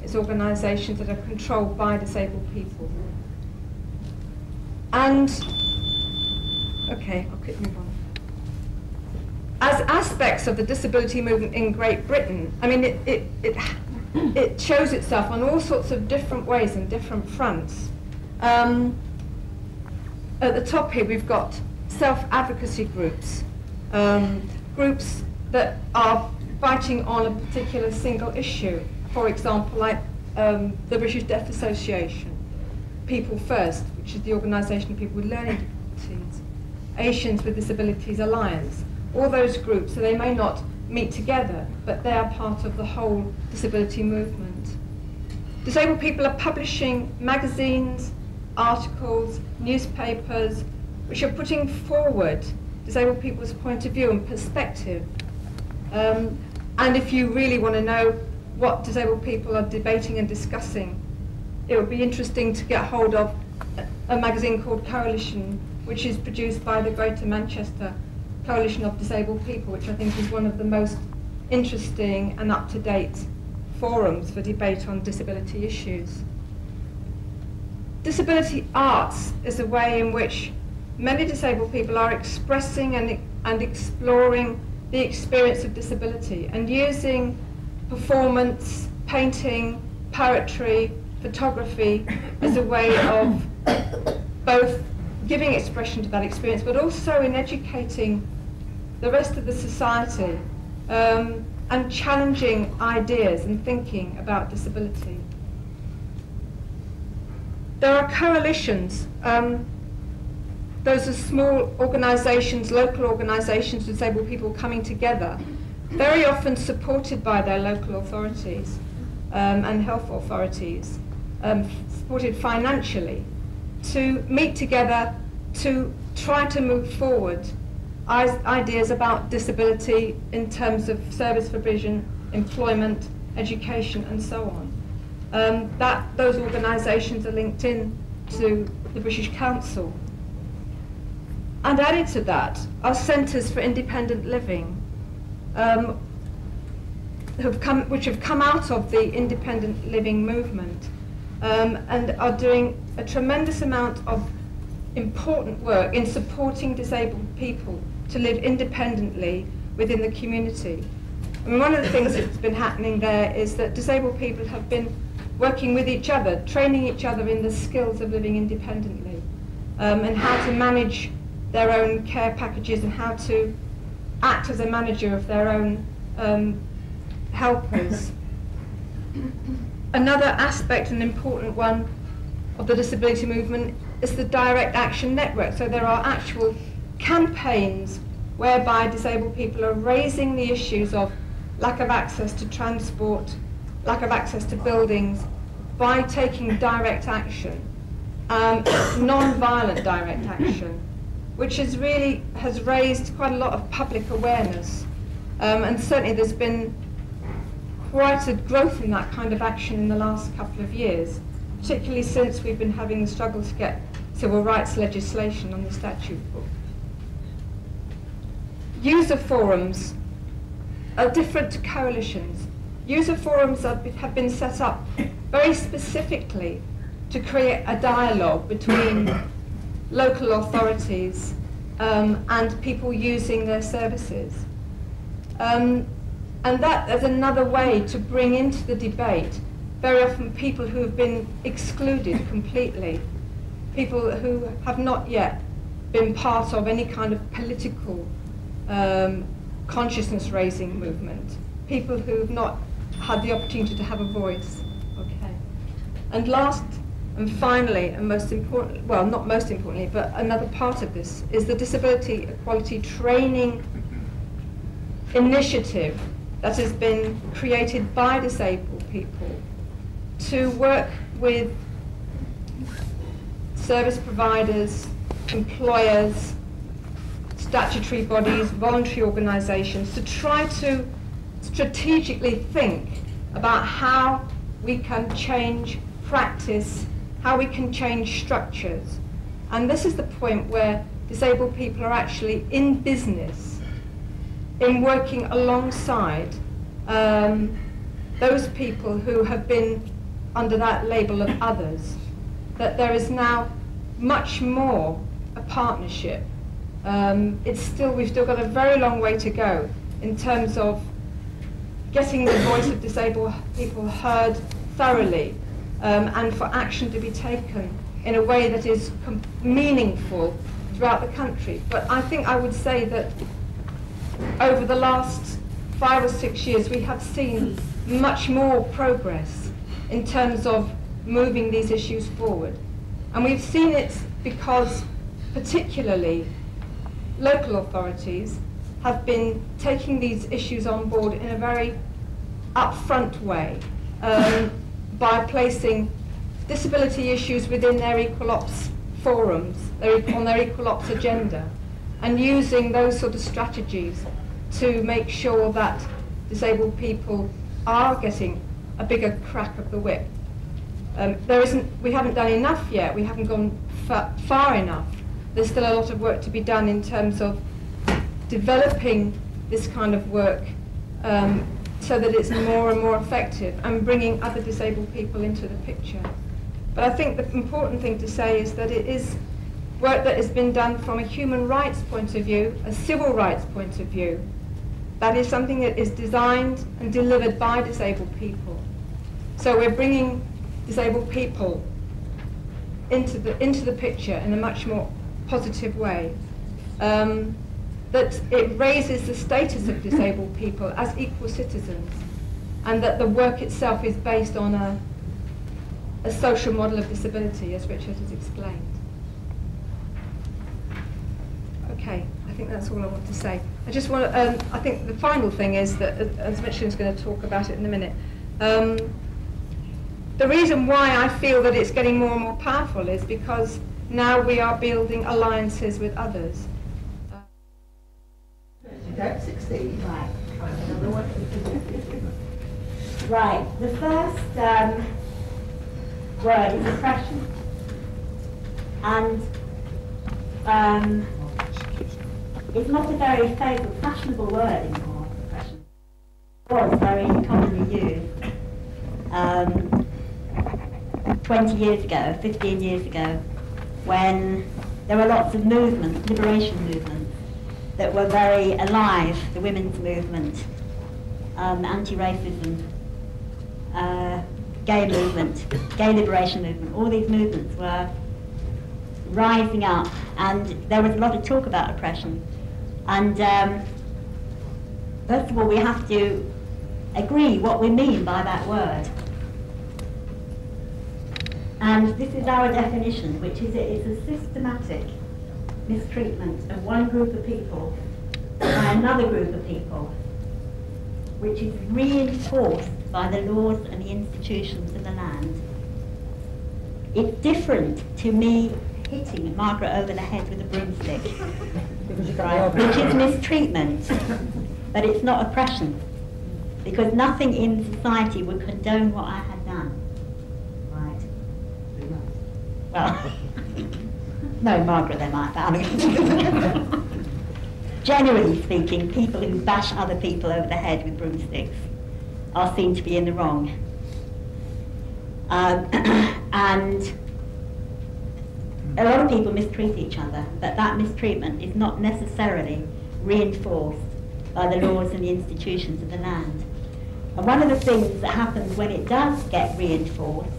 S11: it's organisations that are controlled by disabled people. And, okay, I'll quickly move on. As aspects of the disability movement in Great Britain, I mean, it shows itself on all sorts of different ways and different fronts. At the top here we've got self-advocacy groups, groups that are fighting on a particular single issue. For example, like the British Deaf Association, People First, which is the organisation of people with learning difficulties, Asians with Disabilities Alliance, all those groups, so they may not meet together, but they are part of the whole disability movement. Disabled people are publishing magazines, articles, newspapers, which are putting forward disabled people's point of view and perspective. And if you really want to know what disabled people are debating and discussing, it would be interesting to get hold of a magazine called Coalition, which is produced by the Greater Manchester Coalition of Disabled People, which I think is one of the most interesting and up-to-date forums for debate on disability issues. Disability arts is a way in which many disabled people are expressing and exploring the experience of disability and using performance, painting, poetry, photography as a way of both giving expression to that experience, but also in educating the rest of the society and challenging ideas and thinking about disability. There are coalitions. Those are small organisations, local organisations, disabled people coming together, very often supported by their local authorities and health authorities, supported financially, to meet together to try to move forward ideas about disability in terms of service provision, employment, education, and so on. Those organisations are linked in to the British Council. And added to that are centres for independent living, which have come out of the independent living movement and are doing a tremendous amount of important work in supporting disabled people to live independently within the community. I mean, one of the things that's been happening there is that disabled people have been working with each other, training each other in the skills of living independently, and how to manage their own care packages and how to act as a manager of their own helpers. Another aspect, an important one, of the disability movement is the direct action network. So there are actual campaigns whereby disabled people are raising the issues of lack of access to transport, lack of access to buildings, by taking direct action, non-violent direct action, which has raised quite a lot of public awareness. And certainly there's been quite a growth in that kind of action in the last couple of years, particularly since we've been having the struggle to get civil rights legislation on the statute book. User forums are different to coalitions. User forums have been set up very specifically to create a dialogue between local authorities and people using their services. And that is another way to bring into the debate very often people who have been excluded completely, people who have not yet been part of any kind of political consciousness-raising movement, people who have not had the opportunity to have a voice. Okay. And last and finally, and most important, well, not most importantly, but another part of this is the Disability Equality Training Initiative that has been created by disabled people to work with service providers, employers, statutory bodies, voluntary organisations, to try to strategically think about how we can change practice, how we can change structures. And this is the point where disabled people are actually in business, in working alongside those people who have been under that label of others, that there is now much more a partnership. We've still got a very long way to go in terms of getting the voice of disabled people heard thoroughly, and for action to be taken in a way that is meaningful throughout the country. But I think I would say that over the last 5 or 6 years we have seen much more progress in terms of moving these issues forward. And we've seen it because particularly local authorities have been taking these issues on board in a very upfront way, by placing disability issues within their equal ops forums, on their equal ops agenda, and using those sort of strategies to make sure that disabled people are getting a bigger crack of the whip. We haven't done enough yet, we haven't gone far enough. There's still a lot of work to be done in terms of developing this kind of work so that it's more and more effective, and bringing other disabled people into the picture. But I think the important thing to say is that it is work that has been done from a human rights point of view, a civil rights point of view. That is something that is designed and delivered by disabled people. So we're bringing disabled people into the picture in a much more positive way. That it raises the status of disabled people as equal citizens, and that the work itself is based on a social model of disability, as Richard has explained. Okay, I think that's all I want to say. I just want to, I think the final thing is that, as Micheline's going to talk about it in a minute, the reason why I feel that it's getting more and more powerful is because now we are building alliances with others.
S15: You don't succeed. Right. Right. The first word is oppression. And it's not a very fashionable word anymore, oppression. It was very commonly used 20 years ago, 15 years ago, when there were lots of movements, liberation movements, that were very alive, the women's movement, anti-racism, gay movement, gay liberation movement. All these movements were rising up, and there was a lot of talk about oppression. And first of all, we have to agree what we mean by that word. And this is our definition, which is it's a systematic mistreatment of one group of people by another group of people, which is reinforced by the laws and the institutions of the land. It's different to me hitting Margaret over the head with a broomstick, right, which is mistreatment, but it's not oppression, because nothing in society would condone what I had done. Right. Well, no, Margaret, they might ban. Generally speaking, people who bash other people over the head with broomsticks are seen to be in the wrong. And a lot of people mistreat each other, but that mistreatment is not necessarily reinforced by the laws and the institutions of the land. And one of the things that happens when it does get reinforced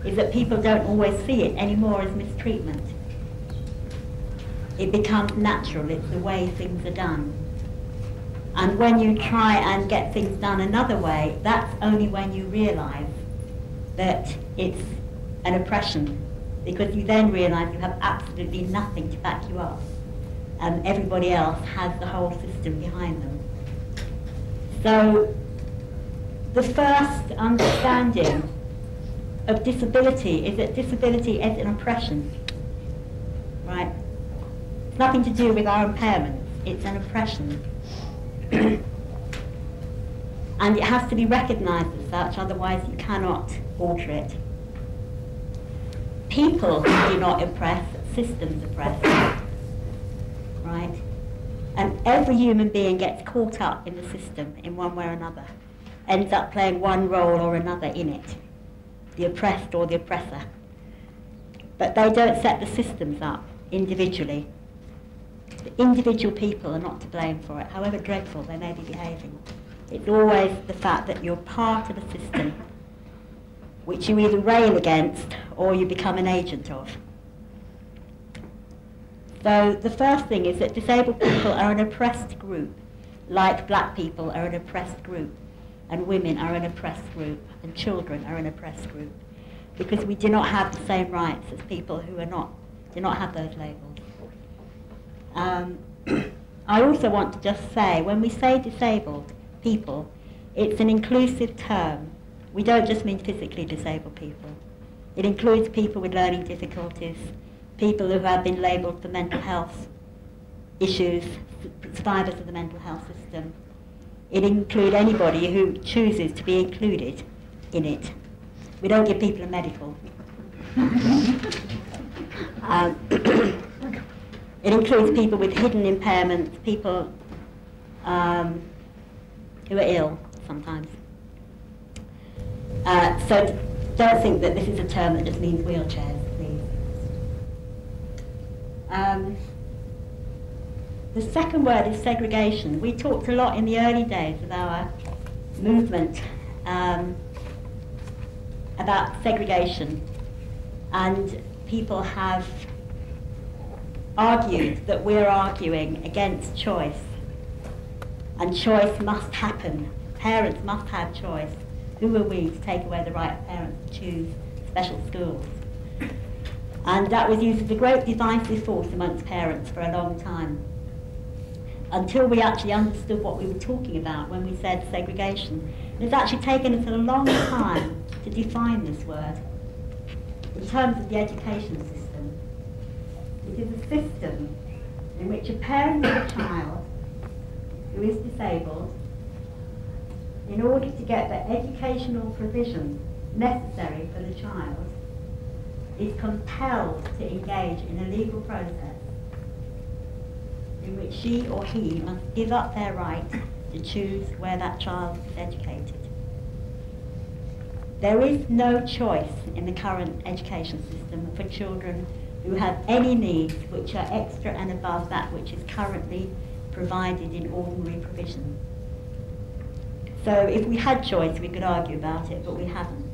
S15: is that people don't always see it anymore as mistreatment. It becomes natural, it's the way things are done. And when you try and get things done another way, that's only when you realise that it's an oppression, because you then realise you have absolutely nothing to back you up, and everybody else has the whole system behind them. So the first understanding of disability is that disability is an oppression, right? It's nothing to do with our impairments, it's an oppression. And it has to be recognised as such, otherwise you cannot alter it. People do not oppress, systems oppress, right? And every human being gets caught up in the system in one way or another, ends up playing one role or another in it, the oppressed or the oppressor. But they don't set the systems up individually. The individual people are not to blame for it, however dreadful they may be behaving. It's always the fact that you're part of a system which you either rail against or you become an agent of. So the first thing is that disabled people are an oppressed group, like black people are an oppressed group, and women are an oppressed group, and children are an oppressed group, because we do not have the same rights as people who do not have those labels. I also want to just say, when we say disabled people, it's an inclusive term. We don't just mean physically disabled people. It includes people with learning difficulties, people who have been labelled for mental health issues, survivors of the mental health system. It includes anybody who chooses to be included in it. We don't give people a medical. It includes people with hidden impairments, people who are ill sometimes. So don't think that this is a term that just means wheelchairs, please. The second word is segregation. We talked a lot in the early days of our movement about segregation, and people have argued that we're arguing against choice, and choice must happen. Parents must have choice. Who are we to take away the right of parents to choose special schools? And that was used as a great divisive force amongst parents for a long time, until we actually understood what we were talking about when we said segregation. And it's actually taken us a long time to define this word in terms of the education system. It is a system in which a parent of a child who is disabled, in order to get the educational provision necessary for the child, is compelled to engage in a legal process in which she or he must give up their right to choose where that child is educated. There is no choice in the current education system for children who have any needs which are extra and above that which is currently provided in ordinary provision. So if we had choice, we could argue about it, but we haven't.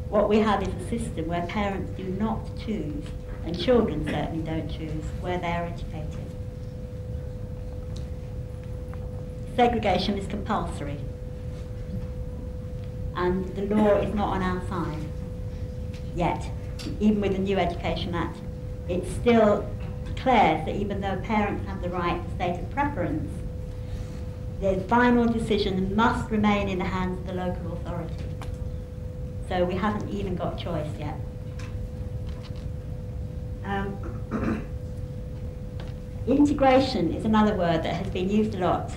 S15: What we have is a system where parents do not choose, and children certainly don't choose, where they are educated. Segregation is compulsory, and the law is not on our side yet. Even with the new Education Act, it still declares that even though parents have the right to state of preference, the final decision must remain in the hands of the local authority. So we haven't even got choice yet. Integration is another word that has been used a lot.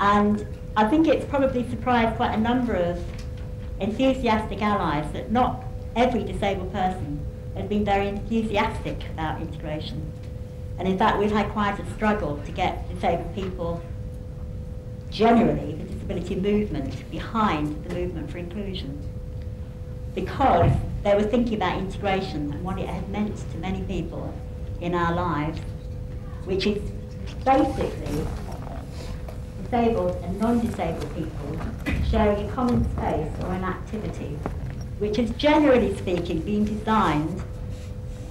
S15: And I think it's probably surprised quite a number of enthusiastic allies that not every disabled person has been very enthusiastic about integration. And in fact, we've had quite a struggle to get disabled people, generally the disability movement, behind the movement for inclusion, because they were thinking about integration and what it had meant to many people in our lives, which is basically disabled and non-disabled people sharing a common space or an activity, which has generally speaking been designed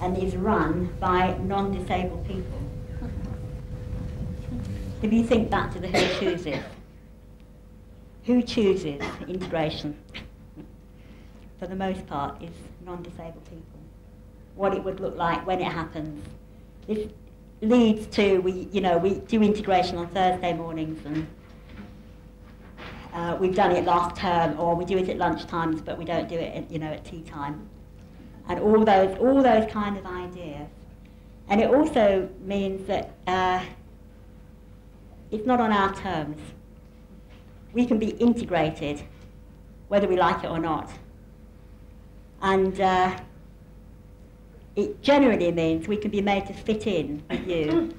S15: and is run by non-disabled people. If you think back to the who chooses integration, for the most part, is non-disabled people. What it would look like when it happens. This leads to, we do integration on Thursday mornings, we've done it last term, or we do it at lunchtimes, but we don't do it at, at tea time. And all those kind of ideas. And it also means that it's not on our terms. We can be integrated, whether we like it or not. And it generally means we can be made to fit in with you,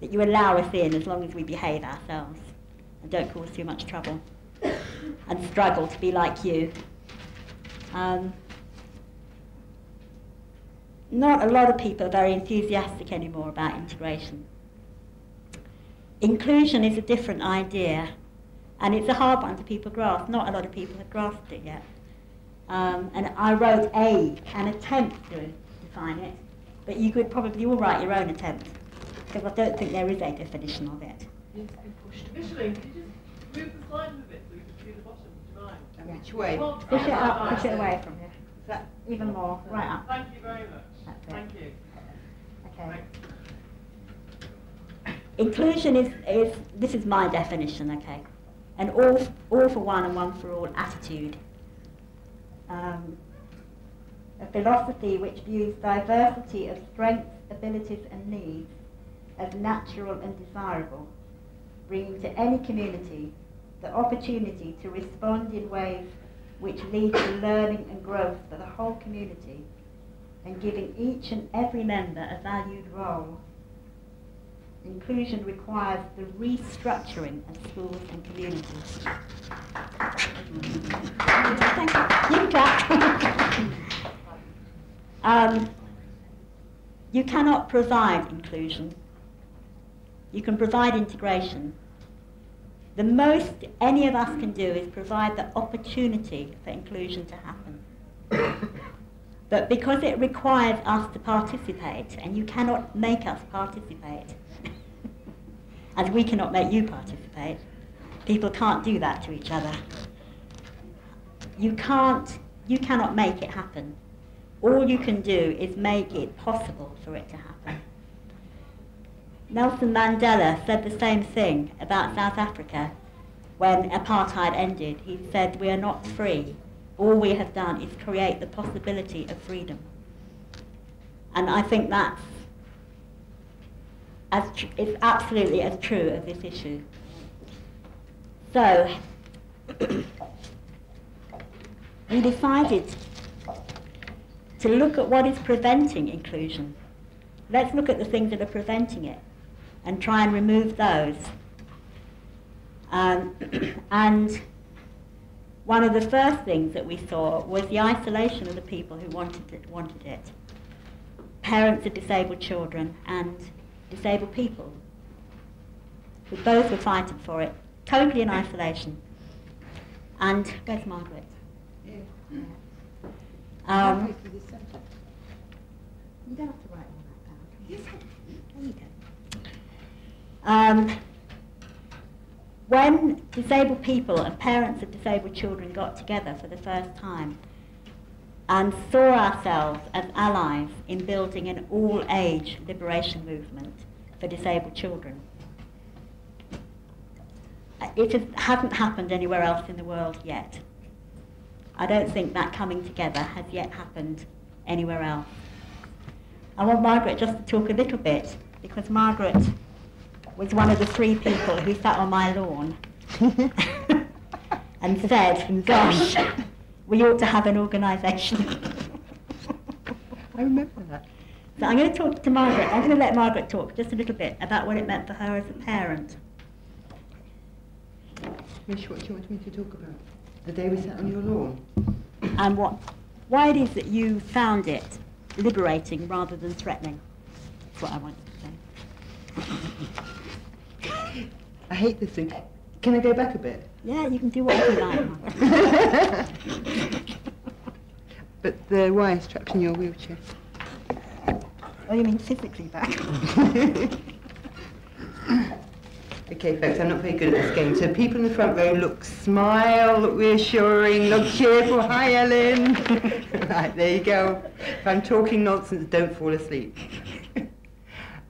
S15: that you allow us in as long as we behave ourselves and don't cause too much trouble and struggle to be like you. Not a lot of people are very enthusiastic anymore about integration. Inclusion is a different idea, and it's a hard one for people to grasp. Not a lot of people have grasped it yet. And I wrote an attempt to define it, but you could probably all write your own attempt, because I don't think there is a definition of it.
S5: Micheline, could you just move the slide a bit so we can see the bottom? Do you mind?
S15: Which way? Push it up, push it away from here. Is that even more? Right up.
S5: Thank you very much.
S15: That's it.
S5: Thank you.
S15: Okay. Inclusion is this is my definition, okay? An all for one and one for all attitude. A philosophy which views diversity of strengths, abilities and needs as natural and desirable, bringing to any community the opportunity to respond in ways which lead to learning and growth for the whole community, and giving each and every member a valued role. Inclusion requires the restructuring of schools and communities. Thank you. You clap. You cannot provide inclusion. You can provide integration. The most any of us can do is provide the opportunity for inclusion to happen. But because it requires us to participate, and you cannot make us participate, as we cannot make you participate, people can't do that to each other. You cannot make it happen. All you can do is make it possible for it to happen. Nelson Mandela said the same thing about South Africa when apartheid ended. He said, "We are not free. All we have done is create the possibility of freedom." And I think that's it's absolutely as true of this issue. So, we decided to look at what is preventing inclusion. Let's look at the things that are preventing it and try and remove those. And one of the first things that we saw was the isolation of the people who wanted it. Parents of disabled children and disabled people, who both were fighting for it, totally in isolation. And where's Margaret?
S16: Yeah.
S15: You don't have to write all that down. Yes. There you go. When disabled people and parents of disabled children got together for the first time and saw ourselves as allies in building an all-age liberation movement for disabled children, it hasn't happened anywhere else in the world yet. I don't think that coming together has yet happened anywhere else. I want Margaret just to talk a little bit, because Margaret was one of the 3 people who sat on my lawn and said, "Gosh, we ought to have an organisation."
S16: I remember that.
S15: So I'm going to talk to Margaret. I'm going to let Margaret talk just a little bit about what it meant for her as a parent.
S16: Mish, what do you want me to talk about? The day we sat on your lawn?
S15: And why it is that you found it liberating rather than threatening. That's what I wanted to say.
S16: I hate this thing. Can I go back a bit?
S15: Yeah, you can do whatever you like.
S16: But the wire straps in your wheelchair.
S15: Oh, you mean physically back?
S16: Okay, folks, I'm not very good at this game. So people in the front row smile, look reassuring, look cheerful. Hi, Ellen. Right, there you go. If I'm talking nonsense, don't fall asleep.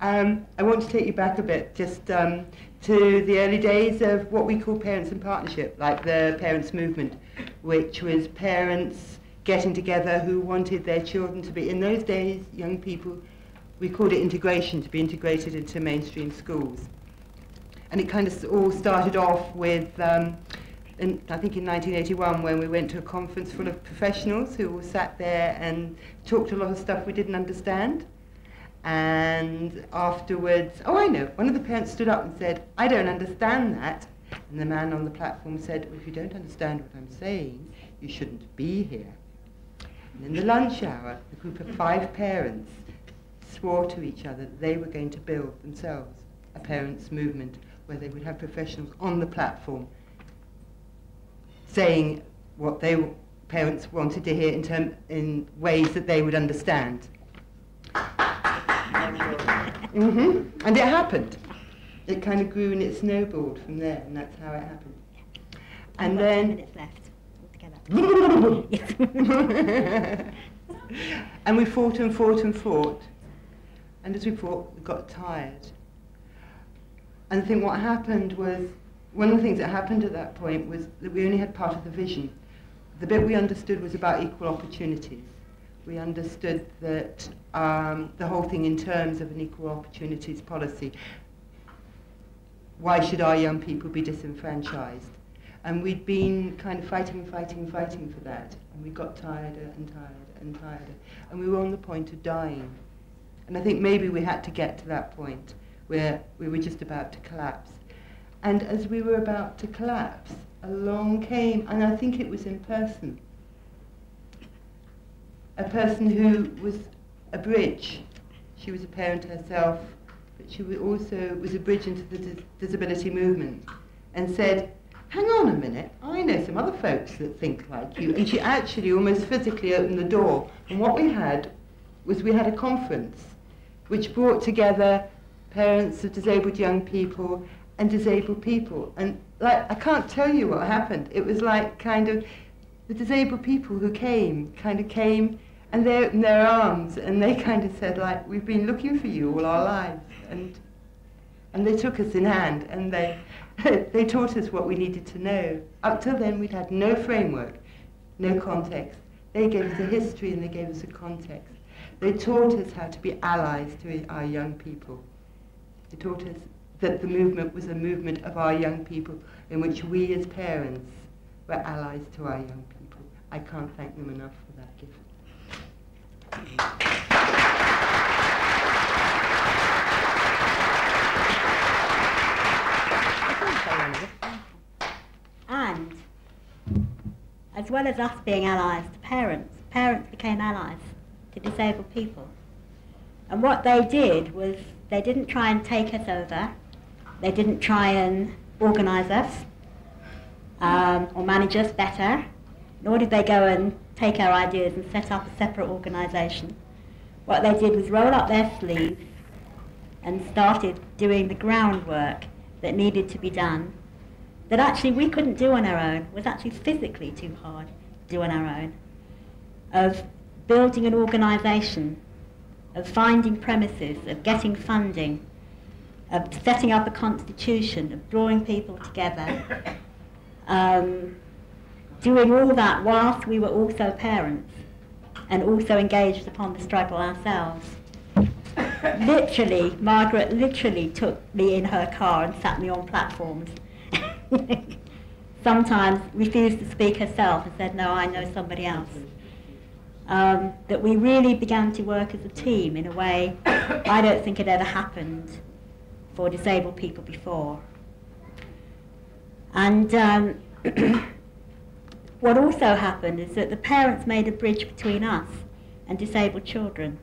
S16: I want to take you back a bit, just to to the early days of what we call parents in partnership, like the parents movement, which was parents getting together who wanted their children to be, in those days, young people, we called it integration, to be integrated into mainstream schools. And it kind of all started off with, I think in 1981, when we went to a conference full of professionals who all sat there and talked a lot of stuff we didn't understand. And afterwards, oh, I know, one of the parents stood up and said, I don't understand that. And the man on the platform said, well, if you don't understand what I'm saying, you shouldn't be here. And in the lunch hour, a group of 5 parents swore to each other that they were going to build themselves a parents' movement where they would have professionals on the platform saying what parents wanted to hear in ways that they would understand. And it happened. It kind of grew and it snowballed from there, and that's how it happened. And then 2 minutes left altogether. And we fought and fought and fought. And as we fought, we got tired. And I think what happened was, one of the things that happened at that point was that we only had part of the vision. The bit we understood was about equal opportunities. We understood that the whole thing in terms of an equal opportunities policy. Why should our young people be disenfranchised? And we'd been kind of fighting for that. And we got tireder and tireder and tireder. And we were on the point of dying. And I think maybe we had to get to that point where we were just about to collapse. And as we were about to collapse, along came, and I think it was in person, a person who was a bridge. She was a parent herself, but she also was a bridge into the disability movement, and said, hang on a minute, I know some other folks that think like you. And she actually almost physically opened the door. And what we had was we had a conference which brought together parents of disabled young people and disabled people. And like, I can't tell you what happened. It was like kind of the disabled people who came and they opened their arms and they kind of said like, we've been looking for you all our lives. And they took us in hand and they taught us what we needed to know. Up till then we'd had no framework, no context. They gave us a history and they gave us a context. They taught us how to be allies to our young people. They taught us that the movement was a movement of our young people in which we as parents were allies to our young people. I can't thank them enough for that gift.
S15: And as well as us being allies to parents, parents became allies to disabled people. And what they did was they didn't try and take us over, they didn't try and organise us or manage us better, nor did they go and take our ideas and set up a separate organisation. What they did was roll up their sleeves and started doing the groundwork that needed to be done, that actually we couldn't do on our own, was actually physically too hard to do on our own, of building an organisation, of finding premises, of getting funding, of setting up a constitution, of drawing people together, doing all that whilst we were also parents and also engaged upon the struggle ourselves. Literally, Margaret literally took me in her car and sat me on platforms. Sometimes refused to speak herself and said, no, I know somebody else. That we really began to work as a team in a way I don't think had ever happened for disabled people before. And what also happened is that the parents made a bridge between us and disabled children,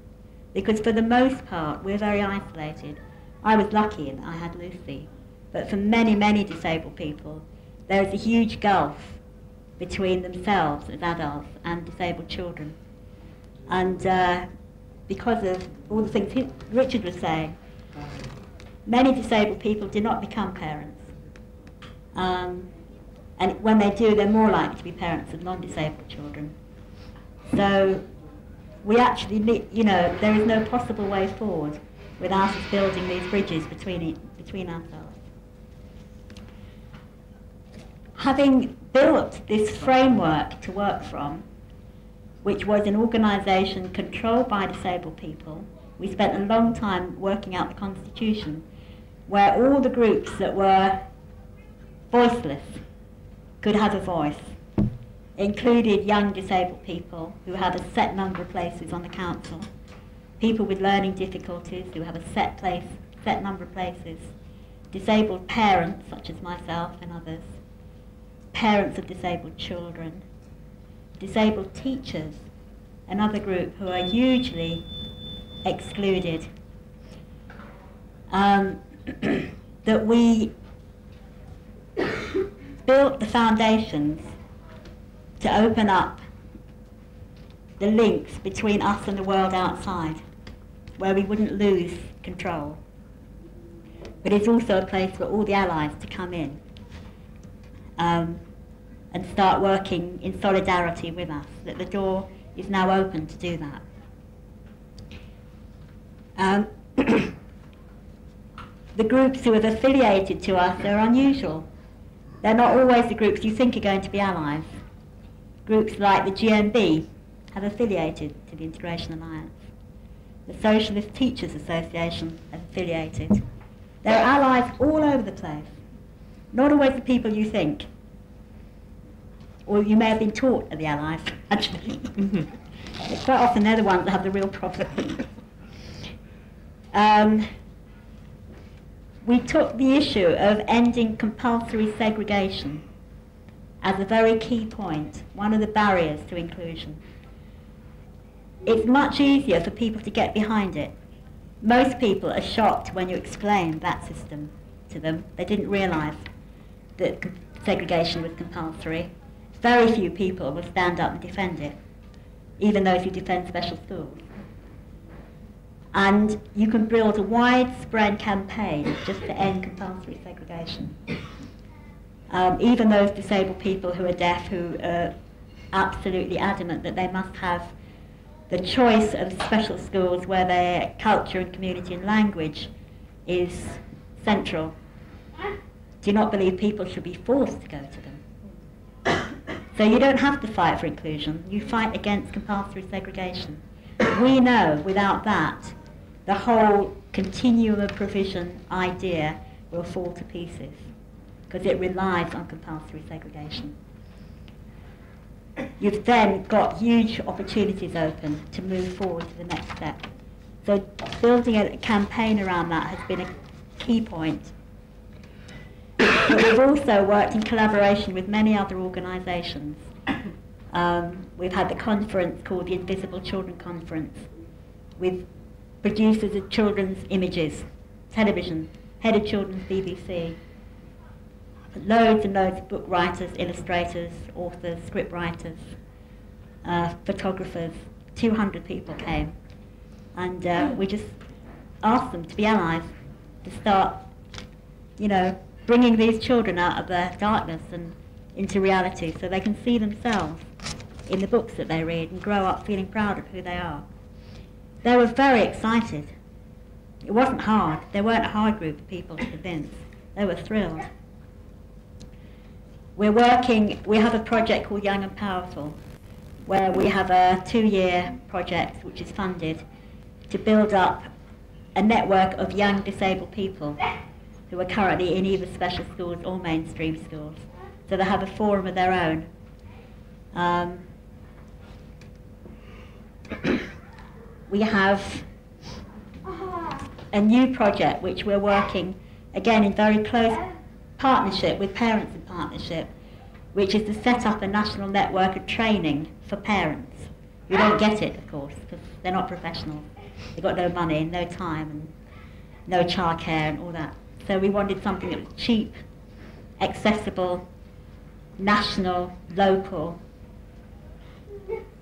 S15: because for the most part we're very isolated. I was lucky in that I had Lucy, but for many, many disabled people there is a huge gulf between themselves as adults and disabled children. And because of all the things Richard was saying, many disabled people do not become parents. And when they do, they're more likely to be parents of non-disabled children. So we actually need, there is no possible way forward without us building these bridges between ourselves. having built this framework to work from, which was an organisation controlled by disabled people, we spent a long time working out the constitution, where all the groups that were voiceless could have a voice. It included young disabled people who had a set number of places on the council, people with learning difficulties who have a set number of places, disabled parents such as myself and others, parents of disabled children, disabled teachers, another group who are hugely excluded. That we built the foundations to open up the links between us and the world outside, where we wouldn't lose control. But it's also a place for all the allies to come in and start working in solidarity with us, that the door is now open to do that. The groups who have affiliated to us are unusual. They're not always the groups you think are going to be allies. Groups like the GMB have affiliated to the Integration Alliance. The Socialist Teachers Association have affiliated. There are allies all over the place. Not always the people you think. Or you may have been taught are the allies, actually. Quite often they're the ones that have the real problem. We took the issue of ending compulsory segregation as a very key point, one of the barriers to inclusion. It's much easier for people to get behind it. Most people are shocked when you explain that system to them. They didn't realise that segregation was compulsory. Very few people will stand up and defend it, even though if you defend special schools. And you can build a widespread campaign just to end compulsory segregation. Even those disabled people who are deaf, who are absolutely adamant that they must have the choice of special schools where their culture and community and language is central, do not believe people should be forced to go to them. So you don't have to fight for inclusion, you fight against compulsory segregation. We know without that, the whole continuum of provision idea will fall to pieces, because it relies on compulsory segregation. You've then got huge opportunities open to move forward to the next step. So building a campaign around that has been a key point. But we've also worked in collaboration with many other organisations. We've had the conference called the Invisible Children Conference, with producers of children's images, television, head of children's BBC, loads and loads of book writers, illustrators, authors, script writers, photographers. 200 people came, and we just asked them to be allies, to start, bringing these children out of their darkness and into reality, so they can see themselves in the books that they read and grow up feeling proud of who they are. They were very excited. It wasn't hard. They weren't a hard group of people to convince. They were thrilled. We have a project called Young and Powerful, where we have a 2-year project which is funded to build up a network of young disabled people who are currently in either special schools or mainstream schools. So they have a forum of their own. We have a new project which we're working, again, in very close partnership with Parents in Partnership, which is to set up a national network of training for parents. We don't get it, of course, because they're not professionals. They've got no money, no time, and no childcare and all that. So we wanted something that was cheap, accessible, national, local.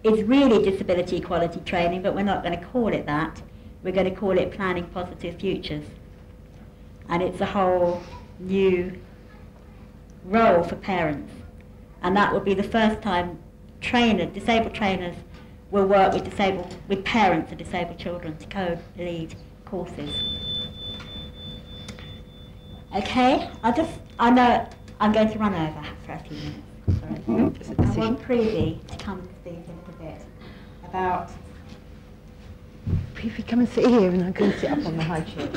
S15: It's really disability equality training, but we're not going to call it that. We're going to call it Planning Positive Futures. And it's a whole new role for parents. And that will be the first time disabled trainers will work with parents of disabled children to co-lead courses. Okay, I know I'm going to run over for a few minutes. Sorry. I want Previe to come and speak a little bit about...
S16: Previe, come and sit here and I'm going to sit up on the high chair.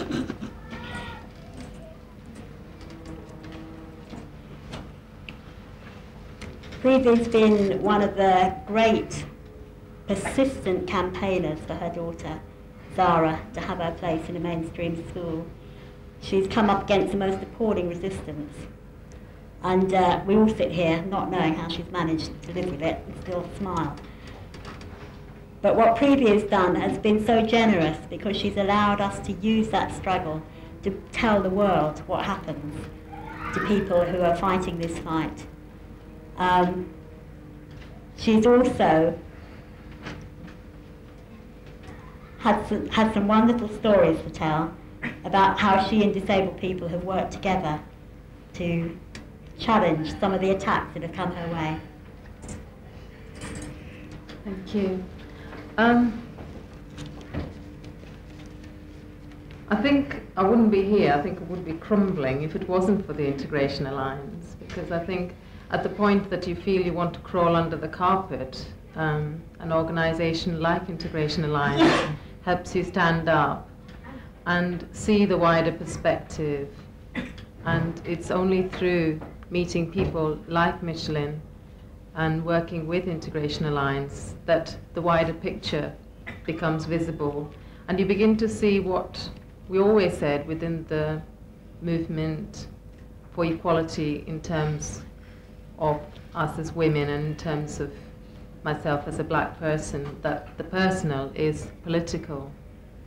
S15: Previe's been one of the great persistent campaigners for her daughter, Zara, to have her place in a mainstream school. She's come up against the most appalling resistance. And we all sit here not knowing how she's managed to live with it and still smile. But what Previe has done has been so generous because she's allowed us to use that struggle to tell the world what happens to people who are fighting this fight. She's also had some wonderful stories to tell about how she and disabled people have worked together to challenge some of the attacks that have come her way.
S17: Thank you. I think I wouldn't be here, I think it would be crumbling if it wasn't for the Integration Alliance, because I think at the point that you feel you want to crawl under the carpet, an organisation like Integration Alliance helps you stand up and see the wider perspective. And it's only through meeting people like Micheline and working with Integration Alliance that the wider picture becomes visible. And you begin to see what we always said within the movement for equality in terms of us as women and in terms of myself as a black person, that the personal is political.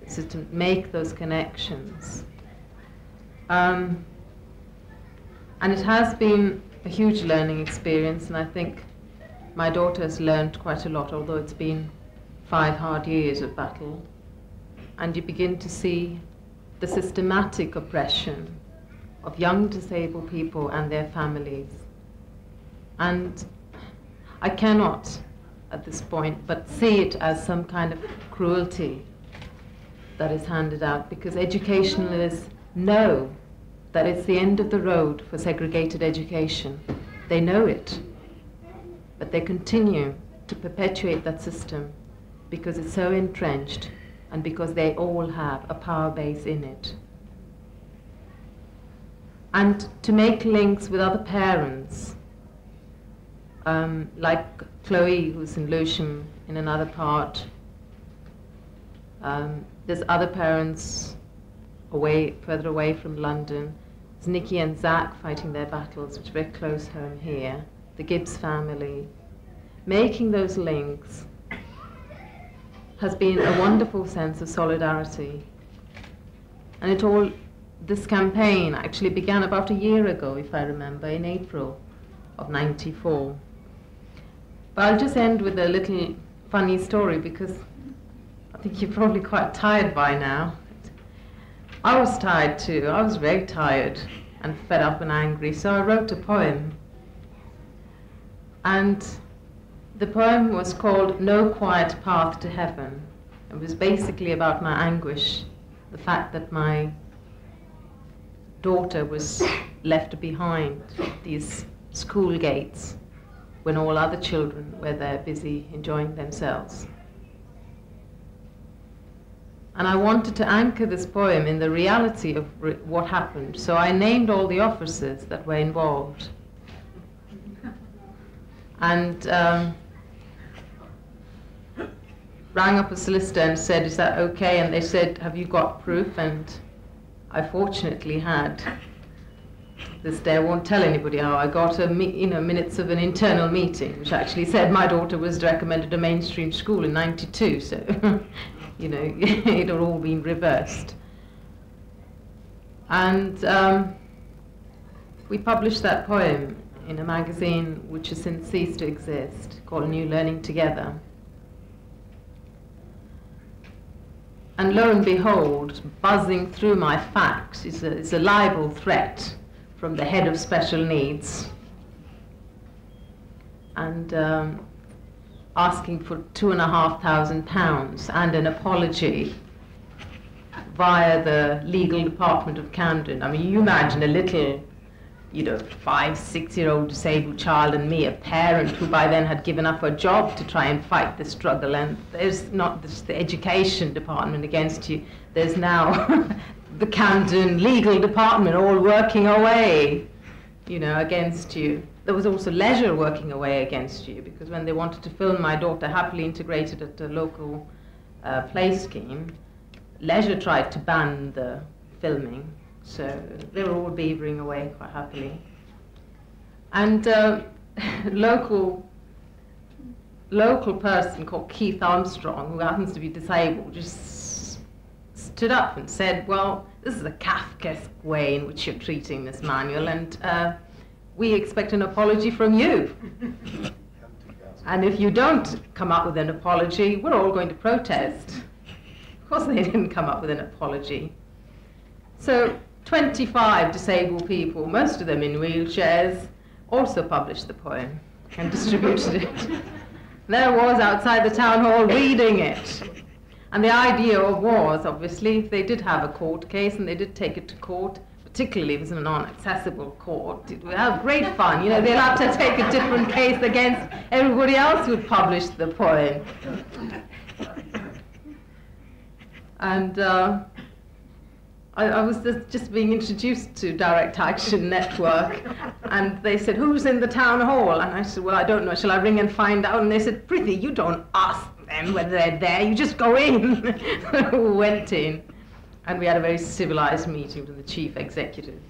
S17: So to make those connections. And it has been a huge learning experience, and I think my daughter has learned quite a lot, although it's been 5 hard years of battle. And you begin to see the systematic oppression of young disabled people and their families. And I cannot, at this point, but see it as some kind of cruelty that is handed out, because educationalists know that it's the end of the road for segregated education. They know it, but they continue to perpetuate that system because it's so entrenched and because they all have a power base in it. And to make links with other parents, like Chloe, who's in Lewisham in another part. There's other parents further away from London. There's Nikki and Zach fighting their battles, which are very close home here. The Gibbs family. Making those links has been a wonderful sense of solidarity. And this campaign actually began about a year ago, if I remember, in April of '94. But I'll just end with a little funny story, because I think you're probably quite tired by now. I was tired too. I was very tired and fed up and angry, so I wrote a poem. And the poem was called No Quiet Path to Heaven. It was basically about my anguish, the fact that my daughter was left behind these school gates when all other children were there busy enjoying themselves. And I wanted to anchor this poem in the reality of what happened, so I named all the officers that were involved. And rang up a solicitor and said, "Is that okay?" And they said, "Have you got proof?" And I fortunately had. This day I won't tell anybody how I got minutes of an internal meeting, which actually said my daughter was recommended a mainstream school in '92, so it had all been reversed. And we published that poem in a magazine which has since ceased to exist, called New Learning Together. And lo and behold, buzzing through my fax is a libel threat from the head of special needs, and asking for £2,500 and an apology via the legal department of Camden. I mean, you imagine a little 5, 6-year-old disabled child and me, a parent who by then had given up her job to try and fight the struggle. And there's not just the education department against you, there's now the Camden legal department all working away, against you. There was also leisure working away against you, because when they wanted to film my daughter happily integrated at a local play scheme, leisure tried to ban the filming. So they were all beavering away quite happily. And local person called Keith Armstrong, who happens to be disabled, just stood up and said, well, this is a Kafkaesque way in which you're treating this manual, and we expect an apology from you. And if you don't come up with an apology, we're all going to protest. Of course they didn't come up with an apology. So 25 disabled people, most of them in wheelchairs, also published the poem and distributed it. There I was outside the town hall reading it. And the idea was, obviously, if they did have a court case and they did take it to court, particularly if it was a non-accessible court, it would have great fun. They'll have to take a different case against everybody else who published the poem. And I was just being introduced to Direct Action Network, and they said, who's in the town hall? And I said, well, I don't know, shall I ring and find out? And they said, Prithee, you don't ask them whether they're there, you just go in. We went in, and we had a very civilized meeting with the chief executive,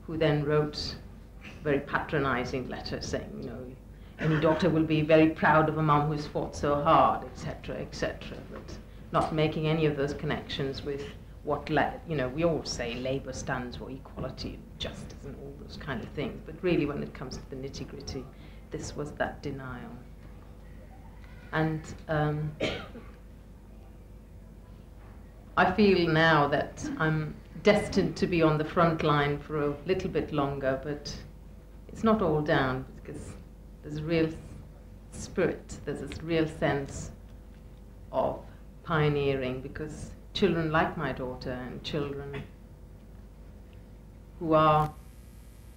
S17: who then wrote a very patronizing letter saying, any daughter will be very proud of a mum who's fought so hard, etc., etc., but not making any of those connections with what, we all say Labour stands for equality, justice, and all those kind of things. But really, when it comes to the nitty-gritty, this was that denial. And I feel now that I'm destined to be on the front line for a little bit longer, but it's not all down, because there's a real spirit, there's this real sense of pioneering, because children like my daughter and children who are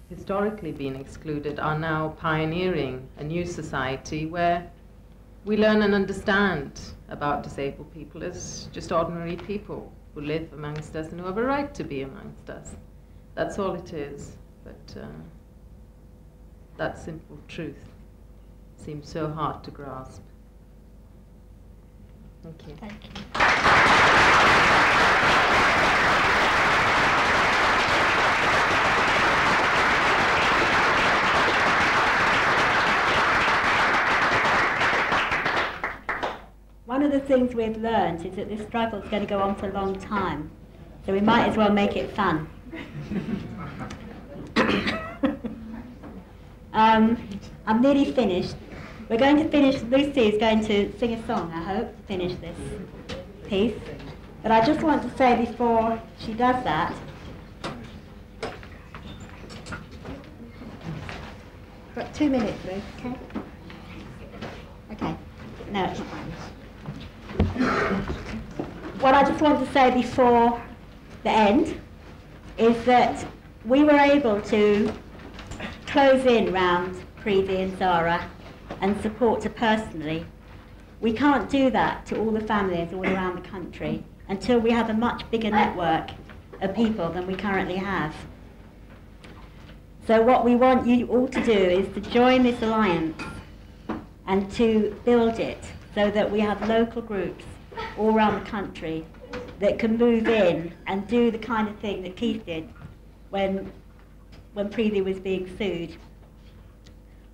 S17: historically being excluded are now pioneering a new society where we learn and understand about disabled people as just ordinary people who live amongst us and who have a right to be amongst us. That's all it is. But that simple truth seems so hard to grasp. Thank you.
S15: Thank you. One of the things we've learned is that this struggle is going to go on for a long time, so we might as well make it fun. I'm nearly finished. We're going to finish, Lucy is going to sing a song, I hope, to finish this piece. But I just want to say before she does that, got 2 minutes, Ruth, okay? Okay, no, it's not mine. What I just want to say before the end is that we were able to close in round Preeti and Zara and support her personally. We can't do that to all the families all around the country until we have a much bigger network of people than we currently have. So what we want you all to do is to join this alliance and to build it so that we have local groups all around the country that can move in and do the kind of thing that Keith did when Preeti was being sued,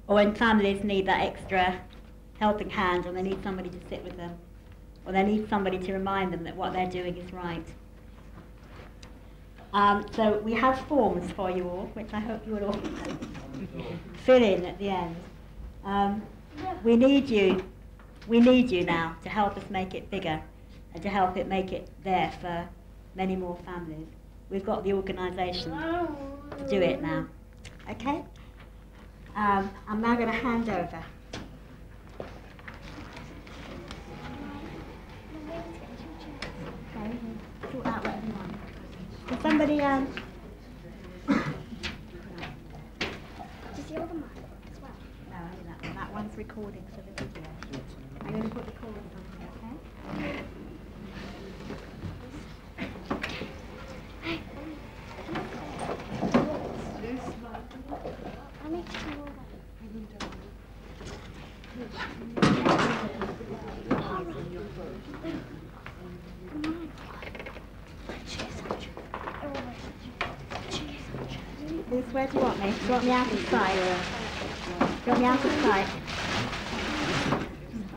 S15: or when families need that extra helping hand, or they need somebody to sit with them, or they need somebody to remind them that what they're doing is right. So we have forms for you all, which I hope you will all fill in at the end. We need you now to help us make it bigger and to help it make it there for many more families. We've got the organisation to do it now. Okay? I'm now going to hand over. Okay, sort out what you want. Can somebody,
S18: recording, so the video. I'm going to put the call on something, okay? Where do you want me? Do you want me out of sight? Do you want me out of sight?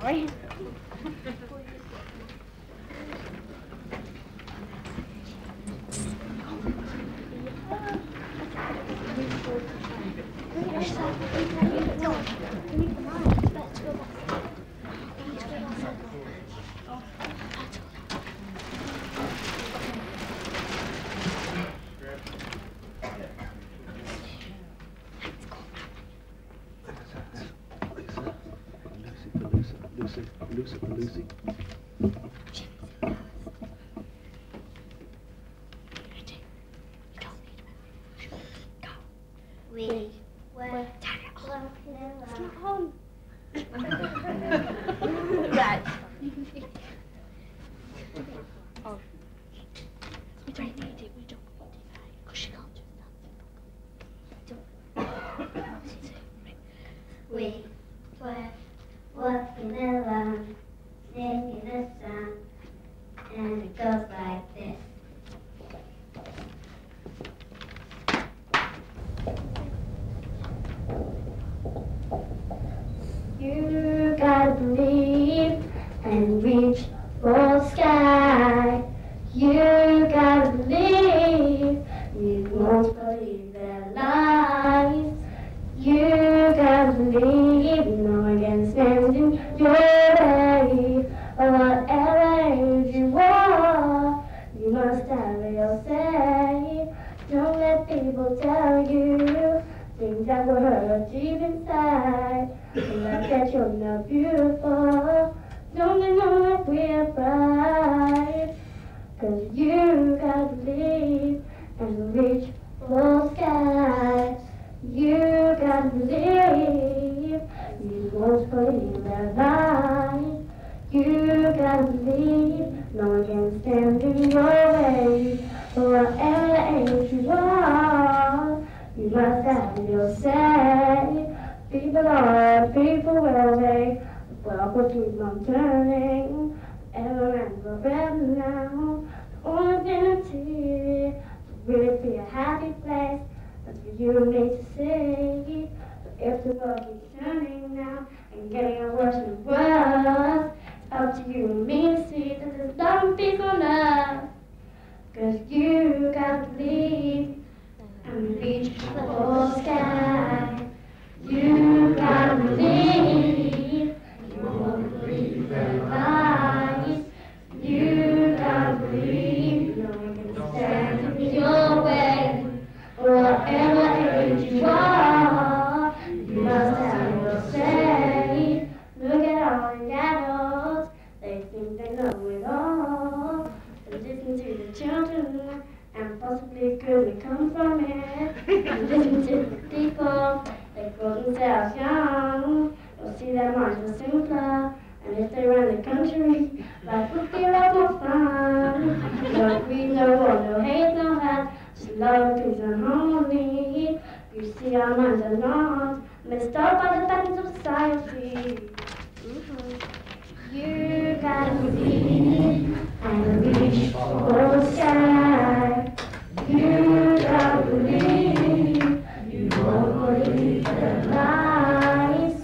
S18: Sorry.
S2: Lucy.
S1: We were it's not home. Right. Oh. We don't need it, because she can't do that. We were walking along, singing a song, and it goes like this. You gotta believe and reach for the sky. You gotta believe, you won't believe their lies. You gotta believe no one can stand in your way. Or whatever age you are, you must have your say. Don't let people tell you things that will hurt deep inside. Like that you're not beautiful. Don't you know that we're bright? 'Cause you gotta believe and reach for the sky. You gotta believe, you won't believe their lies. You gotta believe, no one can stand in your way. Whatever age you are, you must have your say. People are, people will they, well, we'll keep on turning, ever and forever now. The only infinity to really be a happy place, that's for you and me to see. But if the world keeps turning now and getting worse and worse, it's up to you and me to see that there's love and peace on earth. 'Cause you gotta believe and reach for the sky. You gotta believe, you won't believe their lies. You gotta believe, no one can stand in your way. Whatever age you are, you must have your say. Look at all the adults, they think they know it all. But listen to the children, and possibly could come from it. And listen to the people, they call themselves young. You'll see their minds are simpler, and if they ran the country, life would be a lot more fun. No greed, no war, no hate, no hat, just love, peace, and harmony. You see our minds are not messed up by the patterns of society. You gotta believe and reach for the sky. You gotta believe, you won't believe their lies.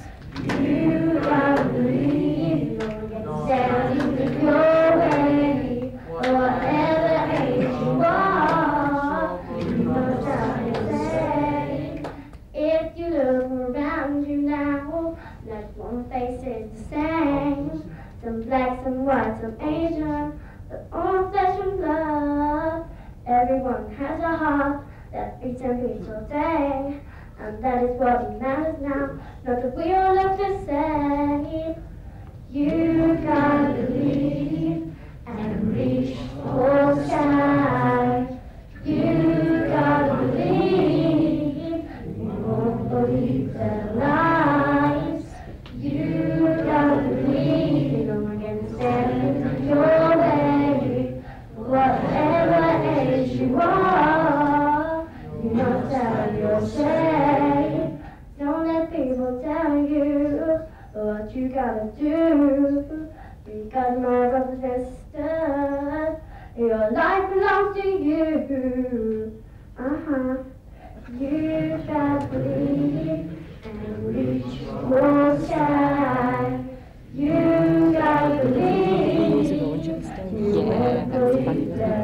S1: You gotta believe, no one can stand in your way. Whatever age you are, you must have your say. If you look around you now, not one face is the same. Some black, some white, some Asian, but all flesh and blood. Everyone has a heart that beats and beats all day, and that is what matters now. Not that we all look the same. You gotta believe and reach for the sky. You gotta believe, you won't believe their lies. You because my brothers and sisters, your life belongs to you. You gotta believe and reach for the sky. You gotta believe. You gotta believe.